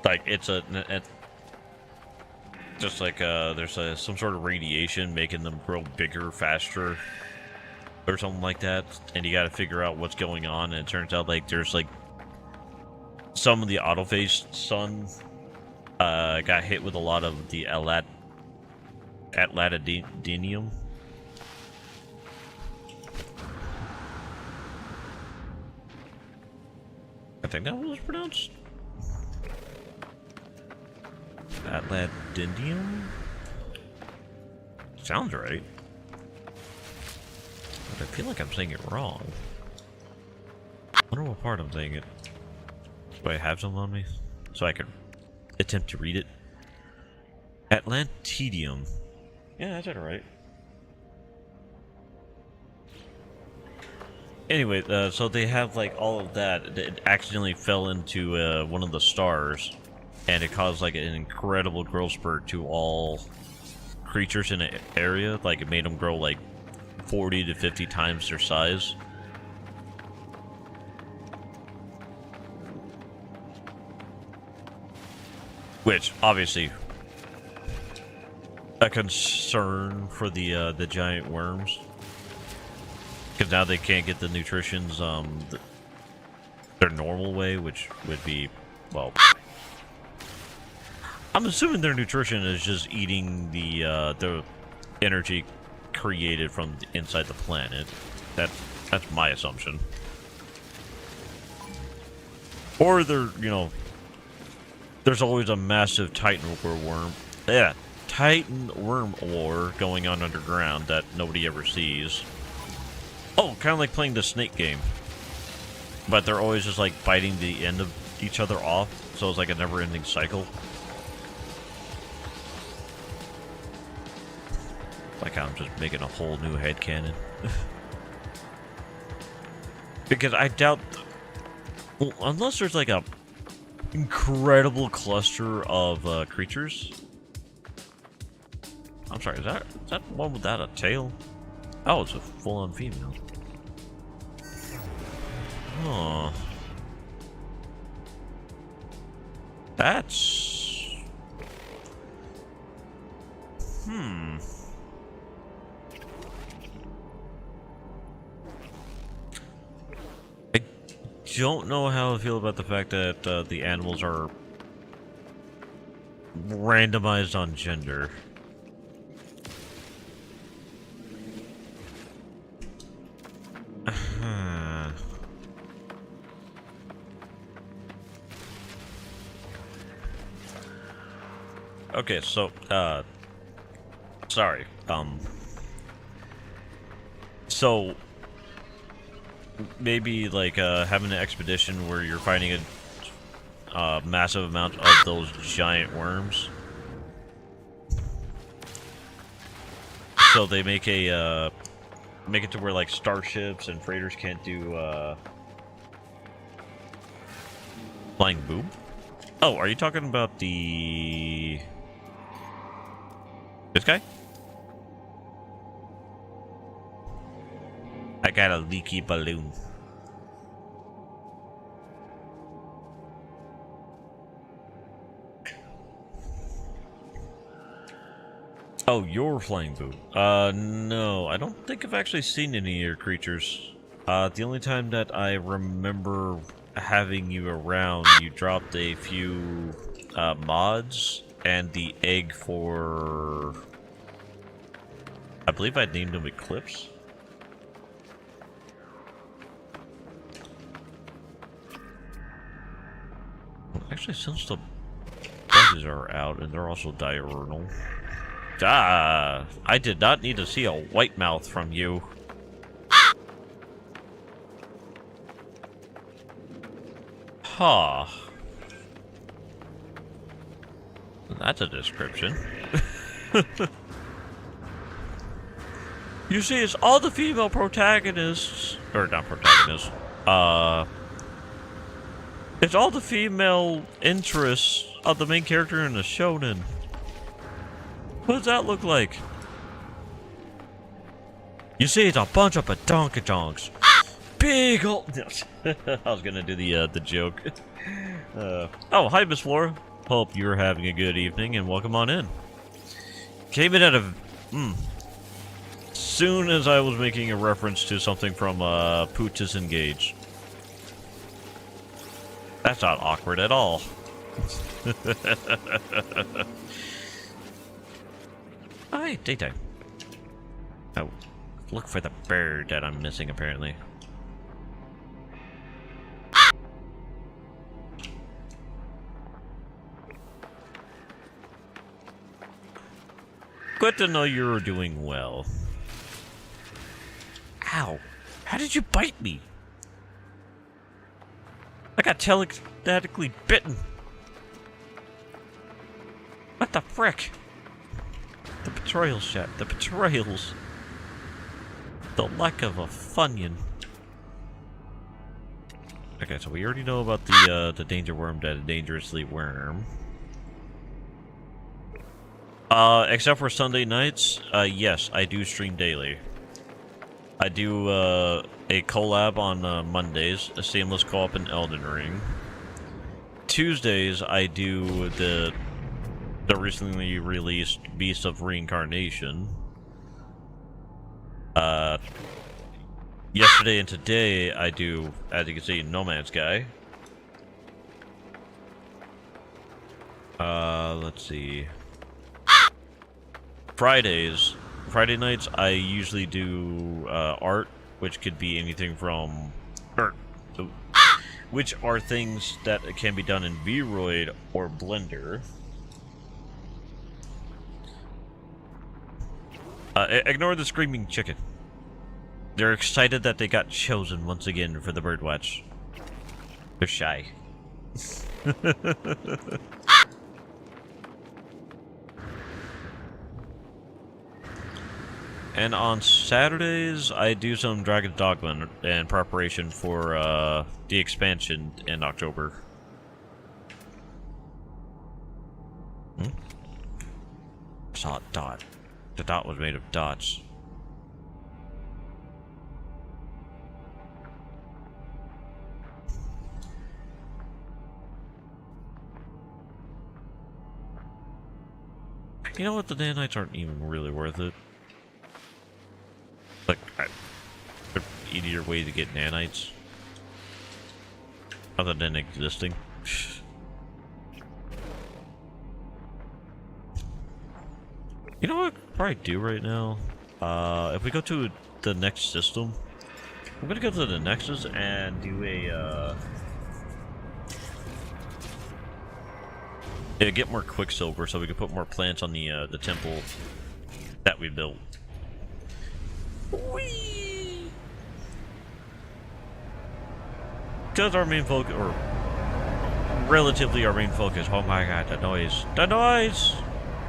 Like, it's just like, there's some sort of radiation making them grow bigger, faster, or something like that, and you gotta figure out what's going on, and it turns out, like, there's, like, some of the autophage sun, got hit with a lot of the atlatidinium. I think that was pronounced atlatidinium? Sounds right. But I feel like I'm saying it wrong. I wonder what part I'm saying it. Do I have some on me? So I can attempt to read it. Atlantidium. Yeah, I said it right. Anyway, so they have, like, all of that. It accidentally fell into one of the stars, and it caused, like, an incredible growth spurt to all creatures in an area. Like, it made them grow, like, 40 to 50 times their size. Which, obviously, a concern for the giant worms. Because now they can't get the nutritions their normal way, which would be, well, I'm assuming their nutrition is just eating the energy created from inside the planet. That's my assumption. Or they're, you know, there's always a massive Titan worm. Yeah, Titan worm war going on underground that nobody ever sees. Oh, kind of like playing the snake game. but they're always just like biting the end of each other off, so it's like a never-ending cycle. Like I'm just making a whole new headcanon. Because I doubt... Well, unless there's like a incredible cluster of creatures. I'm sorry, is that one without a tail? Oh, it's a full-on female. Oh. That's... I don't know how I feel about the fact that the animals are randomized on gender. Okay, so, sorry, so, maybe, like, having an expedition where you're finding a massive amount of those giant worms. So they make a, make it to where, like, starships and freighters can't do, flying boob? Oh, are you talking about the... This guy? I got a leaky balloon. Oh, you're flying boo. No, I don't think I've actually seen any of your creatures. The only time that I remember having you around, you dropped a few mods and the egg for... I believe I named him Eclipse. Actually, since the bugs are out and they're also diurnal. Ah, I did not need to see a white mouth from you. Huh. That's a description. You see, it's all the female protagonists, or not protagonists, it's all the female interests of the main character in the shonen. What does that look like? You see, it's a bunch of badonkadonks. Big old... I was gonna do the joke. Oh, hi, Miss Flora. Hope you're having a good evening, and welcome on in. Came in at a... soon as I was making a reference to something from Pooch Engage. That's not awkward at all. Hi, daytime. Oh, look for the bird that I'm missing, apparently. Good to know you're doing well. Ow. How did you bite me? I got telekinetically bitten. What the frick? The betrayal shot. The betrayals. The lack of a Funyun. Okay, so we already know about the danger worm that a dangerously worm. Except for Sunday nights, yes, I do stream daily. I do a collab on Mondays, a seamless co-op in Elden Ring. Tuesdays, I do the recently released Beast of Reincarnation. Yesterday and today, I do, as you can see, No Man's Sky. Let's see. Friday nights, I usually do art, which could be anything from... which are things that can be done in Vroid or Blender. Ignore the screaming chicken. They're excited that they got chosen once again for the Birdwatch. They're shy. And on Saturdays, I do some Dragon's Dogma in preparation for the expansion in October. Saw a dot. The dot was made of dots. You know what? The nanites aren't even really worth it. Like, they're an easier way to get nanites. Other than existing. You know what I could probably do right now? If we go to the next system, I'm gonna go to the Nexus and do a, yeah, get more Quicksilver so we can put more plants on the temple that we built. Whee! Because our main focus, or relatively our main focus, oh my god, the noise. The noise!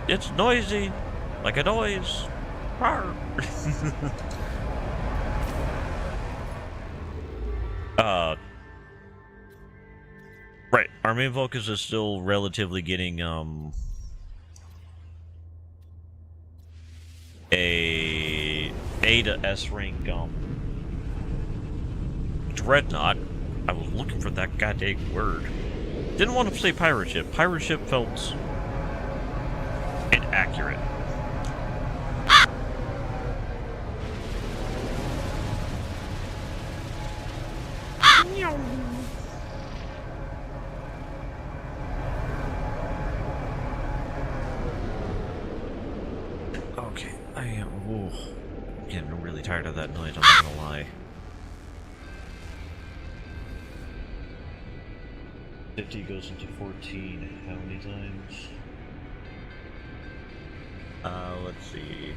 It's noisy! Like a noise. Right. Our main focus is still relatively getting a to S rank Dreadnought. I was looking for that goddamn word. Didn't want to say pirate ship. Pirate ship felt inaccurate. Okay, I am getting really tired of that noise, I'm not gonna lie. 50 goes into 14 how many times? Let's see.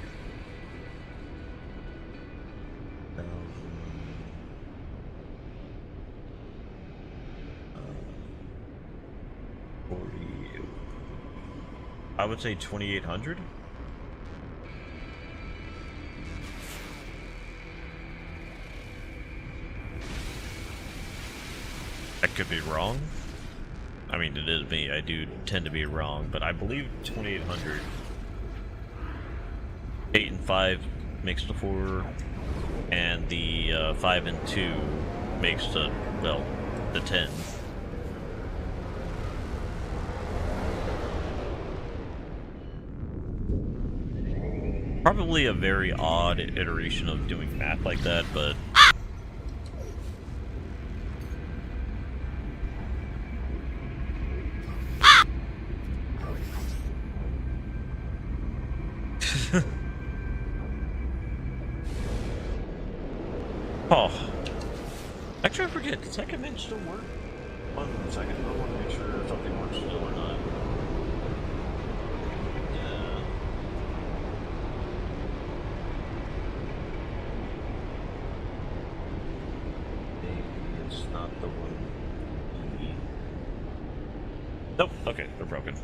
40. I would say 2,800. I could be wrong. I mean, it is me. I do tend to be wrong, but I believe 2,800. 8 and 5 makes the 4, and the 5 and 2 makes the, well, the 10. Probably a very odd iteration of doing math like that, but oh, actually I forget, does that command still work? 1 second, I want to make sure if something works still or not. It's not the one. Nope, okay, they're broken.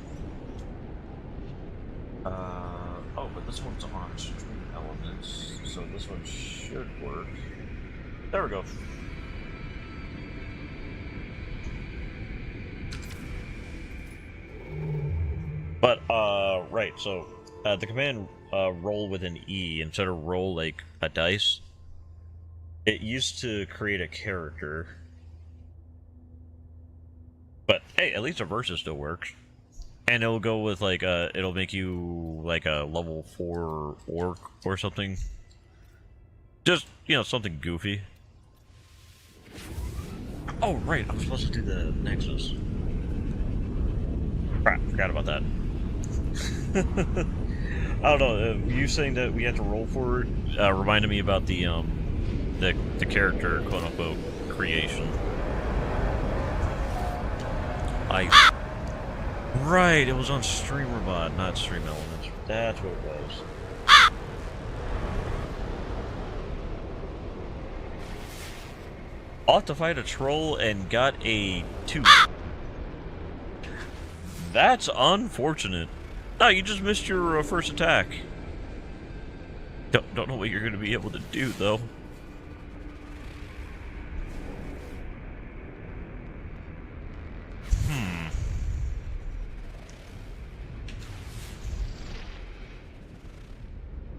Oh, but this one's on Stream Elements, so this one should work. There we go. But, right, so, the command, roll with an E instead of roll like a dice, it used to create a character. But, hey, at least a versus still works. And it'll go with, like, it'll make you, like, a level 4 orc or something. Just, you know, something goofy. Oh, right, I'm supposed to do the Nexus. Crap, forgot about that. I don't know, you saying that we had to roll for it, reminded me about the character, quote-unquote, creation. Right, it was on StreamerBot, not Stream Elements. That's what it was. Fought to fight a troll and got a 2. That's unfortunate. No, you just missed your first attack. Don't know what you're going to be able to do, though.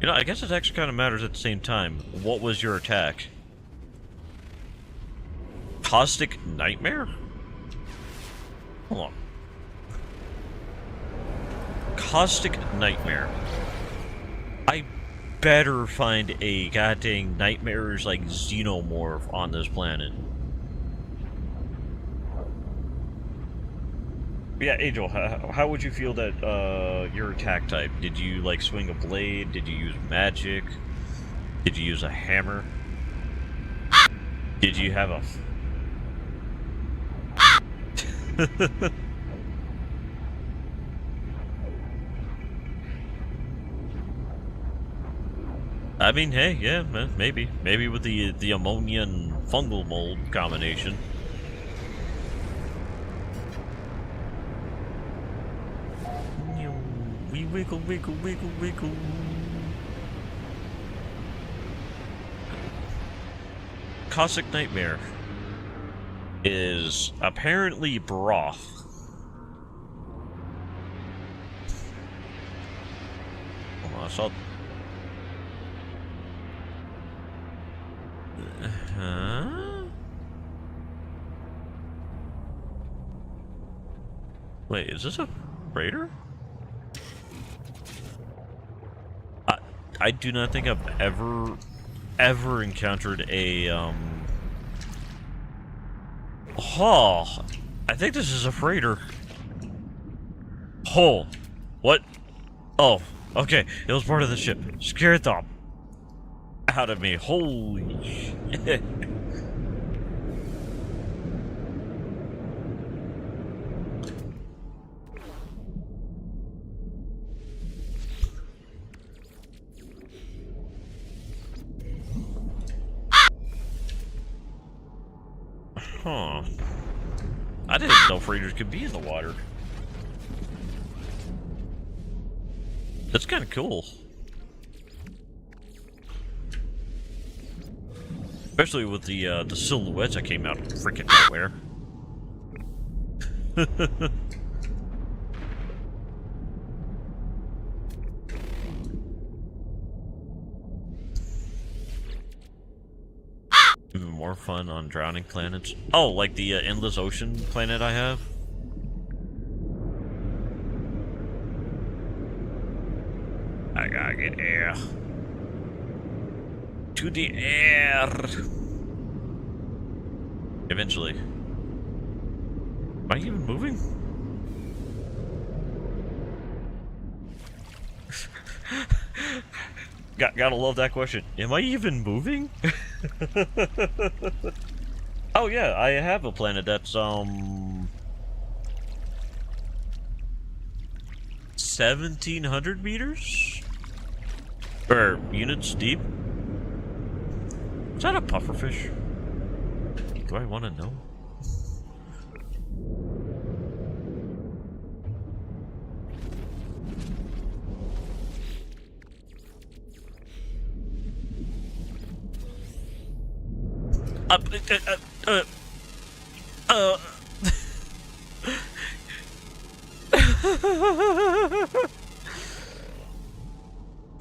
You know, I guess it actually kind of matters at the same time. What was your attack? Caustic Nightmare? Hold on. Caustic Nightmare. I better find a goddamn nightmares like xenomorph on this planet. Yeah, Angel, how would you feel that your attack type? Did you like swing a blade? Did you use magic? Did you use a hammer? Did you have a I mean, hey, yeah, maybe with the ammonia and fungal mold combination. We wiggle, wiggle, wiggle, wiggle. Caustic Nightmare is apparently broth. Hold on, I saw. Wait, is this a raider? I do not think I've ever encountered a Oh, I think this is a freighter. Oh, what? Oh, okay, it was part of the ship. Scared them out of me. Holy shit. Huh. I didn't know freighters could be in the water. That's kind of cool. Especially with the silhouettes that came out of freaking nowhere. Even more fun on drowning planets. Oh, like the endless ocean planet I have? I gotta get air. To the air! Eventually. Am I even moving? Gotta love that question. Am I even moving? Oh yeah, I have a planet that's 1,700 meters? Or units deep? Is that a pufferfish? Do I want to know?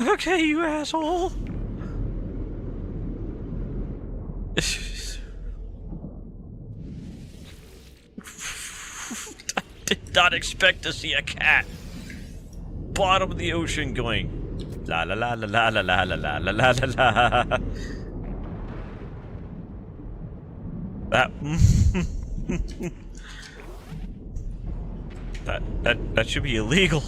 Okay, you asshole. I did not expect to see a cat. Bottom of the ocean going la la la la la la la la la la la la. That should be illegal.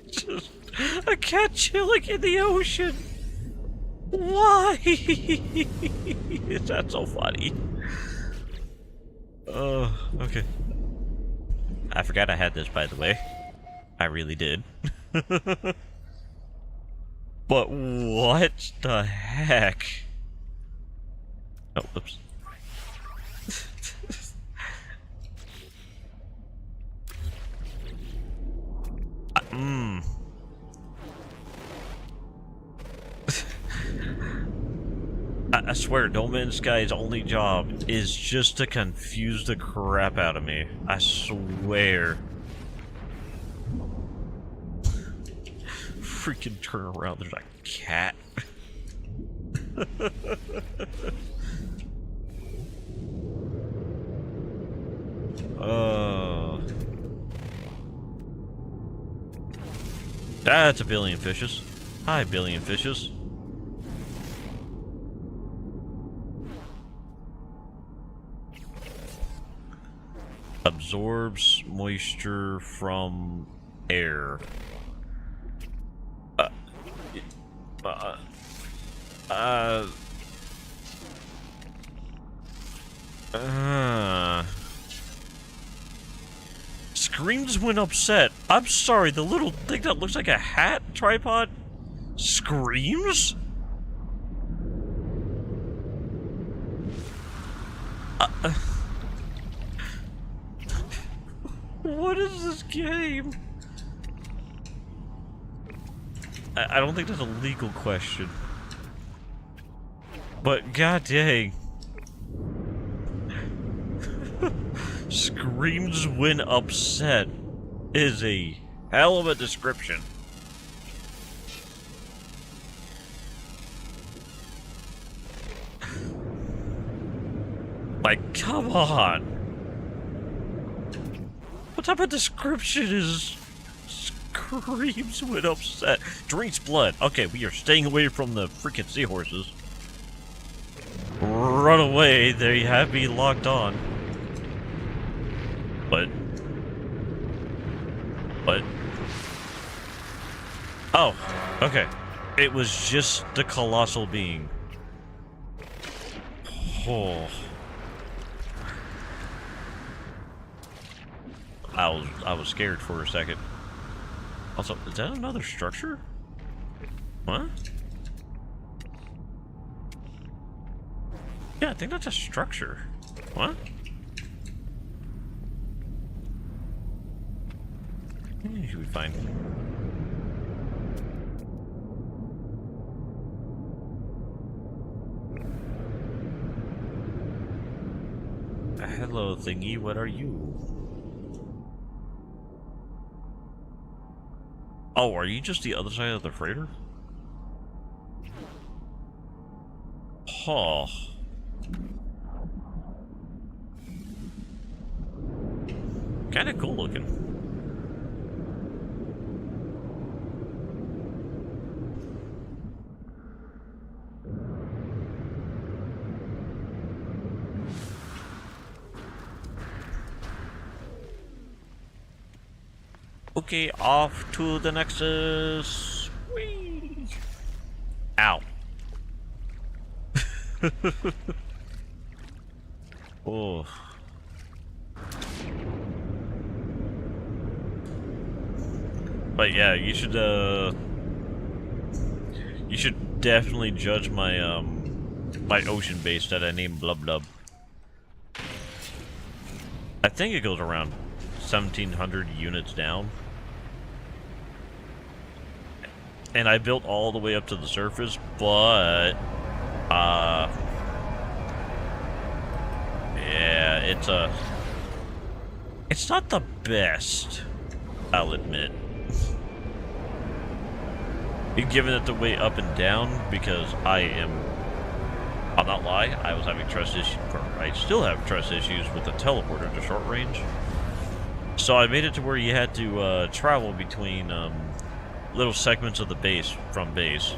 Just a cat chilling in the ocean. Why? Is that so funny? Okay. I forgot I had this, by the way. I really did. But what the heck? Oh, oops. I swear, No Man's Sky's only job is just to confuse the crap out of me. I swear. Freaking turn around, there's a cat. That's a billion fishes. Hi, billion fishes. Absorbs moisture from air. Screams when upset. I'm sorry, the little thing that looks like a hat tripod screams? What is this game? I don't think that's a legal question. But god dang. Screams when upset is a hell of a description. Like, come on. What type of description is screams when upset? Drinks blood. Okay, we are staying away from the freaking seahorses. Run away, they have me locked on. What? Oh, okay. It was just the colossal being. Oh. I was scared for a second. Also, is that another structure? What? Yeah, I think that's a structure. What? You should be fine. Hello, thingy. What are you? Oh, are you just the other side of the freighter? Huh. Kinda cool looking. Okay, off to the Nexus. Whee! Ow. Oh. But yeah, you should definitely judge my my ocean base that I named Blub Blub. I think it goes around 1,700 units down. And I built all the way up to the surface, but yeah, it's not the best, I'll admit. You've given it the way up and down because I'll not lie, I was having trust issues, I still have trust issues with the teleporter to short range. So I made it to where you had to travel between little segments of the base from base.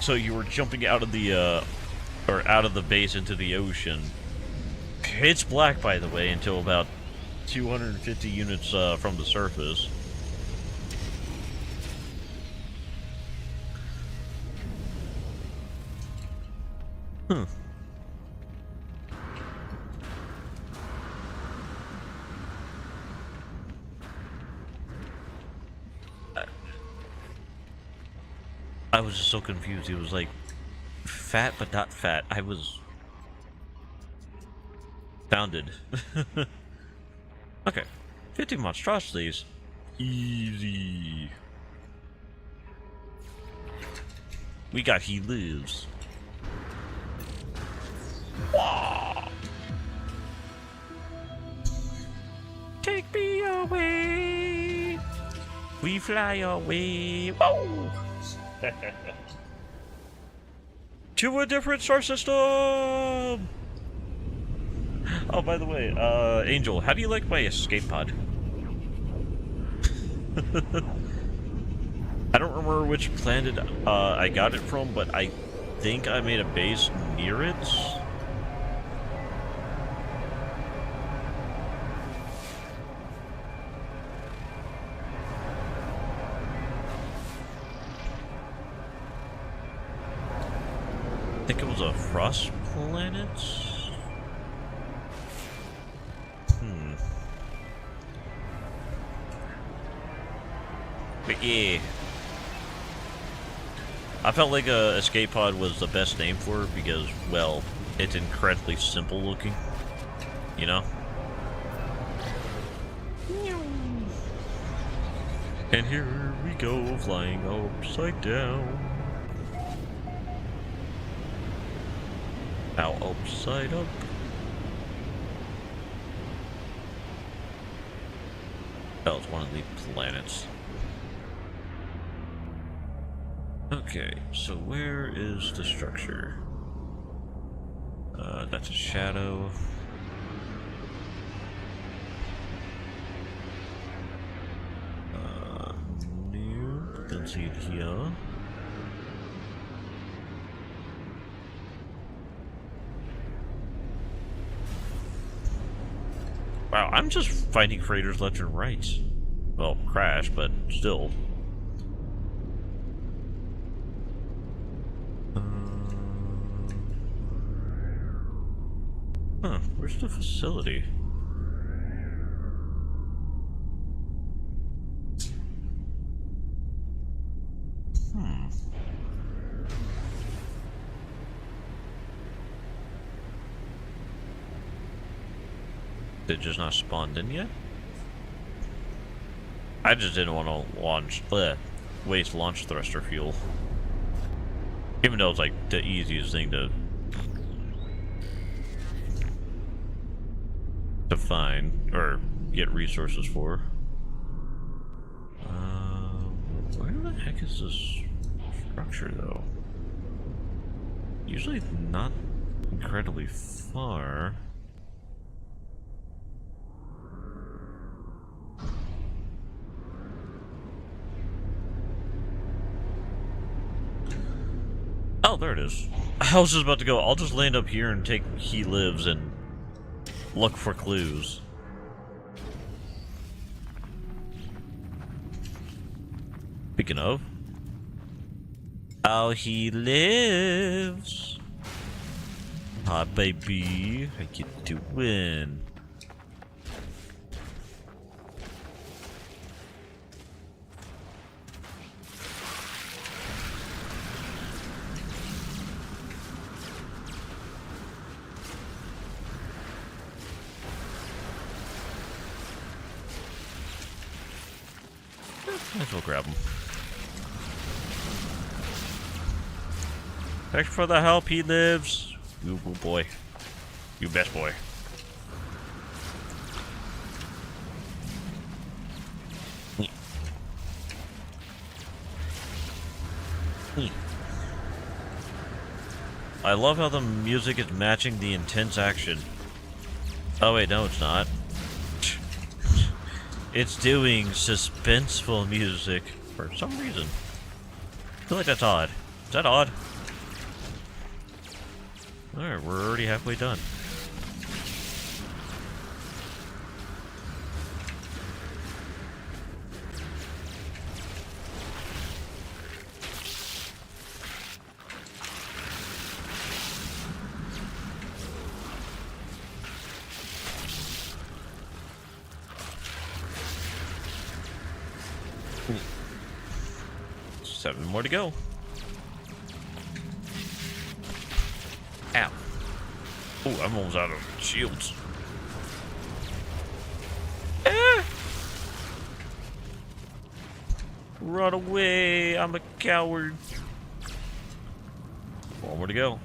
So you were jumping out of the out of the base into the ocean. Pitch black, by the way, until about 250 units from the surface. Hmm. I was just so confused. He was like fat but not fat. I was founded. Okay. 50 monstrosities. Easy. We got he lives. Wah! Take me away. We fly away. Whoa! To a different star system. Oh, by the way, Angel, how do you like my escape pod? I don't remember which planet I got it from, but I think I made a base near it. I think it was a frost planet. But yeah, I felt like a escape pod was the best name for it because, well, it's incredibly simple looking, you know? And here we go, flying upside down. Now upside up. That was one of the planets. Okay, so where is the structure? That's a shadow. New. Don't see it here. Wow, I'm just finding freighters left and right. Well, crash, but still. Huh, where's the facility? Did it just not spawned in yet? I just didn't want to waste launch thruster fuel. Even though it's like the easiest thing to find or get resources for. Where the heck is this structure though? Usually not incredibly far. Oh, there it is. I was just about to go, I'll just land up here and take he lives and look for clues. Speaking of, oh, he lives. Hi, baby. How you doing? Might as well grab him. Thanks for the help, he lives. You good boy. You best boy. I love how the music is matching the intense action. Oh wait, no it's not. It's doing suspenseful music for some reason. I feel like that's odd. Is that odd? Alright, we're already halfway done. Ooh. 7 more to go. Ow. Oh, I'm almost out of shields. Ah! Run away! I'm a coward. One more to go.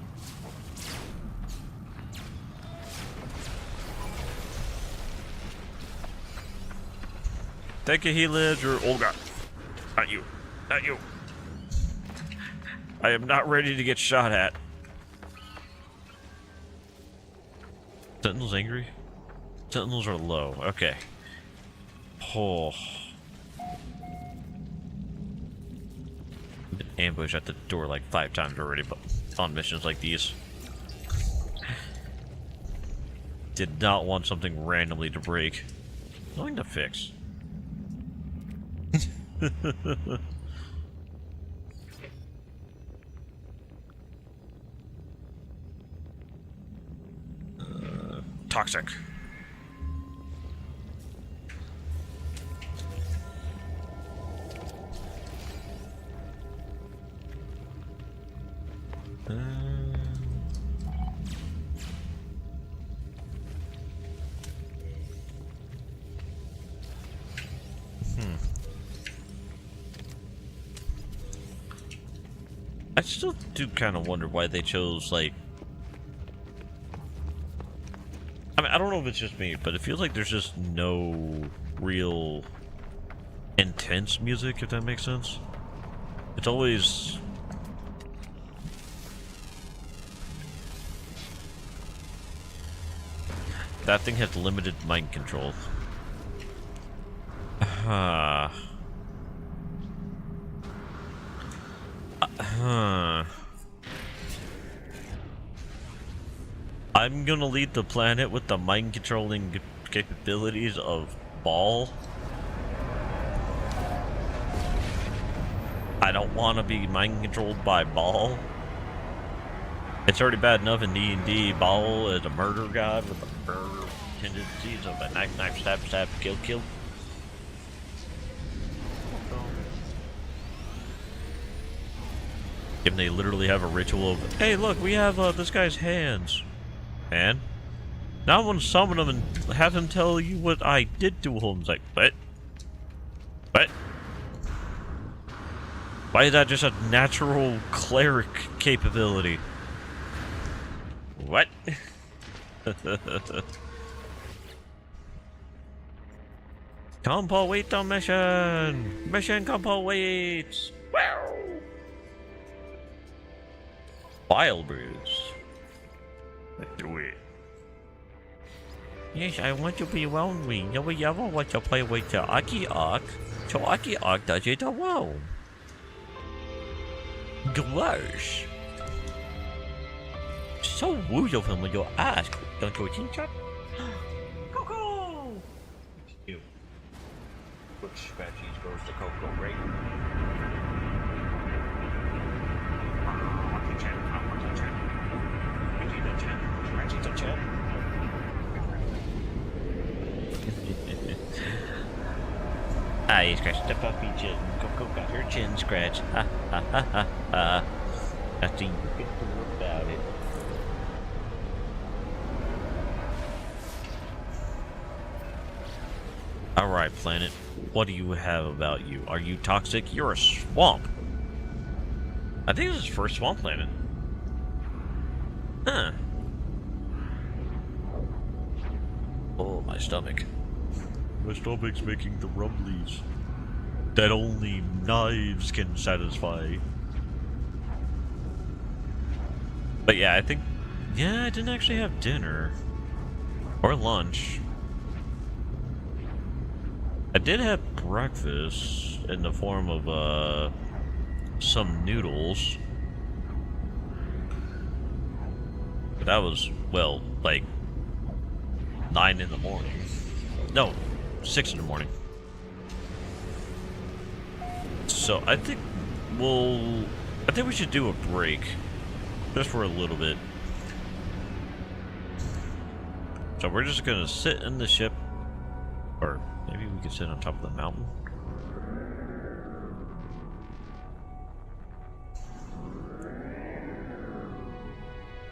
Take a he lives or oh god. Not you. Not you. I am not ready to get shot at. Sentinels angry? Sentinels are low. Okay. Oh. Been ambushed at the door like 5 times already, but on missions like these. Did not want something randomly to break. Nothing to fix. Toxic. I still do kind of wonder why they chose, like... I mean, I don't know if it's just me, but it feels like there's just no real intense music, if that makes sense. It's always... That thing has limited mind control. I'm gonna lead the planet with the mind controlling capabilities of Ball. I don't want to be mind controlled by Ball. It's already bad enough in D&D. Ball is a murder god with the murder tendencies of a knife, knife, stab, stab, kill, kill. And they literally have a ritual of, hey, look, we have this guy's hands. And now I want to summon him and have him tell you what I did to him. It's like, what? What? Why is that just a natural cleric capability? What? Complete the mission! Mission complete! Wow! Vile brews. Let's do it. Yes, I want to be lonely. Nobody ever wants to play with the Aki Ark. So Aki Ark does it alone. Gross. So rude of him when you ask. Don't you think so? Coco! It's cute. Which scratchies goes to Coco, right? Ah, you scratched the puppy chin. Coco got her chin scratched. Ha ha ha ha ha. Nothing you can do about it. Alright, planet. What do you have about you? Are you toxic? You're a swamp. I think this is first swamp planet. Huh. Oh, my stomach. My stomach's making the rumblies that only knives can satisfy. But yeah, I think... Yeah, I didn't actually have dinner. Or lunch. I did have breakfast in the form of, some noodles. But that was, well, like, 9 in the morning. No, 6 in the morning. So I think we should do a break. Just for a little bit. So we're just gonna sit in the ship. Or maybe we could sit on top of the mountain.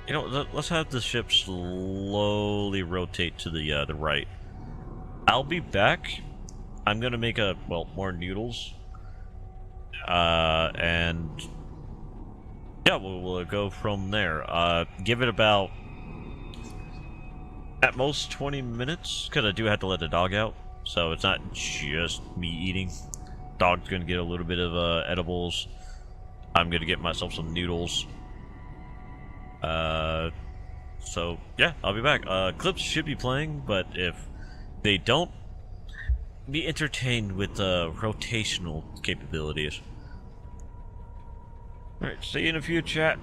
You know, let's have the ship slowly rotate to the right. I'll be back. I'm gonna make more noodles. And yeah, we'll go from there. Give it about at most 20 minutes, because I do have to let the dog out, so it's not just me eating. Dog's gonna get a little bit of edibles. I'm gonna get myself some noodles. So yeah, I'll be back. Clips should be playing, but if they don't, be entertained with rotational capabilities. Alright, see you in a few, chat.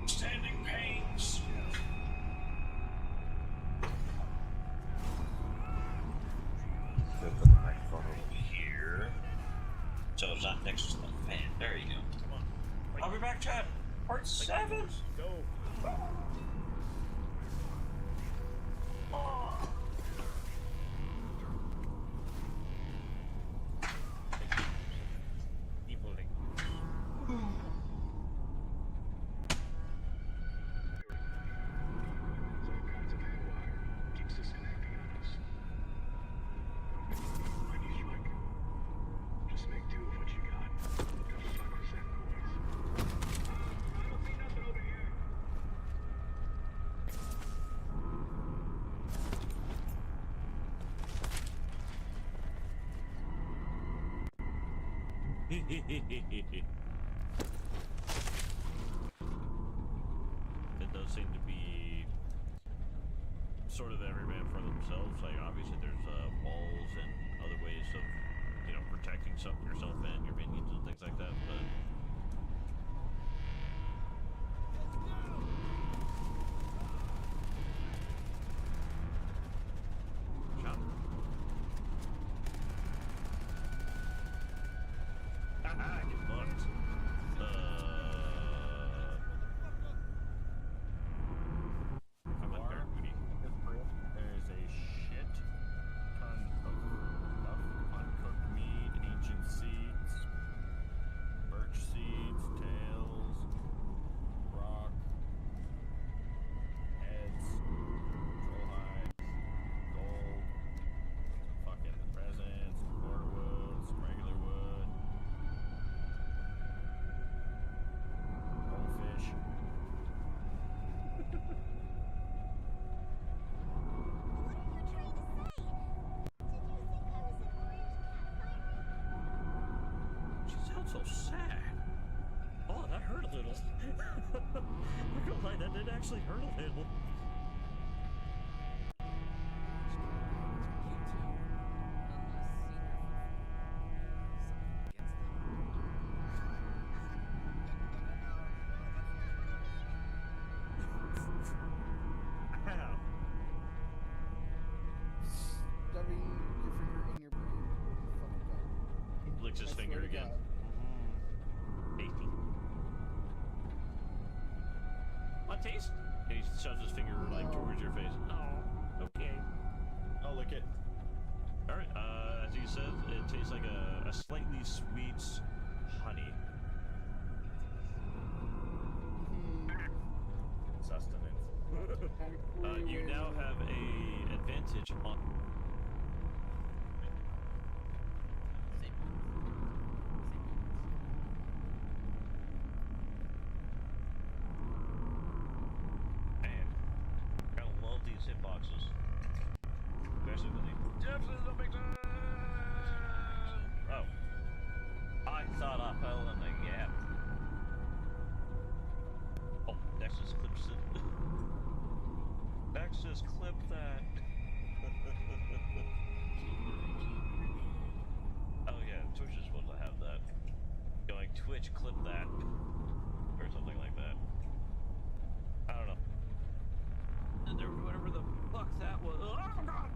Standing pains. Put the microphone over here, so it's not next to the fan. There you go. Come on. I'll be back, chat. Part 7. Go. It does seem to be sort of every man for themselves. Like, obviously there's walls and other ways of, you know, protecting yourself and your minions and things like that, but so sad. Oh, that hurt a little. I'm gonna lie, that did actually hurt a little. Licks his finger again. Tasty. Want taste? He shoves his finger like towards your face. Oh, okay. I'll lick it. Alright, as he says, it tastes like a slightly sweet honey. Sustenance. You now have a advantage on... Hitboxes. Definitely. Oh. I thought I fell in the gap. Oh, Nexus clips it. Nexus, clip that. Oh yeah, Twitch is supposed to have that. Going Twitch, clip that. Or something like that. I don't know. Whatever the fuck that was. Oh god!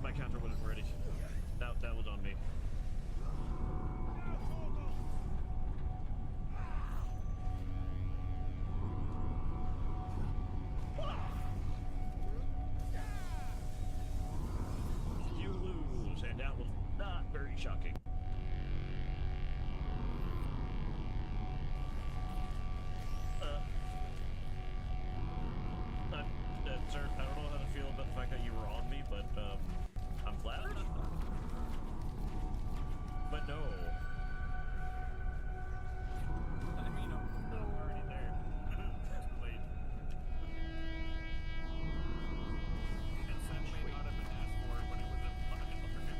My counter wasn't ready. That was on me. Not very shocking. Sir, I don't know how to feel about the fact that you were on me, but I'm flattered. But no. I mean, I'm already there. Wait. Consent may not have been asked for, but it was a fucking order.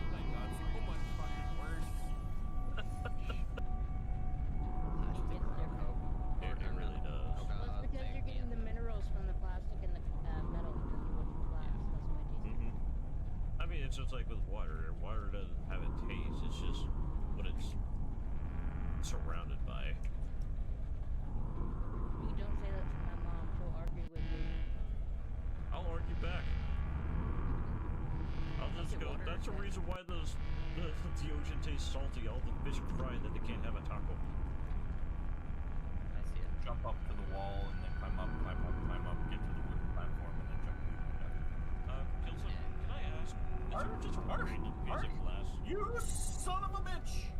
Thank God, so much fucking worse. It really does. Well, it's because you're getting the minerals from the plastic and the metal because you wouldn't glass. That's why it tastes. I mean, it's just like with water. Water doesn't have a taste. It's just what it's surrounded by. You don't say that to my mom. She'll argue with you. I'll argue back. I'll just go. That's the reason why the ocean tastes salty. All the fish cry that they can't have a taco. I see it. Jump up to the wall and then climb up, get to the wooden platform and then jump down. Kilson, can I ask? Is there just a random piece of glass? You son of a bitch!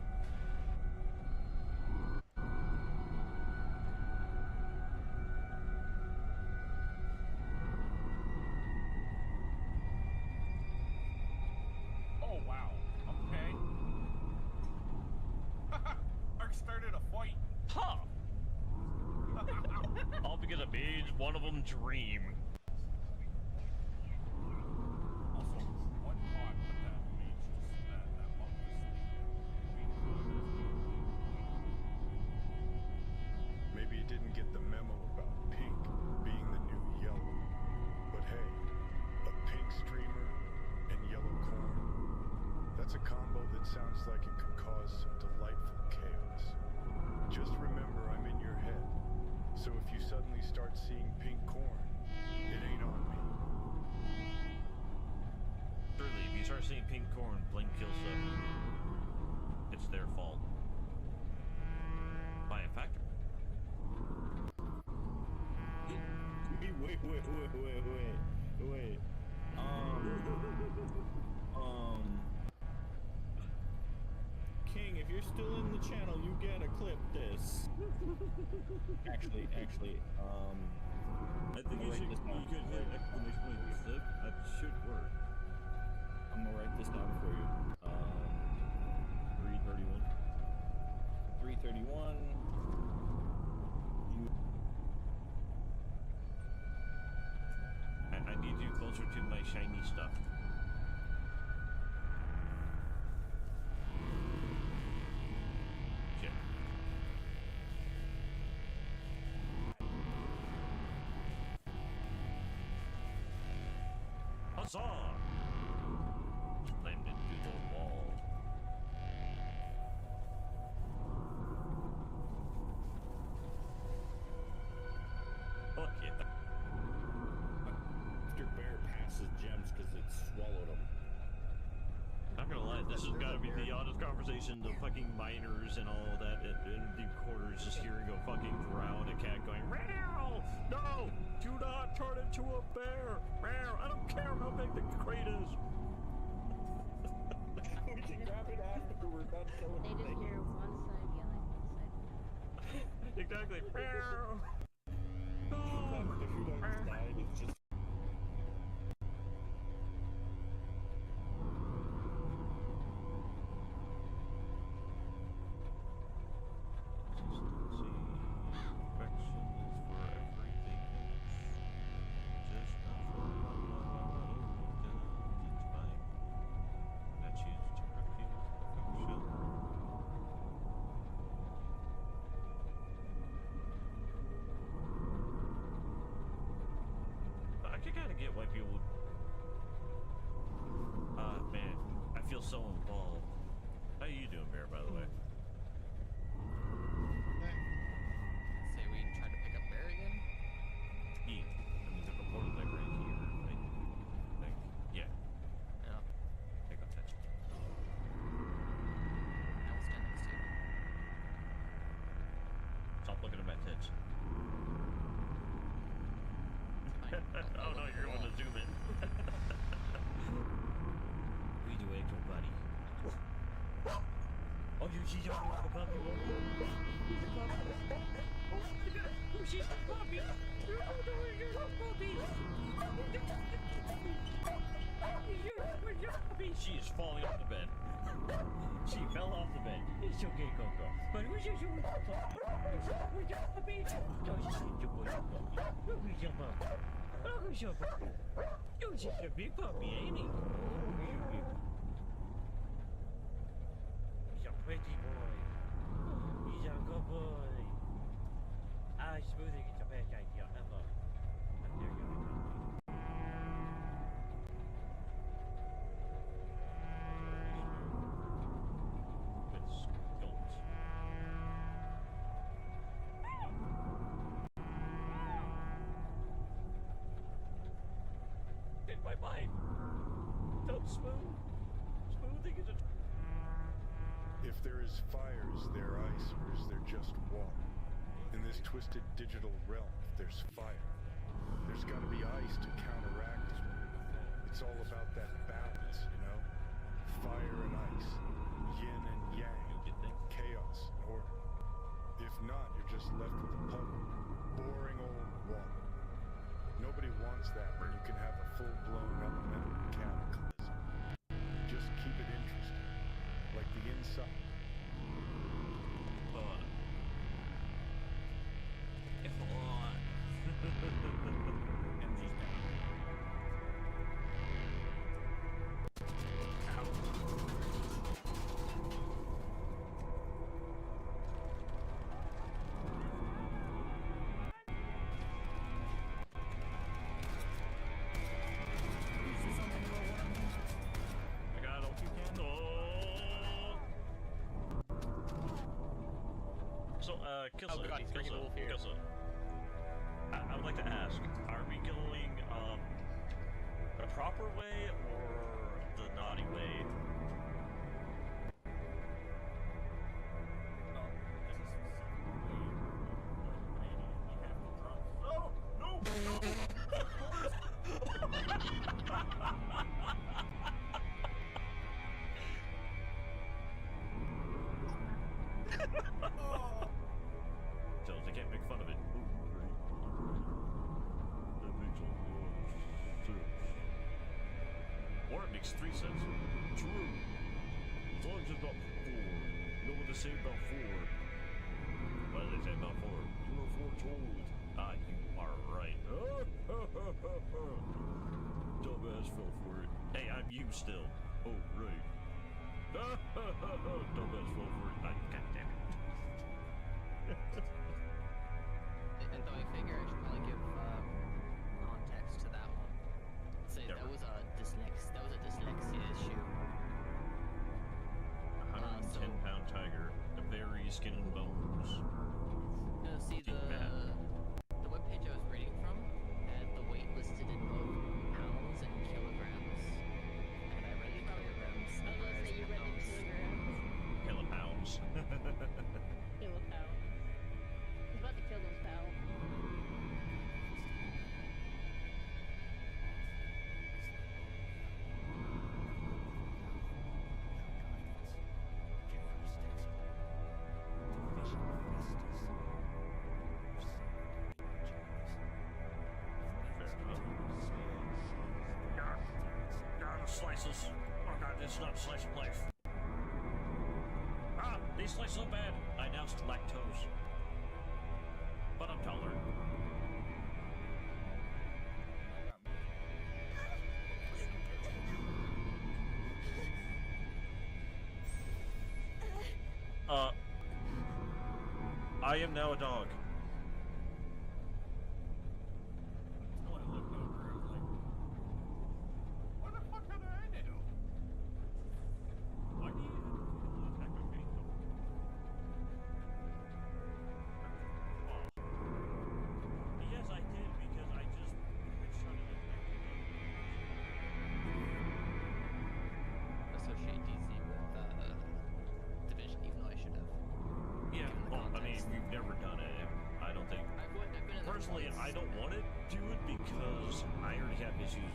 Oh wow. Okay. Ark started a fight. Huh! All because it made one of them dream. Also, one pot, but that mage just that monk was Maybe you didn't get the memo about pink being the new yellow. But hey, a pink streamer and yellow corn. That's a combo that sounds like it could cause some delightful chaos. Just remember I'm in your head. So if you suddenly start seeing pink corn, it ain't on me. Surely, if you start seeing pink corn, blame Kilson. It's their fault. By a factor. Wait. King, if you're still in the channel, you gotta clip this. Actually, I think you could hit exclamation point clip. That should work. I'm gonna write this down for you. 331. 331. I need you closer to my shiny stuff. Shit. Huzzah! Slammed into the wall. Fuck yeah. After bear passes gems because it swallowed them. Not gonna lie, this has gotta be the oddest conversation. The fucking miners and all that in the quarters just hearing a fucking drown, a cat going, meow! No! Do not turn into a bear! Meow! I don't care how big the crate is! We can grab it after we're done killing They just hear one side yelling, one side. Exactly. Meow! The shootouts died, it's just I gotta get why people. Man, I feel so involved. How you doing, Bear? By the way. Say we try to pick up bear again? Yeah. I mean, there's a portal deck right here. I think. Yeah. Yeah. Pick up that. I will stand next to you. Stop looking at my tits. Fine. Oh no, you're going to zoom in. you see your puppy? He's a puppy. Oh, she's a puppy. Oh, you're a puppy. You're a puppy. She is falling off the bed. She fell off the bed. It's okay, Coco. But who's your puppy? Who's your puppy? Oh, she's your puppy. Who's your puppy? Oh, who's your puppy? You're just a big puppy, ain't he? He's a pretty boy. He's a good boy. I smoothing is the best idea ever. And there you go. With skulls. In my mind. Don't smooth. Smoothing is a... If there is fire, is there ice, or is there just water? In this twisted digital realm, if there's fire, there's got to be ice to counteract it. It's all about that balance, you know? Fire and ice, yin and yang, chaos and order. If not, you're just left with a puddle, boring old water. Nobody wants that when you can have a full-blown elemental cataclysm. Just keep it interesting, like the inside. I got it. So, Killsa, Oh god, he's bringing the wolf here. Killsa. I would like to ask, are we going, the proper way or the naughty way? Oh, no! So they can't make fun of it. Ooh, right. That makes a lot of sense. Or it makes 3 cents. True. As long as it's not 4. You know what they say about 4? What do they say about 4? You were foretold. Ah, you are right. Dumbass fell for it. Hey, I'm you still. Oh, right. Dumbass fell for it. God damn it. And though I figure I should probably give context to that one. Say Yeah, that right. was a dyslexia issue. 110-pound tiger, the very skin and bones. No, see the webpage I was reading from had the weight listed in both pounds and kilograms. And I read the kilograms. I was gonna say you read the kilograms. Kilopounds. Kill a cow. He's about to kill those cow. Slices. Oh god, this is not a slice of life. Ah, these slices are bad. I announced lactose. But I'm tolerant. I am now a dog. So I looked over, I was like, what the fuck did I do? Why do you attack my face? Yes, I did, because I just shut it Associate DC with Division, even though I should have. Yeah, Given the well, I mean, context. we've never done it. I don't think. I've been in there Personally, once. I don't want to do it because I already have issues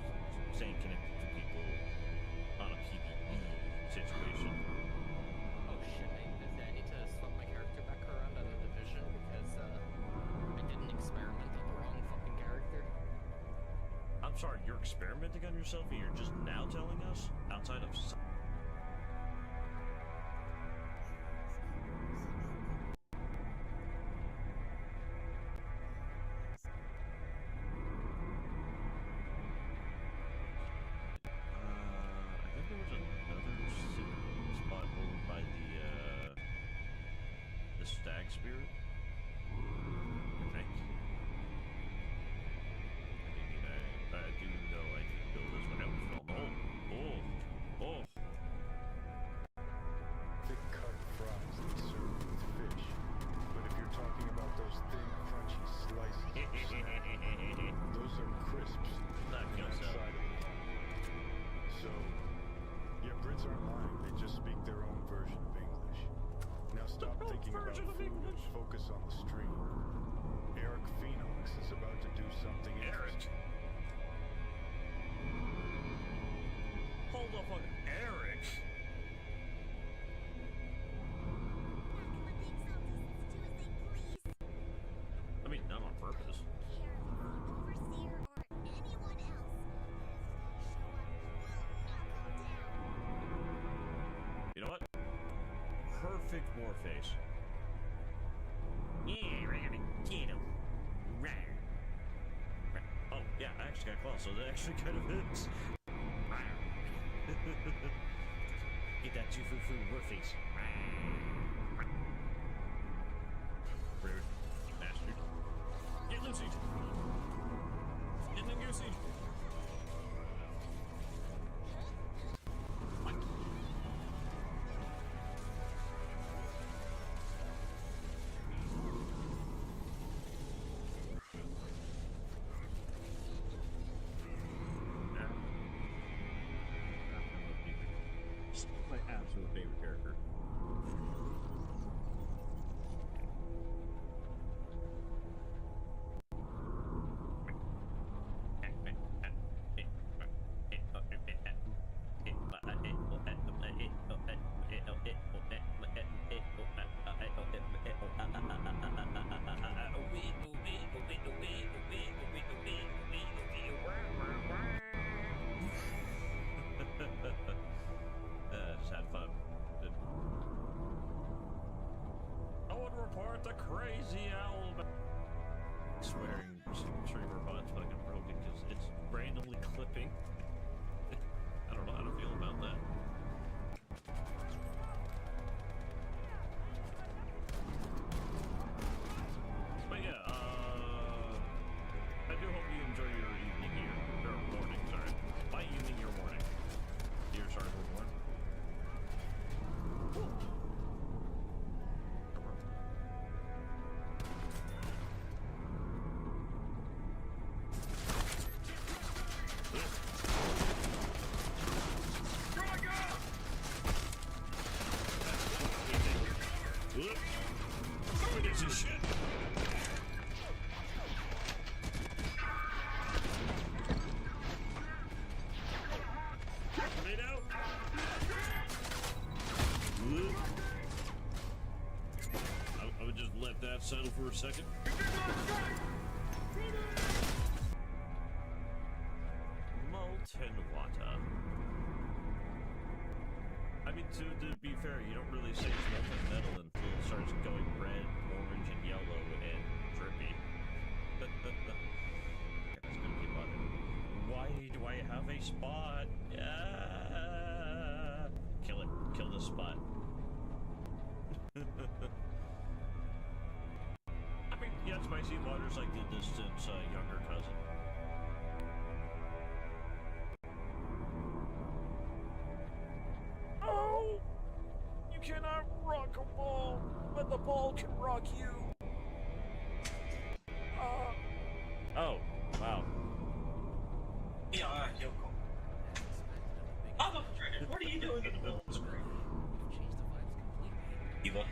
staying connected to people on a PvE situation. Oh shit, I I'm sorry, you're experimenting on yourself and you're just now telling us? Outside of... I think there was another secret spot over by the stag spirit. I think. I do know I did build this when I was filmed. Oh. Thick cut fries they serve with fish. But if you're talking about those thin, crunchy slices of salmon, those are crisps Not on good that stuff. side of the pond. So, yeah, Brits aren't lying. They just speak their own version of English. Now stop thinking about food and focus on the stream. Eric Phoenix is about to do something interesting. Hold the fuck, Eric. I mean, not on purpose. You know what? Perfect war face. Yeah, Randy, get him. Oh, yeah, I actually got claws, so that actually kind of hits. Get that Jufu war face. Rude. Bastard. Get Lucy. Get the Goosey. What? My absolute favorite character. Just had fun. I want to report the crazy owl. Swearing streamer bot's fucking broken because it's randomly clipping. I don't know how to feel about that. But yeah, I do hope you enjoy your evening here, or morning, sorry. By evening, your morning. Dear Sergeant Warren. I would just let that settle for a second. Molten water. I mean, to be fair, you don't really say it's molten metal until it starts going red, orange, and yellow, and drippy. Okay, that's gonna keep on it. Why do I have a spot? Kill it. Kill the spot. I mean, yeah, spicy water's like the distant younger cousin. Oh! You cannot rock a ball, but the ball can rock you. Oh, wow. Yeah, Yoko. I'm afraid. What are you doing in the middle of the screen? Change the vibes completely. Eva.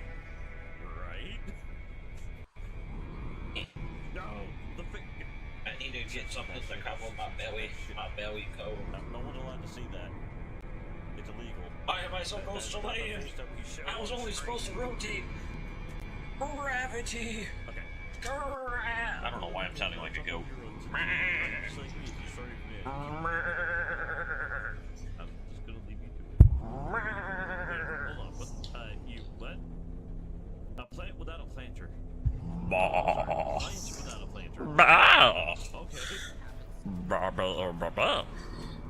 Right? No, the thing. I need to get something to cover my belly coat. No one allowed to see that. It's illegal. Why am I supposed to land? I was only supposed to rotate. Gravity. Okay. I don't know why I'm sounding like a goat. Just like me, destroy me. I'm just gonna leave you to it. Wait, hold on. What? You what? A plant without a planter. Plants without a planter. Okay.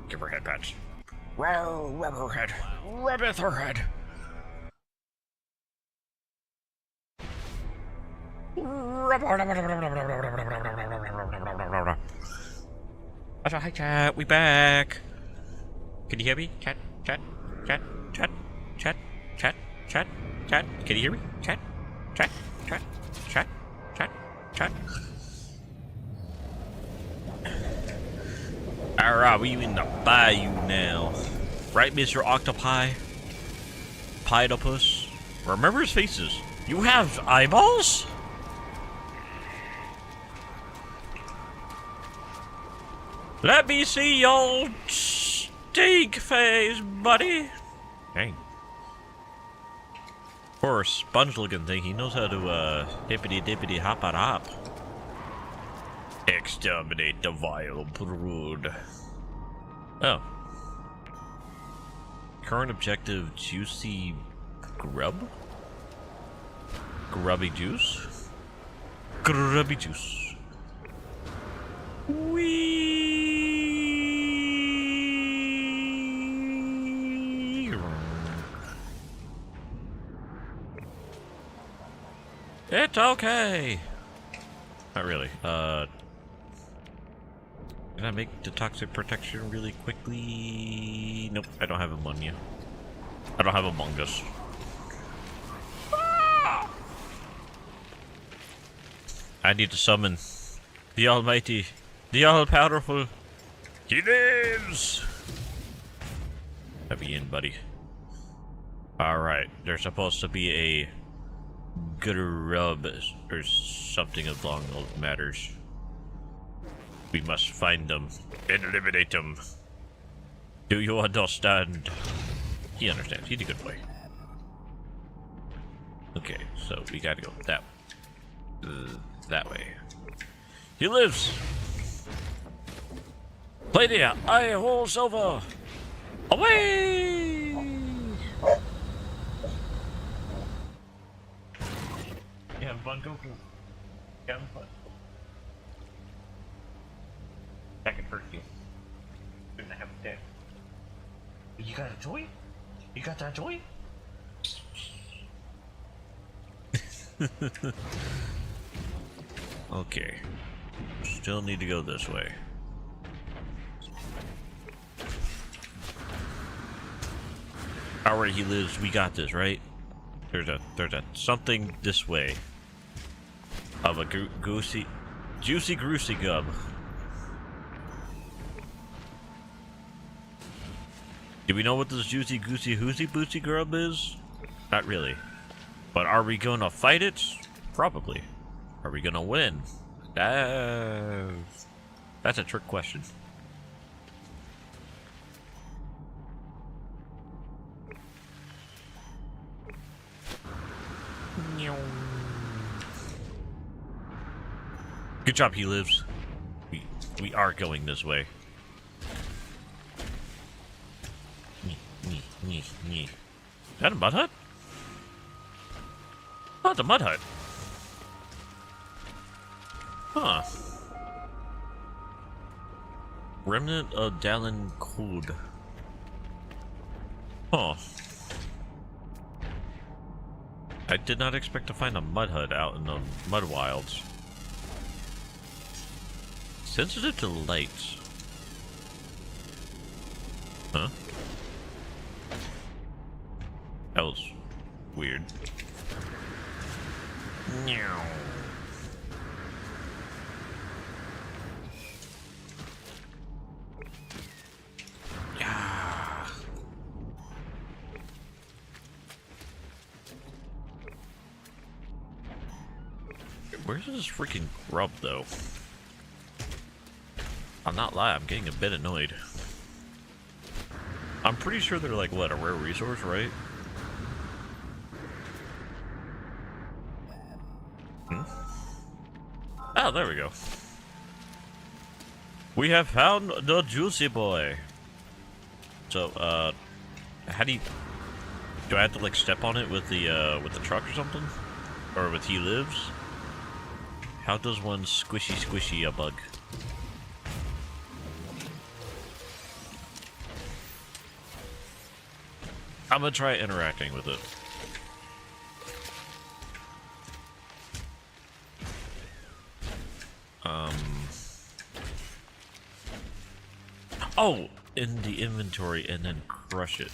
Give her head pats. Well, rub her head. Rubbeth her head. Hi, chat. We back. Can you hear me? Chat. Can you hear me? Chat. Alright, we in the bayou now. Right, Mr. Octopi? Piedopus? Remember his faces. You have eyeballs? Let me see your stink face, buddy. Dang. Poor sponge-looking thing. He knows how to, hippity-dippity hop-a-hop. Exterminate the vile brood. Oh. Current objective, juicy grub? Grubby juice? Grubby juice. Wee. It's okay. Not really. Can I make the toxic protection really quickly? Nope, I don't have ammonia. I don't have Among Us. I need to summon the almighty, the all-powerful. He lives! Let me in, buddy. Alright, there's supposed to be a grub or something along those matters. We must find them and eliminate them. Do you understand? He understands. He's a good boy. Okay, so we gotta go that way. He lives. Lady, I hold silver. Away! You having fun, Goku? You having fun? I can hurt you. You're gonna have a dead. You got a toy? You got that toy? Okay. Still need to go this way. Alright, he lives. We got this, right? There's a something this way. Of a juicy groosey gub. Do we know what this juicy goosey hoozy bootsy grub is? Not really. But are we gonna fight it? Probably. Are we gonna win? That's a trick question. Good job, he lives. We are going this way. Is that a mud hut? Oh, it's a mud hut. Huh. Remnant of Dallin Code. Huh. I did not expect to find a mud hut out in the mud wilds. Sensitive to lights. Huh? That was weird. Meow. Yeah. Where's this freaking grub, though? I'll not lie, I'm getting a bit annoyed. I'm pretty sure they're like, what, a rare resource, right? Oh, there we go. We have found the juicy boy. So, how do you... Do I have to, like, step on it with the truck or something? Or with he lives? How does one squishy a bug? I'm gonna try interacting with it. Oh! In the inventory and then crush it.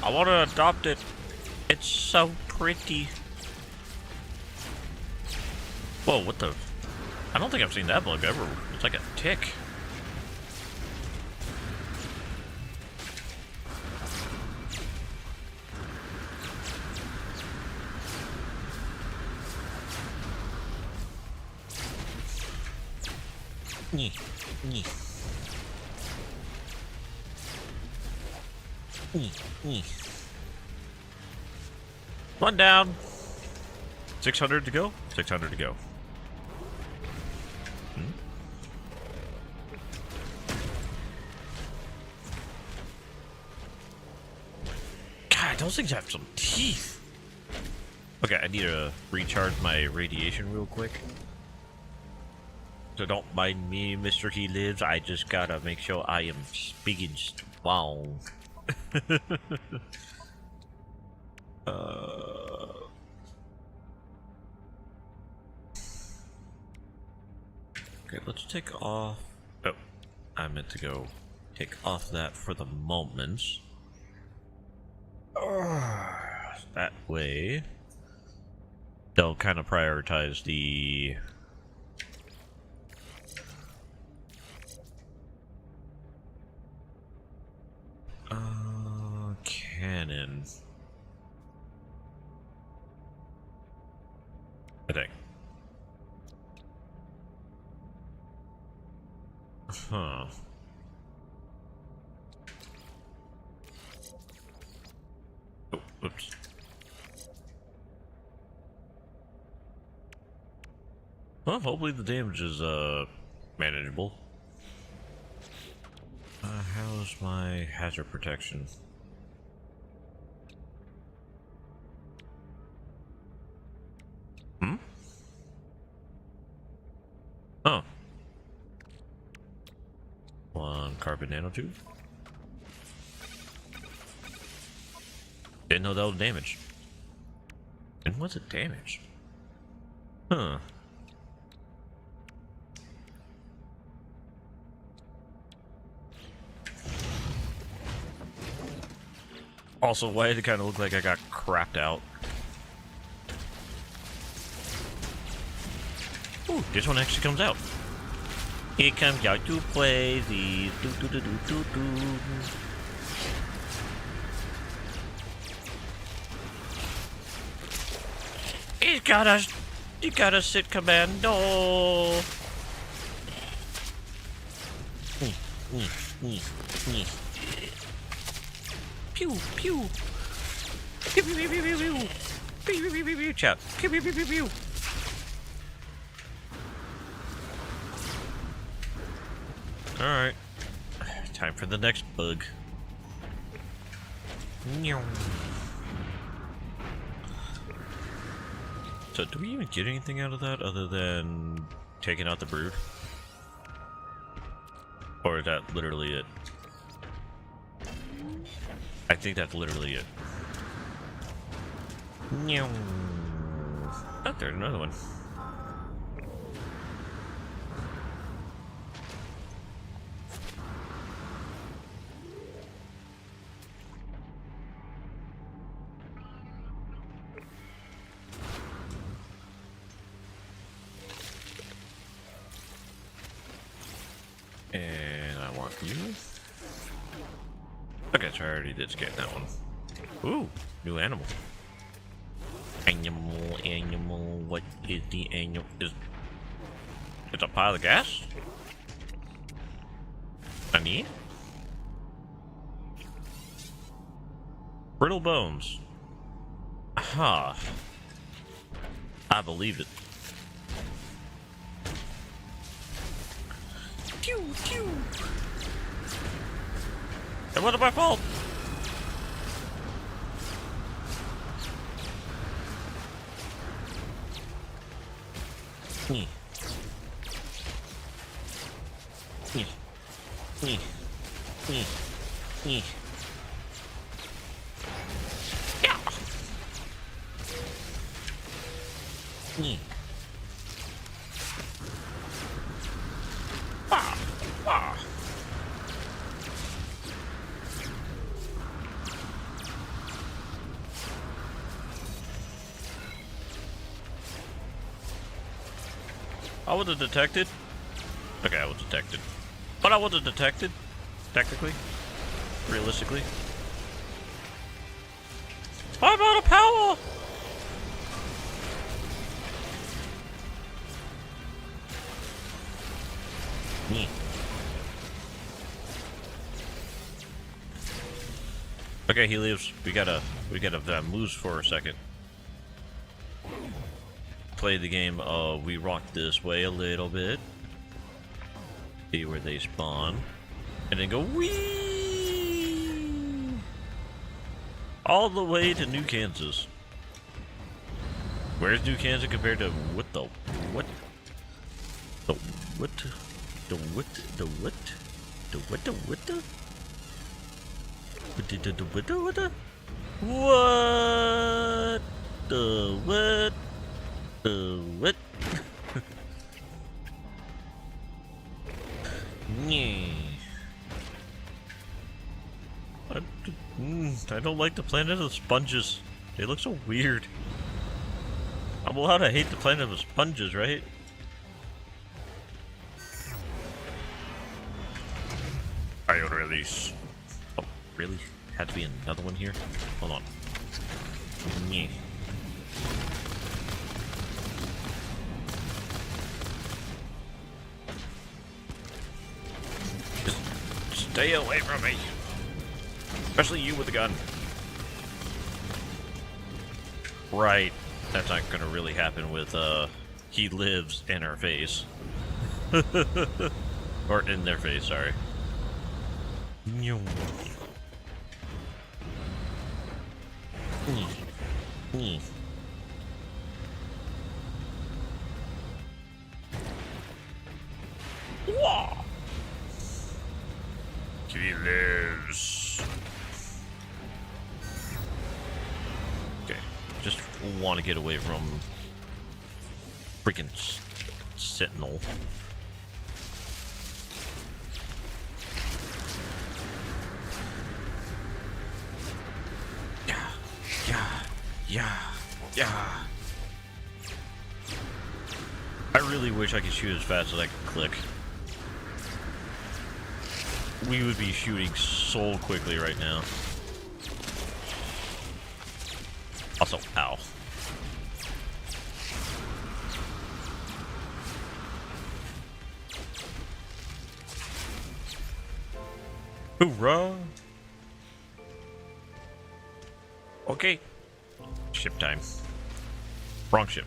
I want to adopt it. It's so pretty. Whoa, what the? I don't think I've seen that bug ever. It's like a tick. Nyeh, nyeh. One down. 600 to go. 600 to go. God, those things have some teeth. Okay, I need to recharge my radiation real quick. So don't mind me, Mr. He Lives. I just gotta make sure I am big and strong. Okay, let's take off. Oh, I meant to go take off that for the moment. That way, they'll kind of prioritize the. Cannon. I think. Huh. Oh, oops. Well, hopefully the damage is, manageable. How's my hazard protection? Hmm? Oh. One carbon nanotube. Didn't know that was damage. And what's it damage? Huh. Also, why did it kind of look like I got crapped out? Ooh, this one actually comes out. It comes out to play the do. You gotta sit commando. Pew pew. Pew pew pew pew pew pew. Pew pew pew pew chop. Pew pew pew pew pew. Alright. Time for the next bug. So, do we even get anything out of that other than taking out the brood? Or is that literally it? I think that's literally it. Oh, there's another one. And I want you. Okay, so I already did scan that one. Ooh, new animal. Animal, what is the animal? It's a pile of gas? I need? Brittle bones. Huh. I believe it. Pew, pew. It wasn't my fault. Yeah. I wasn't detected. Okay, I was detected. But I wasn't detected. Technically. Realistically. I'm out of power! Yeah. Okay, he leaves. We gotta moose for a second. Play the game. We rock this way a little bit. See where they spawn, and then go wee all the way to New Kansas. Where's New Kansas compared to what the what? The what? The what? The what? The what? The what? The what? The what? The what? What? The what? The what? Yeah. I don't like the planet of sponges. They look so weird. I'm allowed to hate the planet of sponges, right? Ion release. Oh, really? Had to be another one here? Hold on. Yeah. Just stay away from me. Especially you with a gun. Right. That's not gonna really happen with, he lives in our face. Or in their face, sorry. Whoa! He lives. Okay, just want to get away from freaking Sentinel. Yeah. I really wish I could shoot as fast as I could click. We would be shooting so quickly right now. Also, ow. Hoorah! Okay. Ship time. Wrong ship.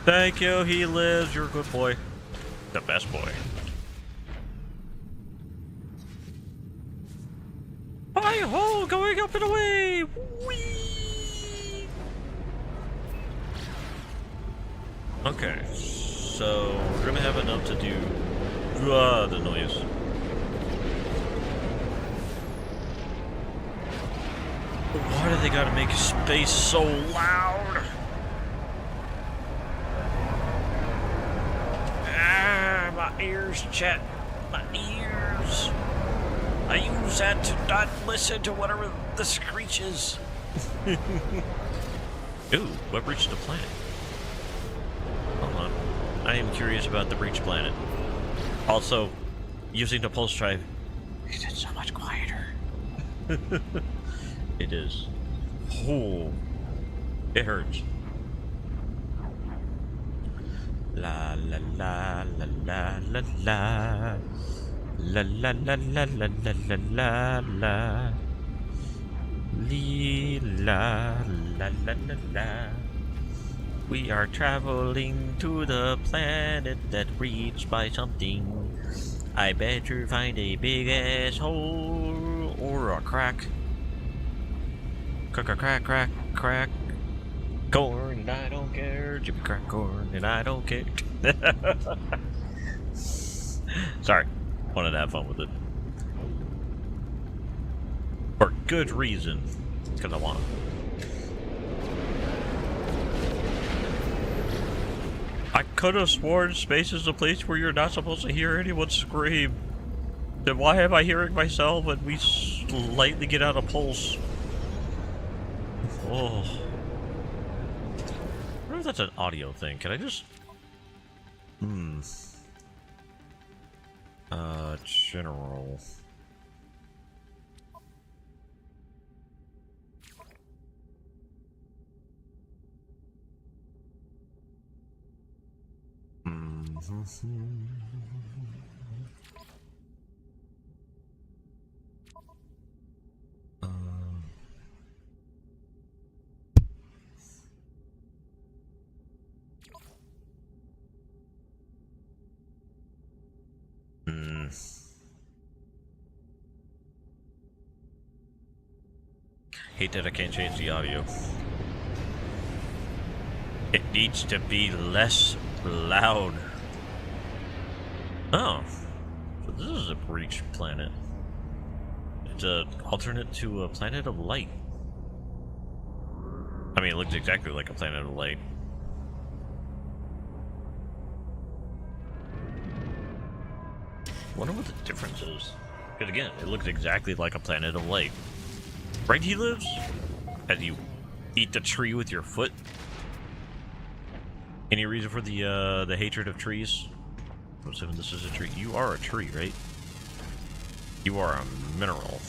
Thank you, he lives. You're a good boy. The best boy. Hi-ho! Going up and away! Whee! Okay, so we're gonna have enough to do the noise. Why do they gotta make space so loud? Ah, my ears, chat. My ears. I use that to not listen to whatever the screech is. Ooh, what reached the planet? Hold on. I am curious about the breach planet. Also, using the pulse drive makes it so much quieter. It is. Oh, it hurts. La la la la la la la La la la la la la la la la. Lee la la la la la. We are traveling to the planet that reached by something. I better find a big ass hole or a crack. Crack, crack, crack, crack, crack. Corn, and I don't care. Jimmy crack corn, and I don't care. Sorry, wanted to have fun with it. For good reason. Because I want to. I could have sworn space is a place where you're not supposed to hear anyone scream. Then why am I hearing myself when we slightly get out of pulse? Oh. I wonder if that's an audio thing. Can I just... General... Hate that I can't change the audio. It needs to be less loud. Oh. So this is a breach planet. It's an alternate to a planet of light. I mean, it looks exactly like a planet of light. Wonder what the difference is. Because again, it looks exactly like a planet of light. Right, he lives? As you eat the tree with your foot? Any reason for the hatred of trees? I'm assuming this is a tree. You are a tree, right? You are a mineral.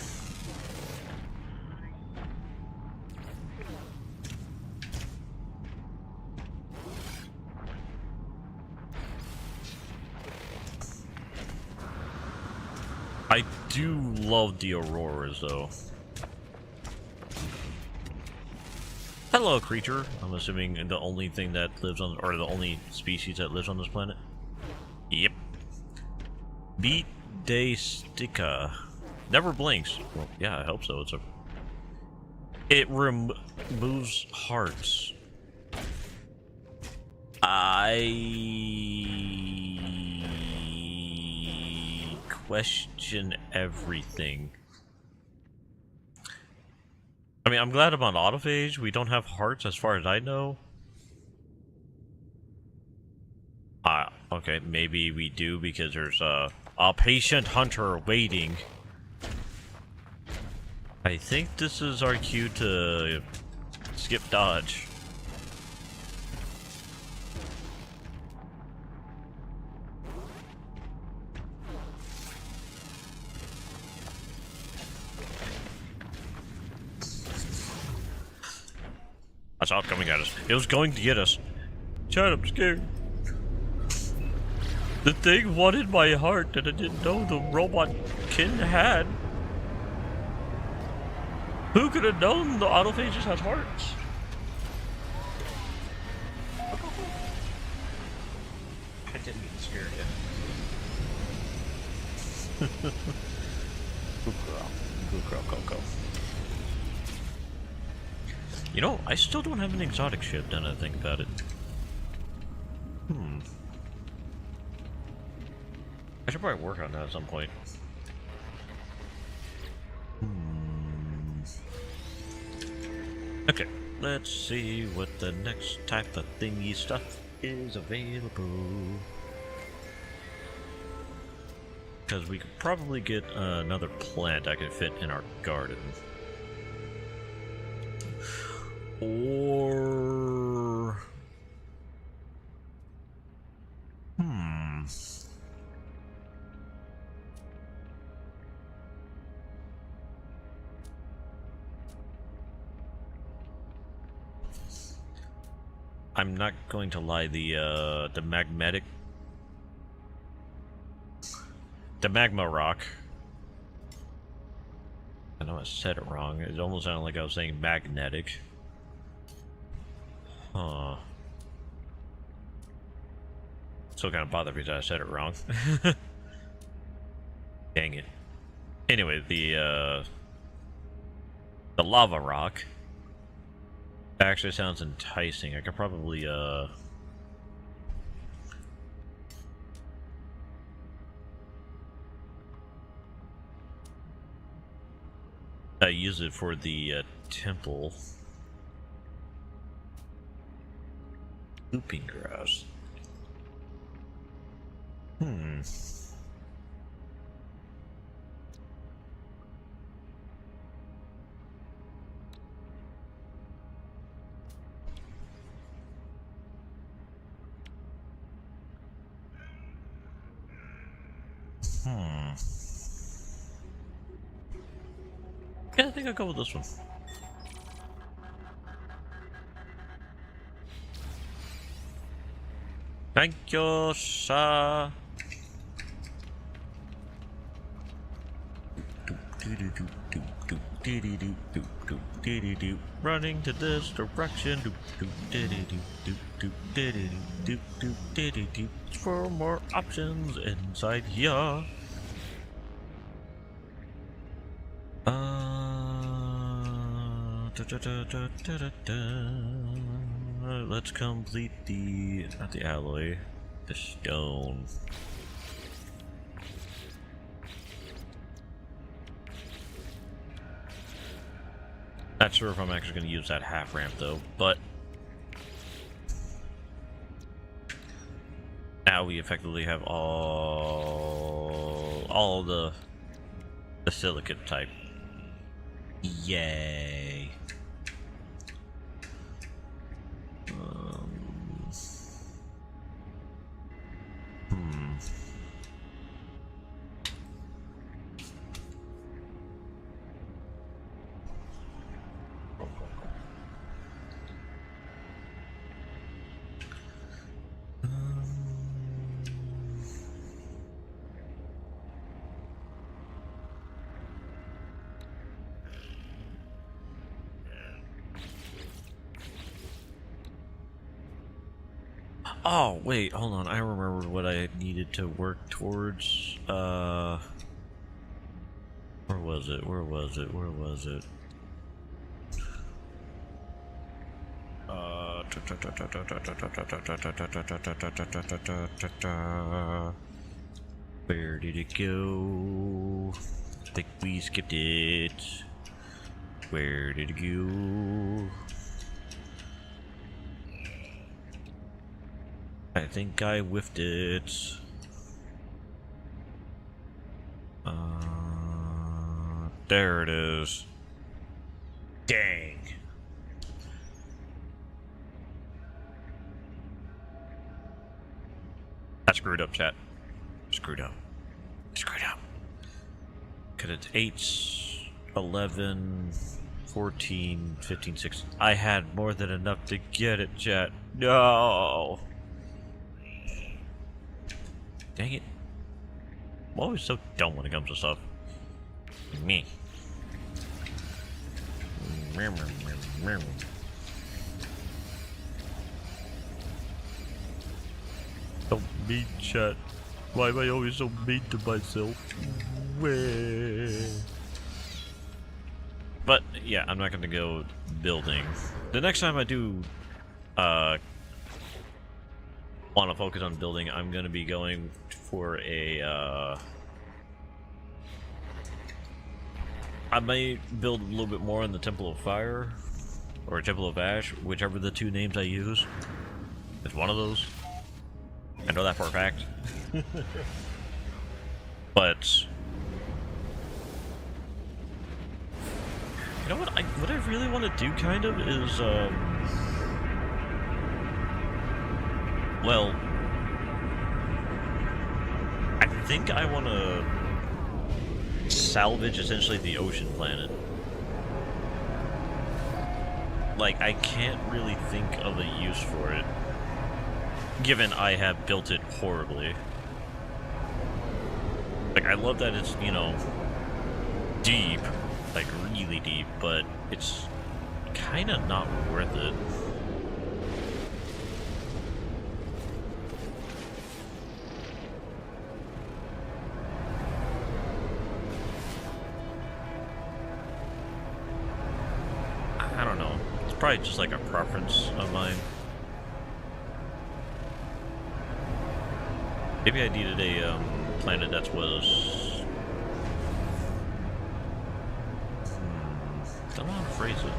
I do love the auroras, though. Hello, creature. I'm assuming the only thing that lives on, or the only species that lives on this planet. Yep. Beat Day Sticka. Never blinks. Well, yeah, I hope so. It removes hearts. I question everything. I mean, I'm glad I'm on autophage. We don't have hearts as far as I know. Okay, maybe we do because there's a patient hunter waiting. I think this is our cue to skip dodge. I saw it coming at us. It was going to get us. Chad, I'm scared. The thing wanted my heart that I didn't know the robot kin had. Who could have known the autophages has hearts? I didn't get scared yet. Good girl. Good girl, Coco. You know, I still don't have an exotic ship, now that I think about it. I should probably work on that at some point. Okay, let's see what the next type of thingy stuff is available. Because we could probably get another plant I could fit in our garden. Or... I'm not going to lie, the magnetic The magma rock. I know I said it wrong. It almost sounded like I was saying magnetic. Huh. Still kind of bothered because I said it wrong. Dang it. Anyway, the lava rock actually sounds enticing. I could probably I use it for the temple. Looping grass. Hmm. Yeah, I think I'll go with this one. Thank you, sir. Running to this direction. For more options inside here. Let's complete the, not the alloy, the stone. Not sure if I'm actually going to use that half ramp though, but now we effectively have all the silicate type. Yay. Oh, wait, hold on. I remember what I needed to work towards. Where was it? Where was it? Where was it? Where did it go? I think we skipped it. Where did it go? I think I whiffed it. There it is. Dang. I screwed up, chat. Screwed up. Screwed up. Cause it's 8, 11, 14, 15, 16. I had more than enough to get it, chat. No. Dang it. I'm always so dumb when it comes to stuff. Me. So mean, chat. Why am I always so mean to myself? But yeah, I'm not gonna go building. The next time I do want to focus on building, I'm gonna be going for a I might build a little bit more in the Temple of Fire or Temple of Ash, whichever the two names I use. It's one of those. I know that for a fact. But you know what I really want to do kind of is well, I think I want to salvage essentially the ocean planet. Like, I can't really think of a use for it, given I have built it horribly. Like, I love that it's, you know, deep, like really deep, but it's kind of not worth it. I don't know. It's probably just like a preference of mine. Maybe I needed a planet that was. I don't know how to phrase it.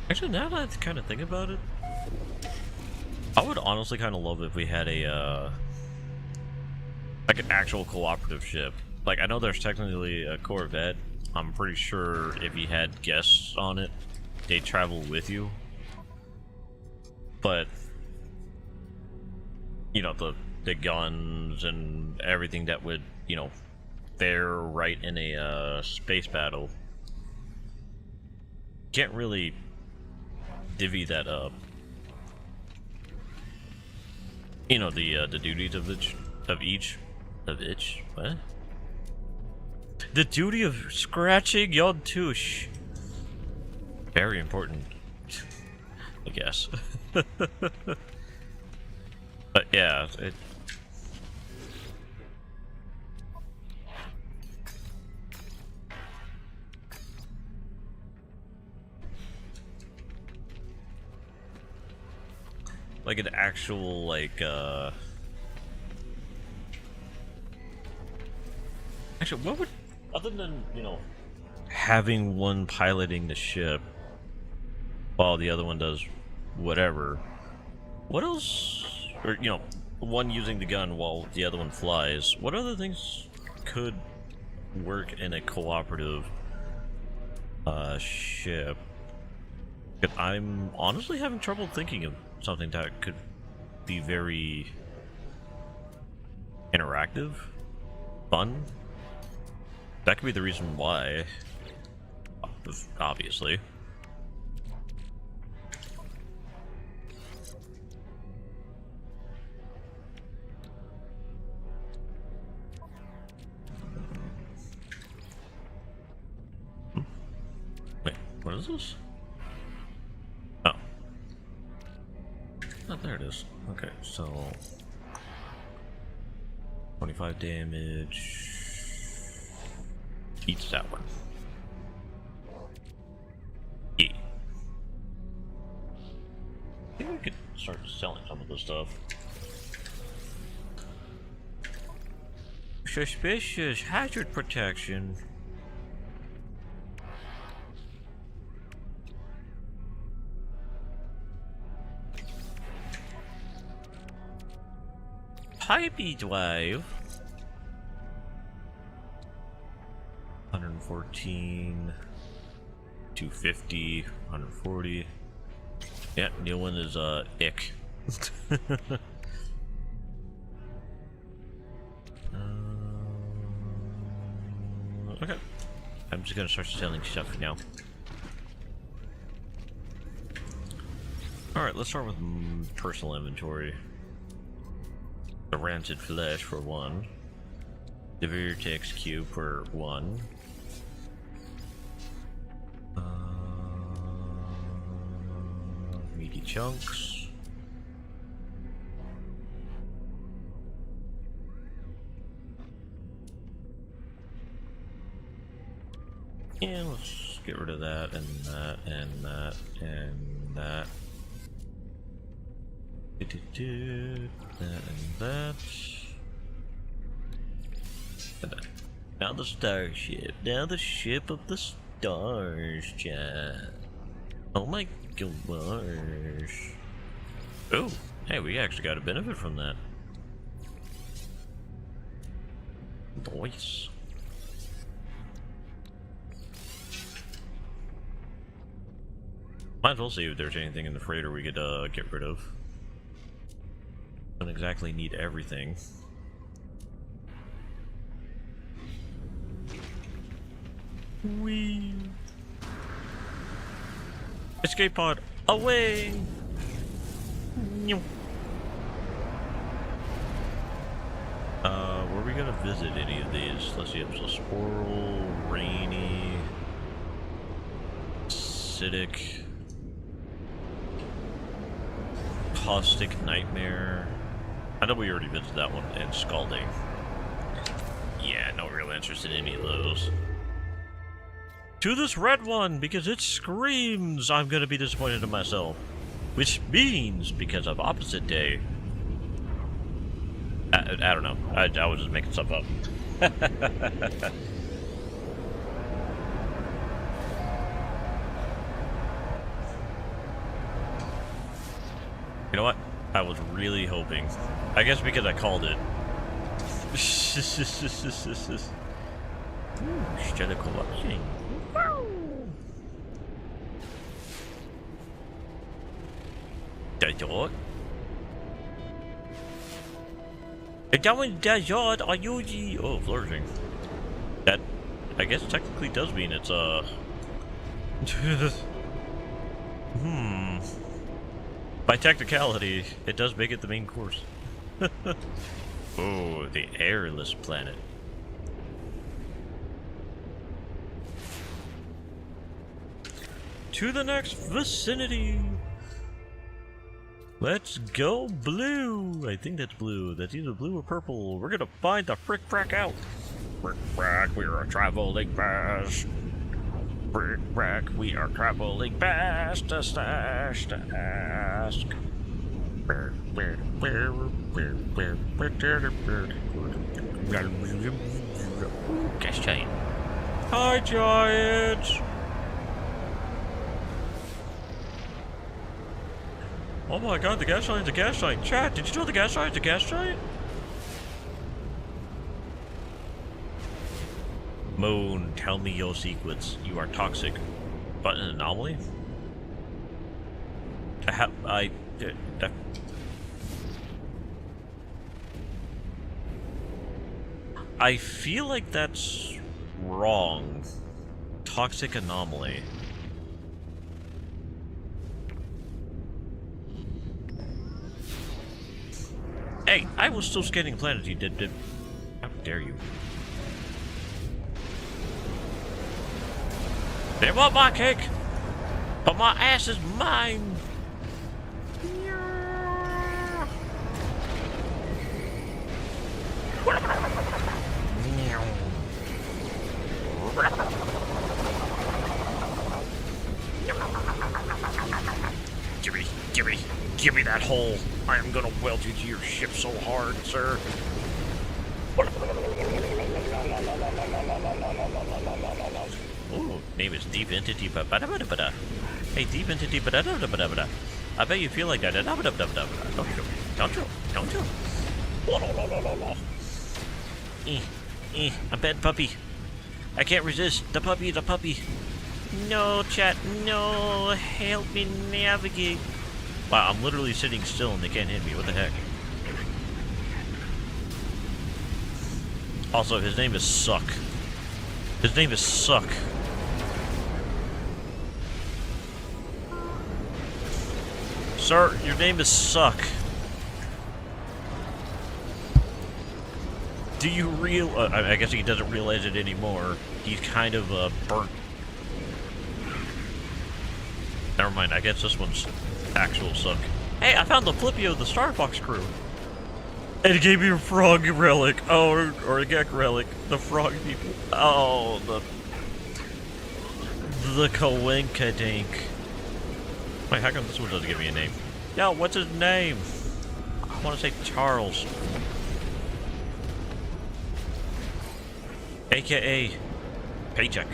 Actually, now that I kind of think about it, I would honestly kind of love if we had a, like an actual cooperative ship. Like, I know there's technically a Corvette. I'm pretty sure if you had guests on it, they'd travel with you. But, you know, the guns and everything that would, you know, fare right in a space battle. Can't really divvy that up. You know, the duties of each what? The duty of scratching your tush. Very important, I guess. But yeah, it. Like an actual, like, actually, what would, other than, you know, having one piloting the ship while the other one does whatever, what else, or, you know, one using the gun while the other one flies, what other things could work in a cooperative, ship? 'Cause I'm honestly having trouble thinking of something that could be very interactive, fun. That could be the reason why, obviously. Wait, what is this? Oh. Oh, there it is. Okay, so 25 damage. Eats that one. Yeah. I think we could start selling some of this stuff. Suspicious hazard protection. Pipey drive. 114, 250, 140. Yeah, new one is ick. Okay, I'm just gonna start selling stuff now. All right, let's start with personal inventory. The rancid flesh for 1. The vertex cube for 1. Meaty chunks. And let's get rid of that and that and that and that. That and that. And that. Now the starship. Now the ship of the stars, chat. Oh my gosh. Oh, hey, we actually got a benefit from that. Nice. Might as well see if there's anything in the freighter we could get rid of. Don't exactly need everything. Whee! Escape pod away! Were we gonna visit any of these? Let's see, so Squirrel, Rainy, Acidic, Caustic Nightmare. I know we already visited that one, and Scalding. Yeah, not really interested in any of those. To this red one, because it screams I'm gonna be disappointed in myself. Which means, because of opposite day. I don't know. I was just making stuff up. You know what? I was really hoping. I guess because I called it. Instead of collapsing. Desert? That one's desert, are you the... Oh, flourishing. That, I guess, technically does mean it's, By technicality, it does make it the main course. Oh, the airless planet. To the next vicinity! Let's go blue! I think that's blue. That's either blue or purple. We're gonna find the frick-frack out. Frick-frack, we are traveling fast. Frick-frack, we are traveling fast to stash to ask. Gas giant. Hi, giants! Oh my god, the gas giant's a gas giant. Chat, did you know the gas giant's a gas giant? Moon, tell me your secrets. You are toxic. But an anomaly? I feel like that's wrong. Toxic anomaly. Hey, I was still scanning planet, you did. How dare you? They want my cake, but my ass is mine. Give me that hole. I am gonna weld you to your ship so hard, sir. Ooh, name is Deep Entity. Hey, Deep Entity. I bet you feel like that. Don't you? I'm bad puppy. I can't resist. The puppy. No, chat. No, help me navigate. Wow, I'm literally sitting still and they can't hit me. What the heck? Also, his name is Suck. Sir, your name is Suck. Do you I guess he doesn't realize it anymore. He's kind of burnt. Never mind, I guess this one's actual Suck. Hey, I found the Flippy of the Star Fox crew. And it gave me a frog relic. Oh, or a Gek relic. The frog people. Oh, the Kawinkadink. Wait, how come this one doesn't give me a name? Yo, what's his name? I want to say Charles. AKA Paycheck.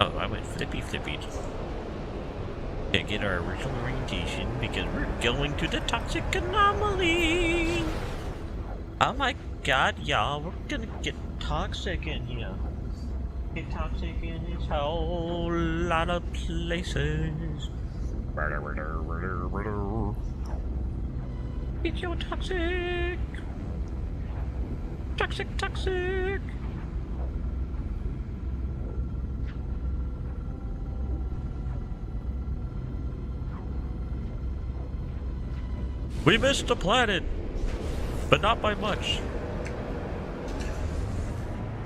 Oh, I went flippy. Can't get our original orientation because we're going to the toxic anomaly. Oh my god, y'all, we're gonna get toxic in here. Get toxic in its whole lot of places. It's your toxic. Toxic, toxic. We missed the planet, but not by much.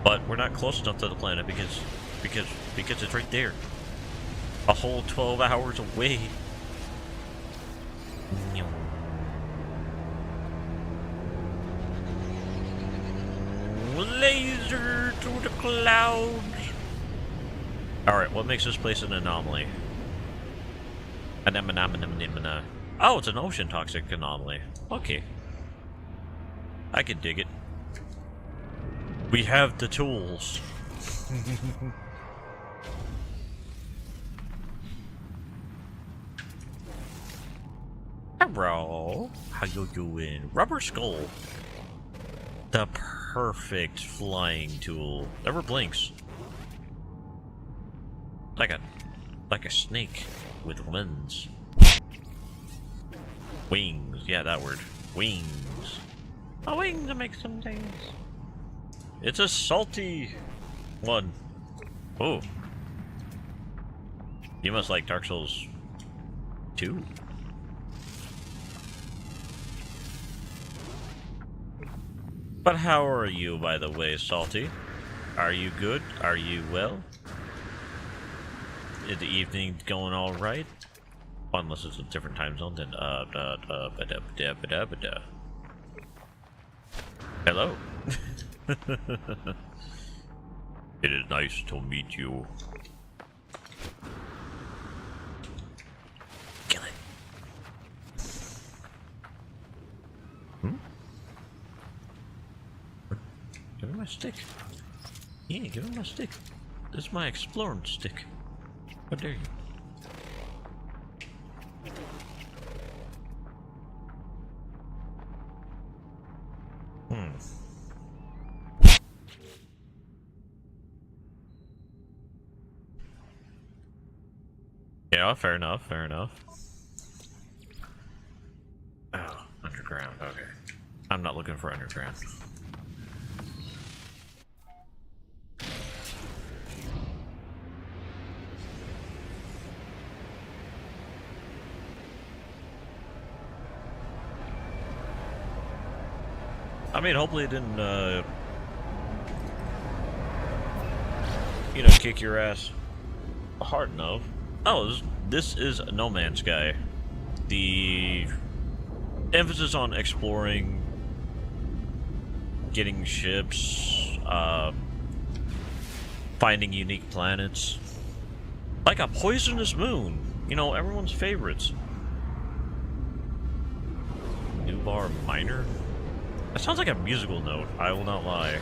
But we're not close enough to the planet because it's right there. A whole 12 hours away. Laser to the clouds. Alright, what makes this place an anomaly? Anemone. Oh, it's an ocean toxic anomaly. Okay. I can dig it. We have the tools. Hello. How you doing? Rubber skull. The perfect flying tool. Never blinks. Like a snake with wings. Wings. Yeah, that word. Wings. A wing to make some things. It's a salty one. Oh. You must like Dark Souls 2. But how are you, by the way, Salty? Are you good? Are you well? Is the evening going all right? Well, unless it's a different time zone, then Hello. It is nice to meet you. Kill it. Give me my stick. Yeah, give me my stick. This is my exploring stick. How dare you? Yeah, fair enough, fair enough. Oh, underground, okay. I'm not looking for underground. I mean, hopefully it didn't, you know, kick your ass hard enough. Oh, this is No Man's Sky. The emphasis on exploring, getting ships, finding unique planets. Like a poisonous moon. You know, everyone's favorites. Nubar Minor? That sounds like a musical note, I will not lie.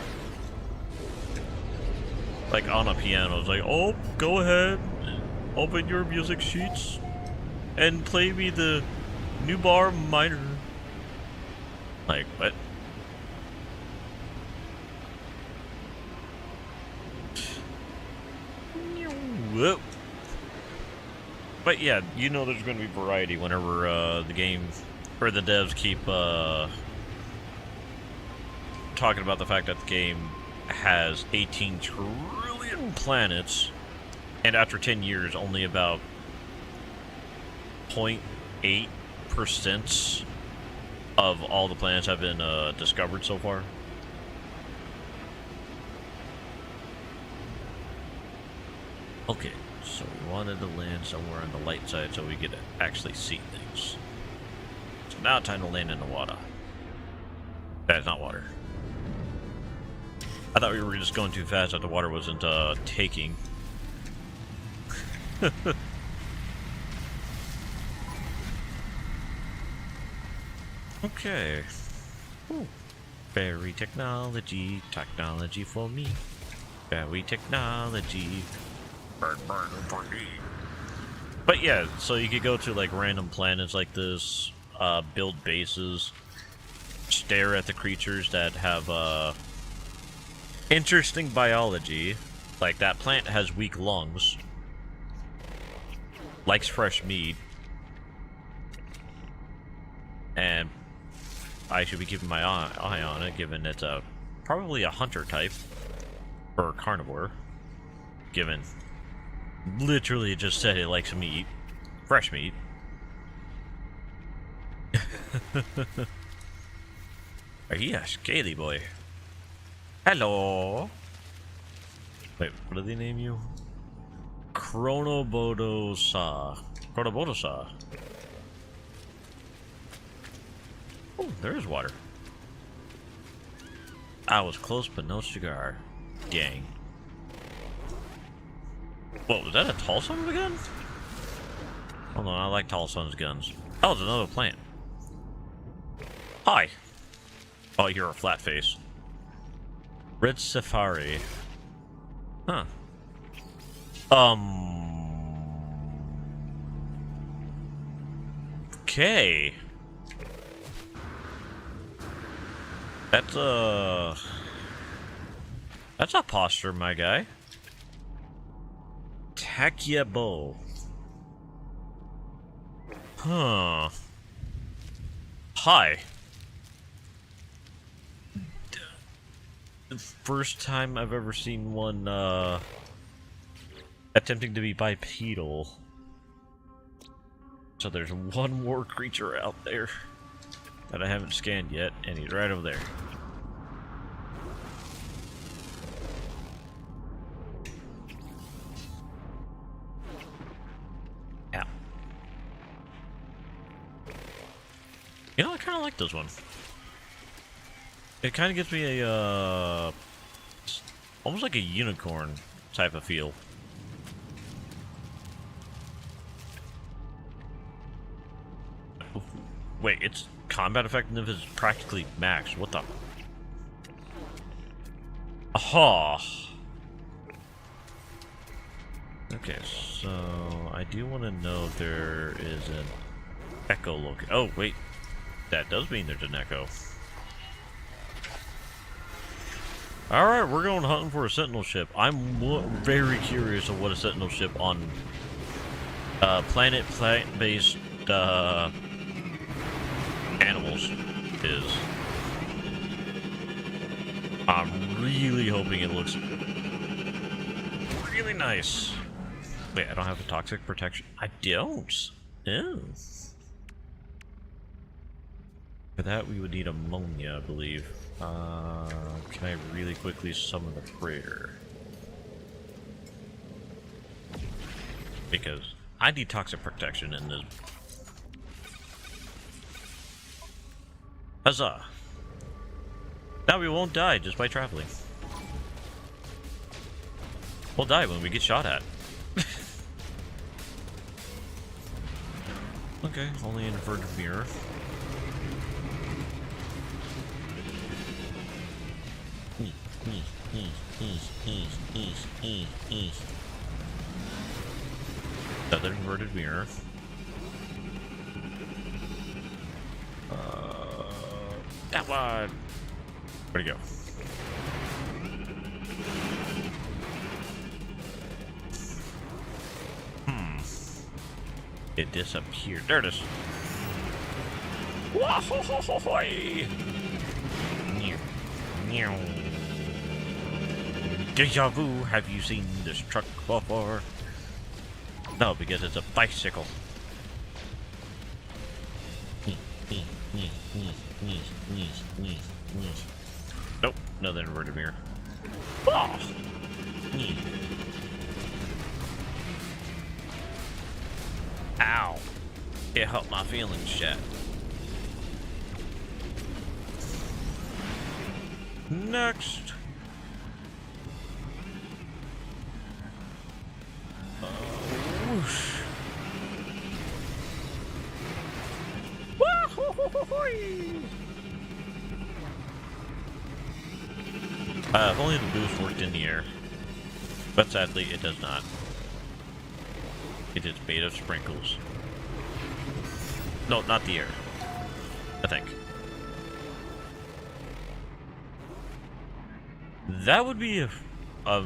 Like on a piano, it's like, oh, go ahead, open your music sheets, and play me the Nubar Minor. Like, what? Whoa. But yeah, you know there's going to be variety whenever the game, or the devs keep talking about the fact that the game has 18 trillion planets, and after 10 years, only about 0.8% of all the planets have been discovered so far. Okay, so we wanted to land somewhere on the light side so we could actually see things. So now time to land in the water. That's not water. I thought we were just going too fast that the water wasn't taking. Okay. Ooh. Fairy technology for me. Fairy technology. Burn for me. But yeah, so you could go to like random planets like this, build bases, stare at the creatures that have interesting biology, Like, that plant has weak lungs. Likes fresh meat. And I should be keeping my eye on it, given it's probably a hunter type. Or carnivore. Given literally it just said it likes meat. Fresh meat. Are you a scaly boy? Hello. Wait, what did they name you? Chronobodosa. Chronobodosa. Oh, there is water. I was close, but no cigar. Dang. What, was that a tall son of a gun? Hold on, I like tall son's guns. Oh, it's another plant. Hi. Oh, you're a flat face. Red Safari. Huh. Okay. That's a posture, my guy. Takiabo. Huh. Hi. The first time I've ever seen one, attempting to be bipedal. So there's one more creature out there that I haven't scanned yet, and he's right over there. Ow. You know, I kind of like this one. It kind of gives me a, almost like a unicorn type of feel. Wait, its combat effectiveness is practically max. What the? Aha! Okay, so I do want to know if there is an echo look. Oh, wait. That does mean there's an echo. Alright, we're going hunting for a sentinel ship. I'm very curious of what a sentinel ship on plant-based animals is. I'm really hoping it looks really nice. Wait, I don't have the toxic protection. I don't. Oh. For that, we would need ammonia, I believe. Can I really quickly summon the prayer? Because I need toxic protection in this. Huzzah! Now we won't die just by traveling. We'll die when we get shot at. Okay, only an inverted mirror. Another inverted mirror. That one. Where'd it go? It disappeared. There it is. Wah-ho-ho-ho-hoy! Deja vu, have you seen this truck before? No, because it's a bicycle. Nope, another inverted mirror. Oh. Ow. It hurt my feelings, chat. Next. Whoosh. If only the boost worked in the air. But sadly, it does not. It is made of sprinkles. No, not the air. I think. That would be a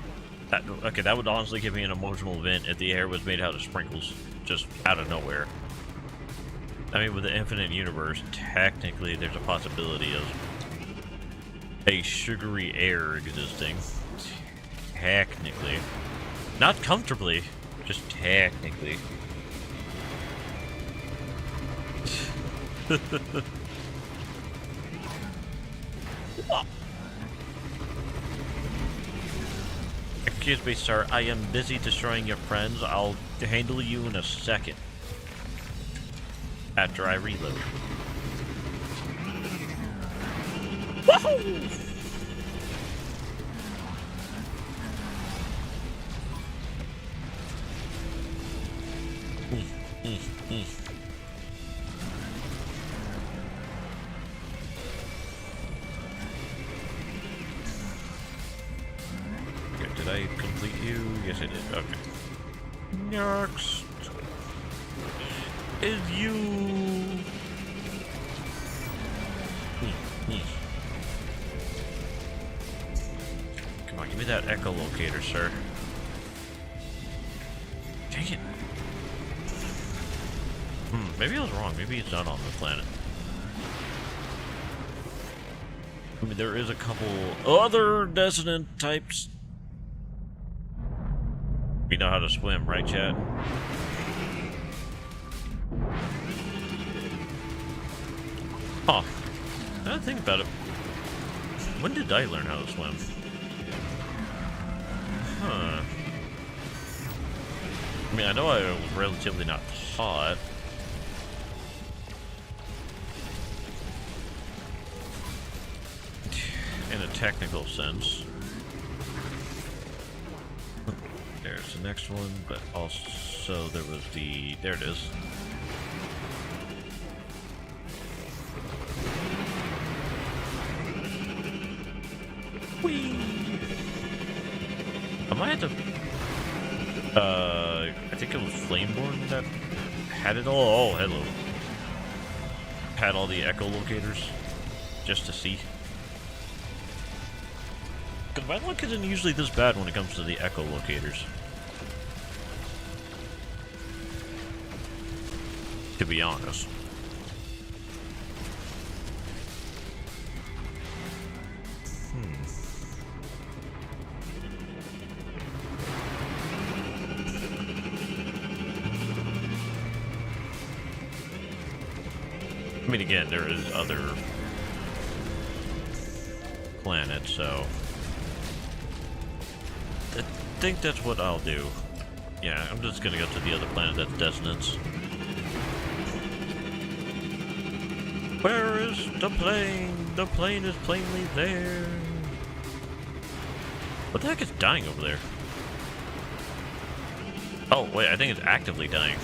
Okay, that would honestly give me an emotional event if the air was made out of sprinkles, just out of nowhere. I mean, with the infinite universe, technically there's a possibility of a sugary air existing. Technically. Not comfortably, just technically. Excuse me, sir. I am busy destroying your friends. I'll handle you in a second. After I reload. Woohoo! Okay, did I complete you? Yes, I did. Okay. Next is you. Come on, give me that echolocator, sir. Dang it. Maybe I was wrong. Maybe it's not on the planet. I mean, there is a couple other dissonant types. We know how to swim, right, chat? Huh. Now that I think about it, when did I learn how to swim? Huh. I mean, I know I was relatively not taught. In a technical sense. There's the next one, but also there was the... There it is. Whee! I might have to... I think it was Flameborn that had it all. Oh, hello. Had all the echolocators just to see. Because my luck isn't usually this bad when it comes to the echolocators. To be honest. I mean, again, there is other planets, so... I think that's what I'll do. Yeah, I'm just gonna go to the other planet that's dissonance. Where is the plane? The plane is plainly there. What the heck is dying over there? Oh, wait, I think it's actively dying.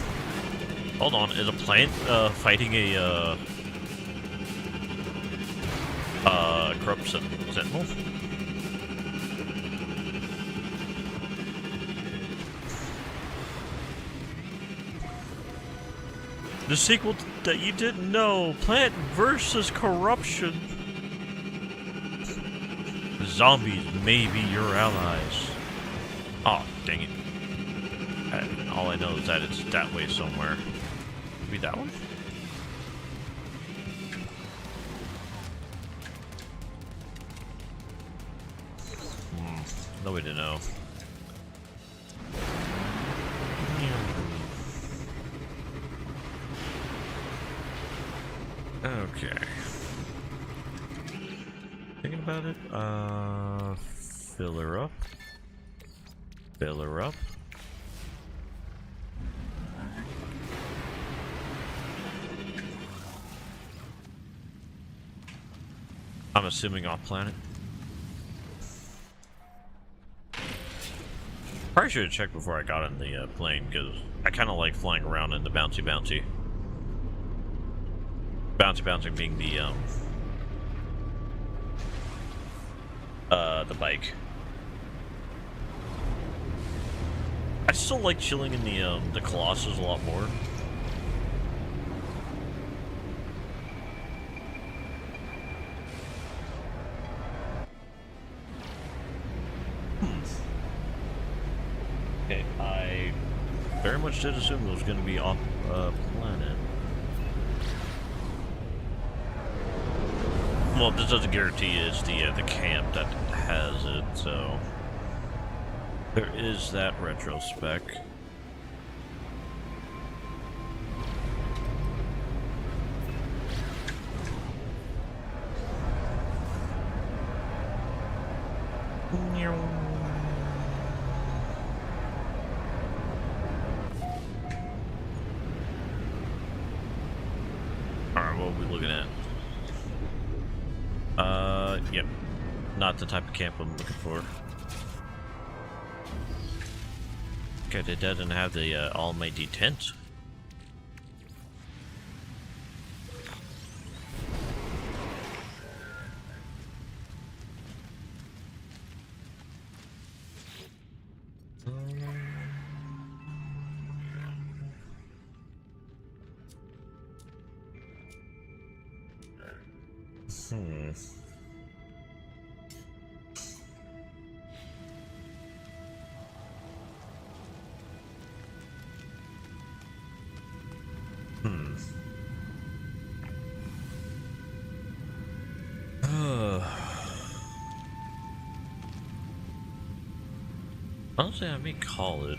Hold on, is a plant fighting a corrupt sentinel? The sequel that you didn't know, Plant versus Corruption. Zombies may be your allies. Oh, dang it. All I know is that it's that way somewhere. Maybe that one? No way to know. Okay. Thinking about it, fill her up. Fill her up. I'm assuming off planet. Probably should have checked before I got in the plane, because I kind of like flying around in the bouncy. Bouncy being the bike. I still like chilling in the Colossus a lot more. very much did assume it was going to be off planet. Well, this doesn't guarantee it's the camp that has it, so there is that retrospec. Alright, what are we looking at? Yep. Not the type of camp I'm looking for. Okay, it doesn't have the almighty tent. Honestly, I may call it.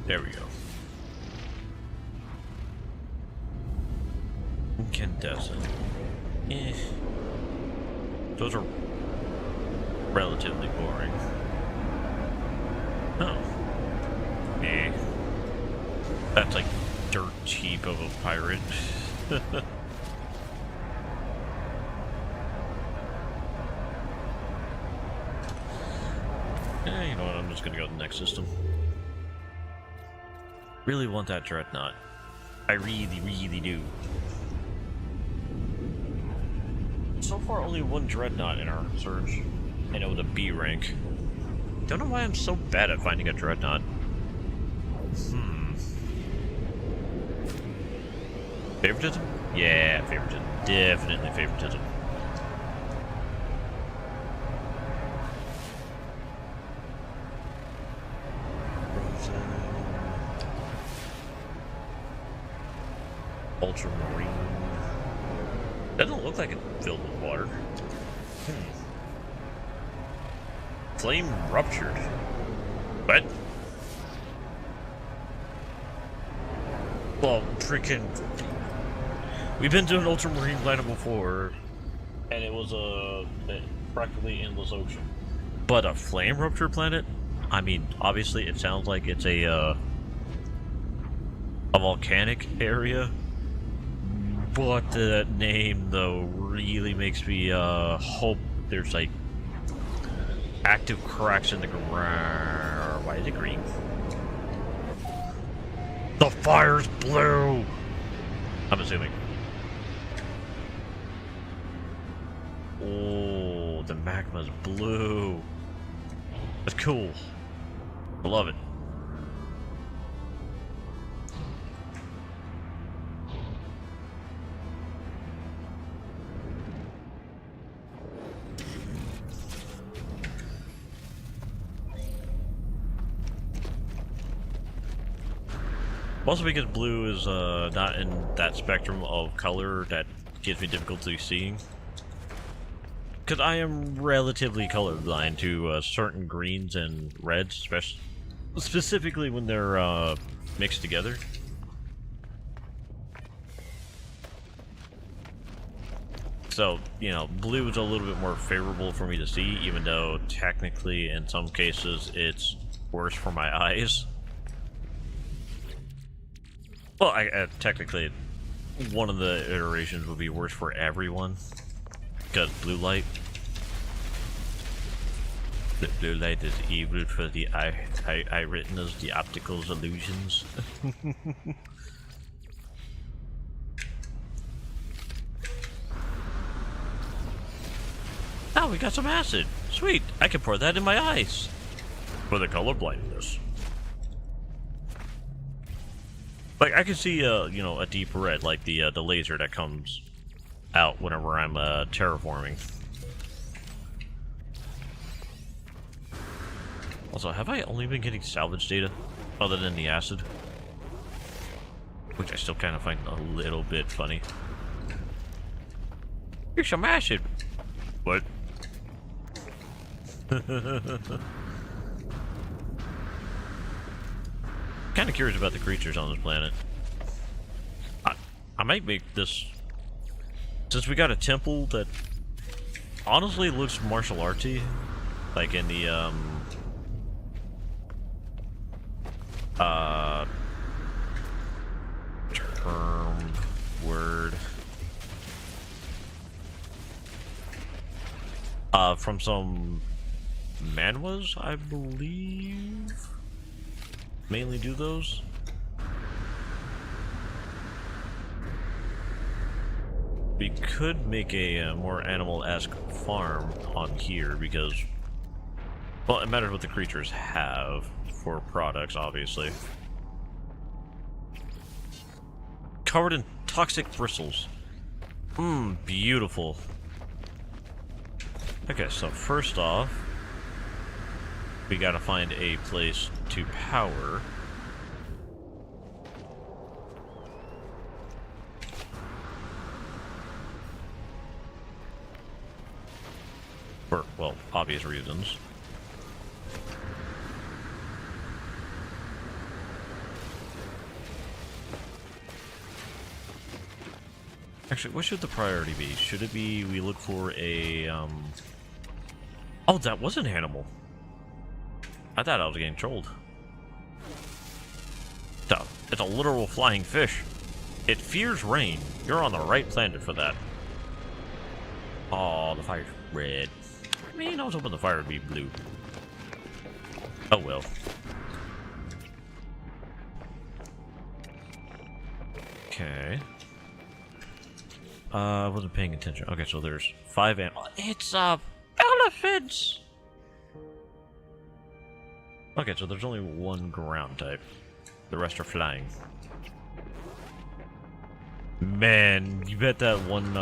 There we go. Incandescent. Those are relatively boring. Oh. That's like dirt cheap of a pirate. You know what, I'm just gonna go to the next system. Really want that dreadnought. I really, really do. So far, only one dreadnought in our search, and it was a B rank. Don't know why I'm so bad at finding a dreadnought. Favoritism? Yeah, favoritism. Definitely favoritism. Ultramarine. Doesn't look like it's filled with water. Flame ruptured. What? Well, freaking. We've been to an ultramarine planet before, and it was a practically endless ocean. But a flame rupture planet? I mean, obviously, it sounds like it's a volcanic area. But that name, though, really makes me hope there's, like, active cracks in the ground. Why is it green? The fire's blue! I'm assuming. Oh, the magma's blue. That's cool. I love it. Also because blue is not in that spectrum of color that gives me difficulty seeing. Because I am relatively colorblind to certain greens and reds, specifically when they're mixed together. So, you know, blue is a little bit more favorable for me to see, even though technically in some cases it's worse for my eyes. Well, technically, one of the iterations would be worse for everyone. Because blue light. The blue light is evil for the eye retinas, the optical illusions. Oh, we got some acid. Sweet, I can pour that in my eyes. For the color blindness. Like, I can see, you know, a deep red, like the laser that comes out whenever I'm, terraforming. Also, have I only been getting salvage data, other than the acid? Which I still kind of find a little bit funny. Here's some acid! What? Kind of curious about the creatures on this planet. I might make this, since we got a temple that honestly looks martial artsy, like in the term word from some manhwas, I believe. Mainly do those. We could make a more animal-esque farm on here because, well, it matters what the creatures have for products, obviously. Covered in toxic bristles. Beautiful. Okay, so first off, we gotta find a place to power. For, well, obvious reasons. Actually, what should the priority be? Should it be we look for a, Oh, that was an animal. I thought I was getting trolled. It's a literal flying fish. It fears rain. You're on the right planet for that. Oh, the fire's red. Man, I was hoping the fire would be blue. Oh well. Okay. Wasn't paying attention. Okay, so there's 5 animals. It's elephants. Okay, so there's only one ground type. The rest are flying. Man, you bet that one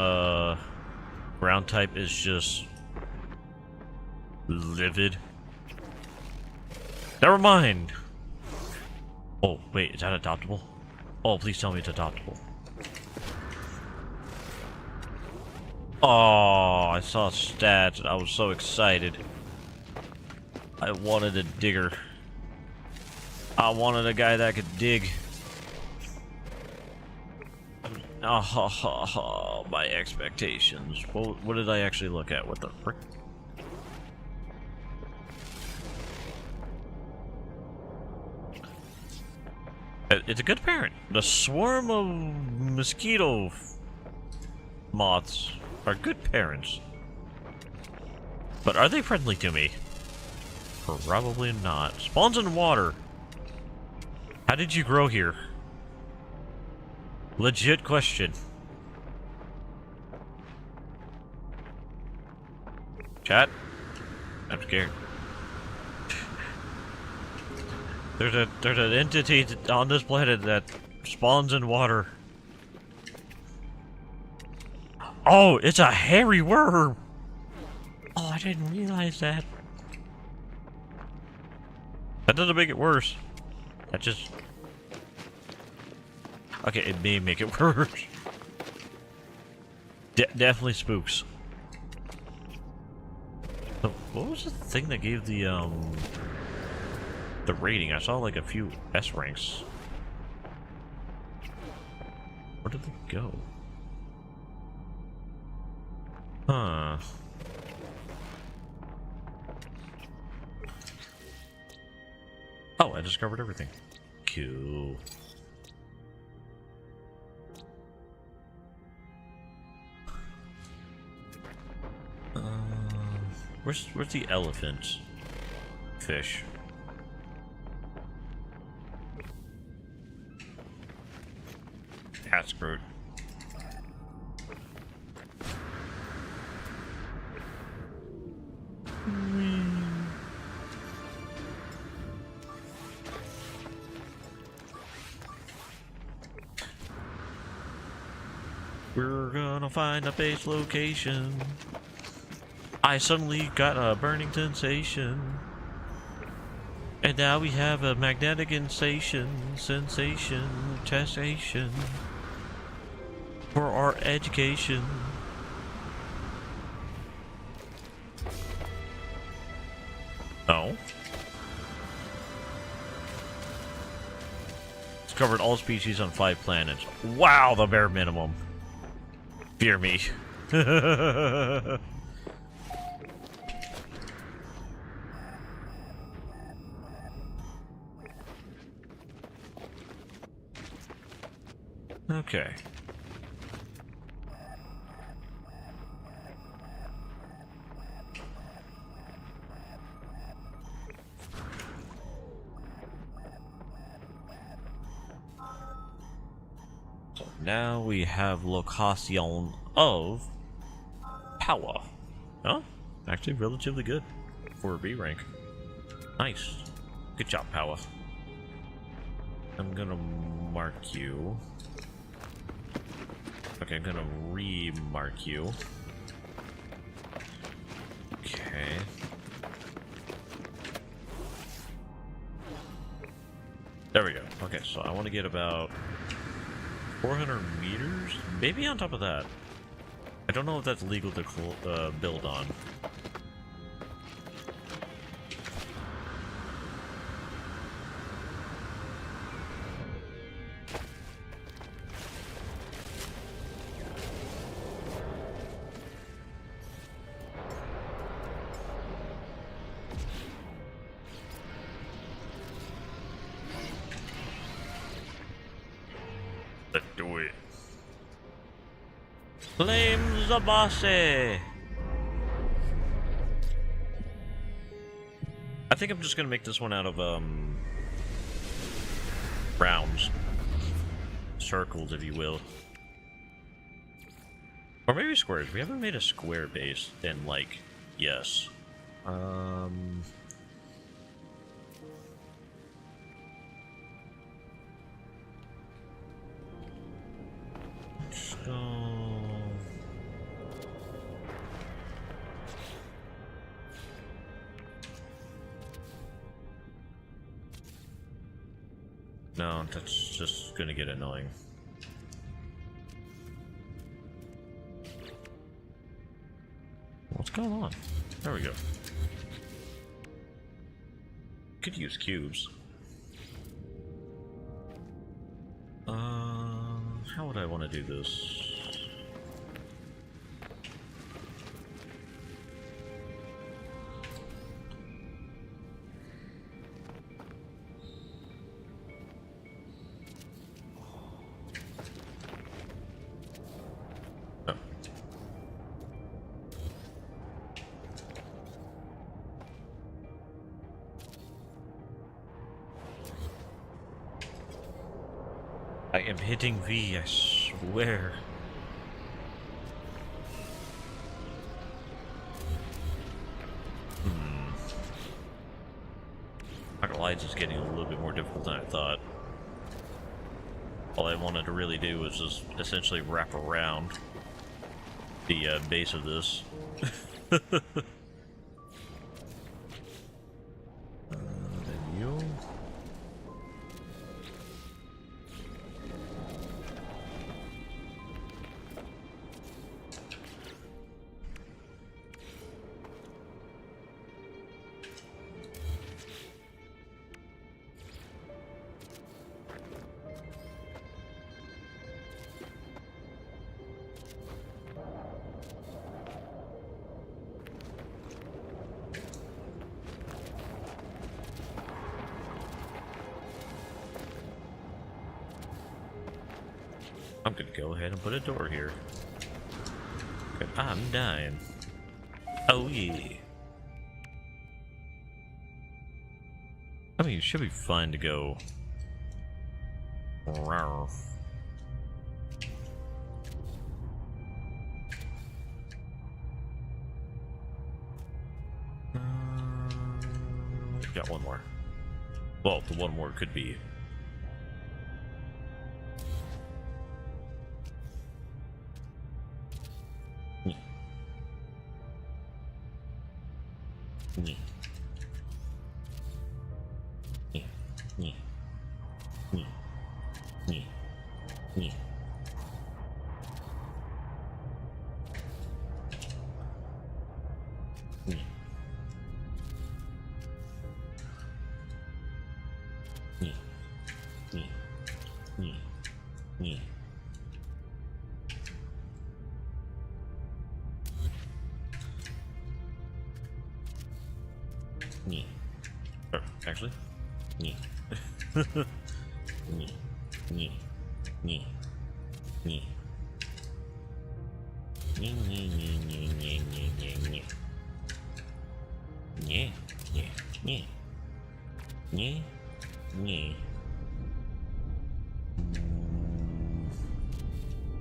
ground type is just livid. Never mind. Oh, wait, is that adoptable? Oh, please tell me it's adoptable. Oh, I saw stats and I was so excited. I wanted a digger. I wanted a guy that could dig. Oh, my expectations. What did I actually look at? What the frick? It's a good parent. The swarm of mosquito moths are good parents. But are they friendly to me? Probably not. Spawns in water. How did you grow here? Legit question. Chat? I'm scared. There's an entity on this planet that spawns in water. Oh, it's a hairy worm! Oh, I didn't realize that. That doesn't make it worse. That just... Okay, it may make it worse. Definitely spooks. So, what was the thing that gave the rating? I saw like a few S ranks. Where did they go? Huh. Oh, I discovered everything. Cool. Where's the elephant fish? That's screwed. We're gonna find a base location. I suddenly got a burning sensation. And now we have a magnetic sensation, testation for our education. Oh. Discovered all species on 5 planets. Wow, the bare minimum. Fear me. Okay. So now we have location of power. Oh, actually relatively good for a B rank. Nice. Good job, power. I'm gonna mark you. Okay, I'm gonna remark you. Okay. There we go. Okay, so I want to get about 400 meters? Maybe on top of that. I don't know if that's legal to build on. Let's do it. Claim the bossy. I think I'm just gonna make this one out of rounds, circles, if you will, or maybe squares. We haven't made a square base in like yes. So no, that's just gonna get annoying. What's going on? There we go. Could use cubes. How would I want to do this? Oh. I am hitting V, I swear. Not gonna lie, it's just getting a little bit more difficult than I thought. All I wanted to really do was just essentially wrap around the base of this. Then you. I'm gonna go ahead and put a door here. I'm dying. Oh yeah. I mean, it should be fine to go. Rawr. Got one more. Well, the one more could be. Nyeh. Nyeh. Nyeh. Nyeh. Nyeh. Nyeh. Nyeh. Nyeh. Nyeh. Nyeh. Nyeh. Nyeh. Nyeh. Or, actually, nyeh. Nyeh. Nyeh. Nyeh. Nyeh. Nyeh, nyeh, nyeh, nyeh, nyeh, nyeh, nyeh, nyeh. Nyeh, nyeh, nyeh. Nyeh, nyeh.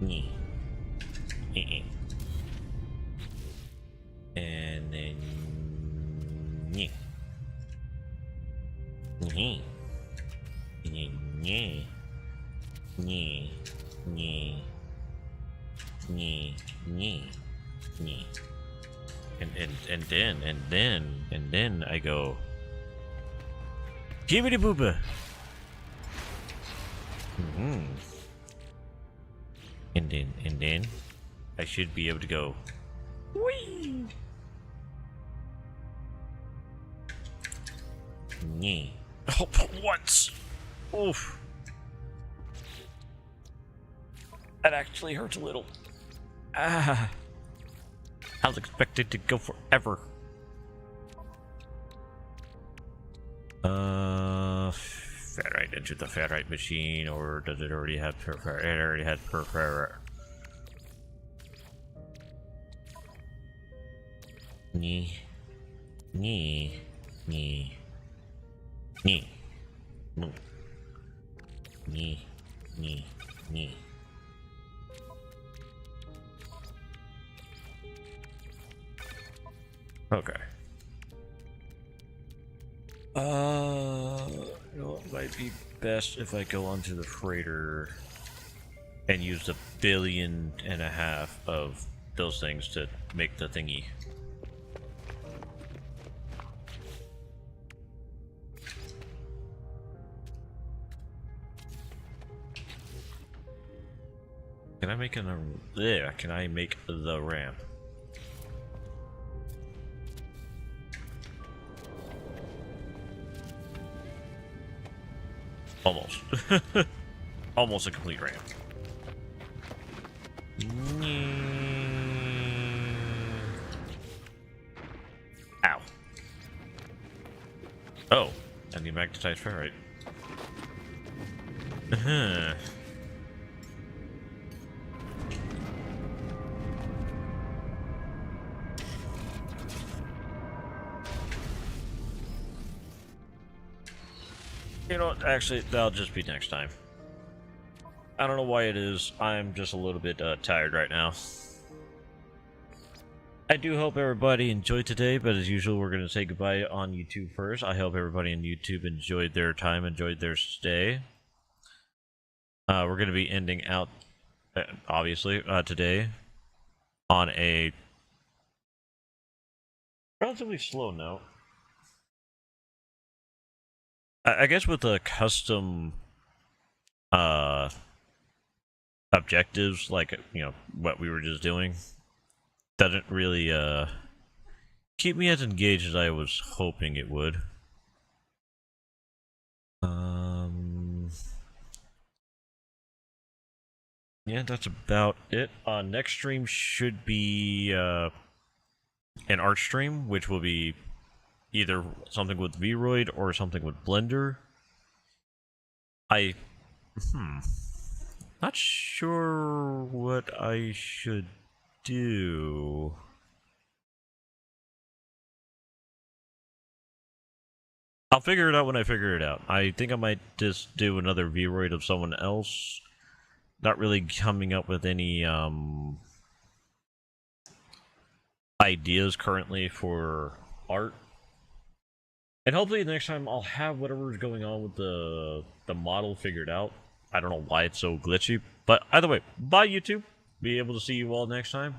Nyeh. Eh. And then nyeh. Nyeh. Nyeh, nyeh. Nyeh. Nyeh. Nyeh. Nyeh. Nyeh. And then I go Gibbity booba. And then I should be able to go whee. Nyeh. Oh, once. Oof. That actually hurts a little. Ah. I was expected to go forever. Ferrite, enter the ferrite machine, or does it already have ferrite? It already had ferrite. Knee. Knee. Knee. Knee. Move. Knee. Knee. Knee. Okay. You know, it might be best if I go onto the freighter and use 1.5 billion of those things to make the thingy. Can I make can I make the ramp? Almost. Almost a complete ramp. Ow. Oh, and the magnetized ferrite. You know what, actually, that'll just be next time. I don't know why it is. I'm just a little bit tired right now. I do hope everybody enjoyed today, but as usual, we're going to say goodbye on YouTube first. I hope everybody on YouTube enjoyed their time, enjoyed their stay. We're going to be ending out, obviously, today on a relatively slow note. I guess with the custom objectives, like, you know, what we were just doing, doesn't really keep me as engaged as I was hoping it would. Yeah, that's about it. Next stream should be an art stream, which will be either something with Vroid or something with Blender. Not sure what I should do. I'll figure it out when I figure it out. I think I might just do another V-Roid of someone else. Not really coming up with any ideas currently for art. And hopefully next time I'll have whatever's going on with the model figured out. I don't know why it's so glitchy. But either way, bye YouTube. Be able to see you all next time.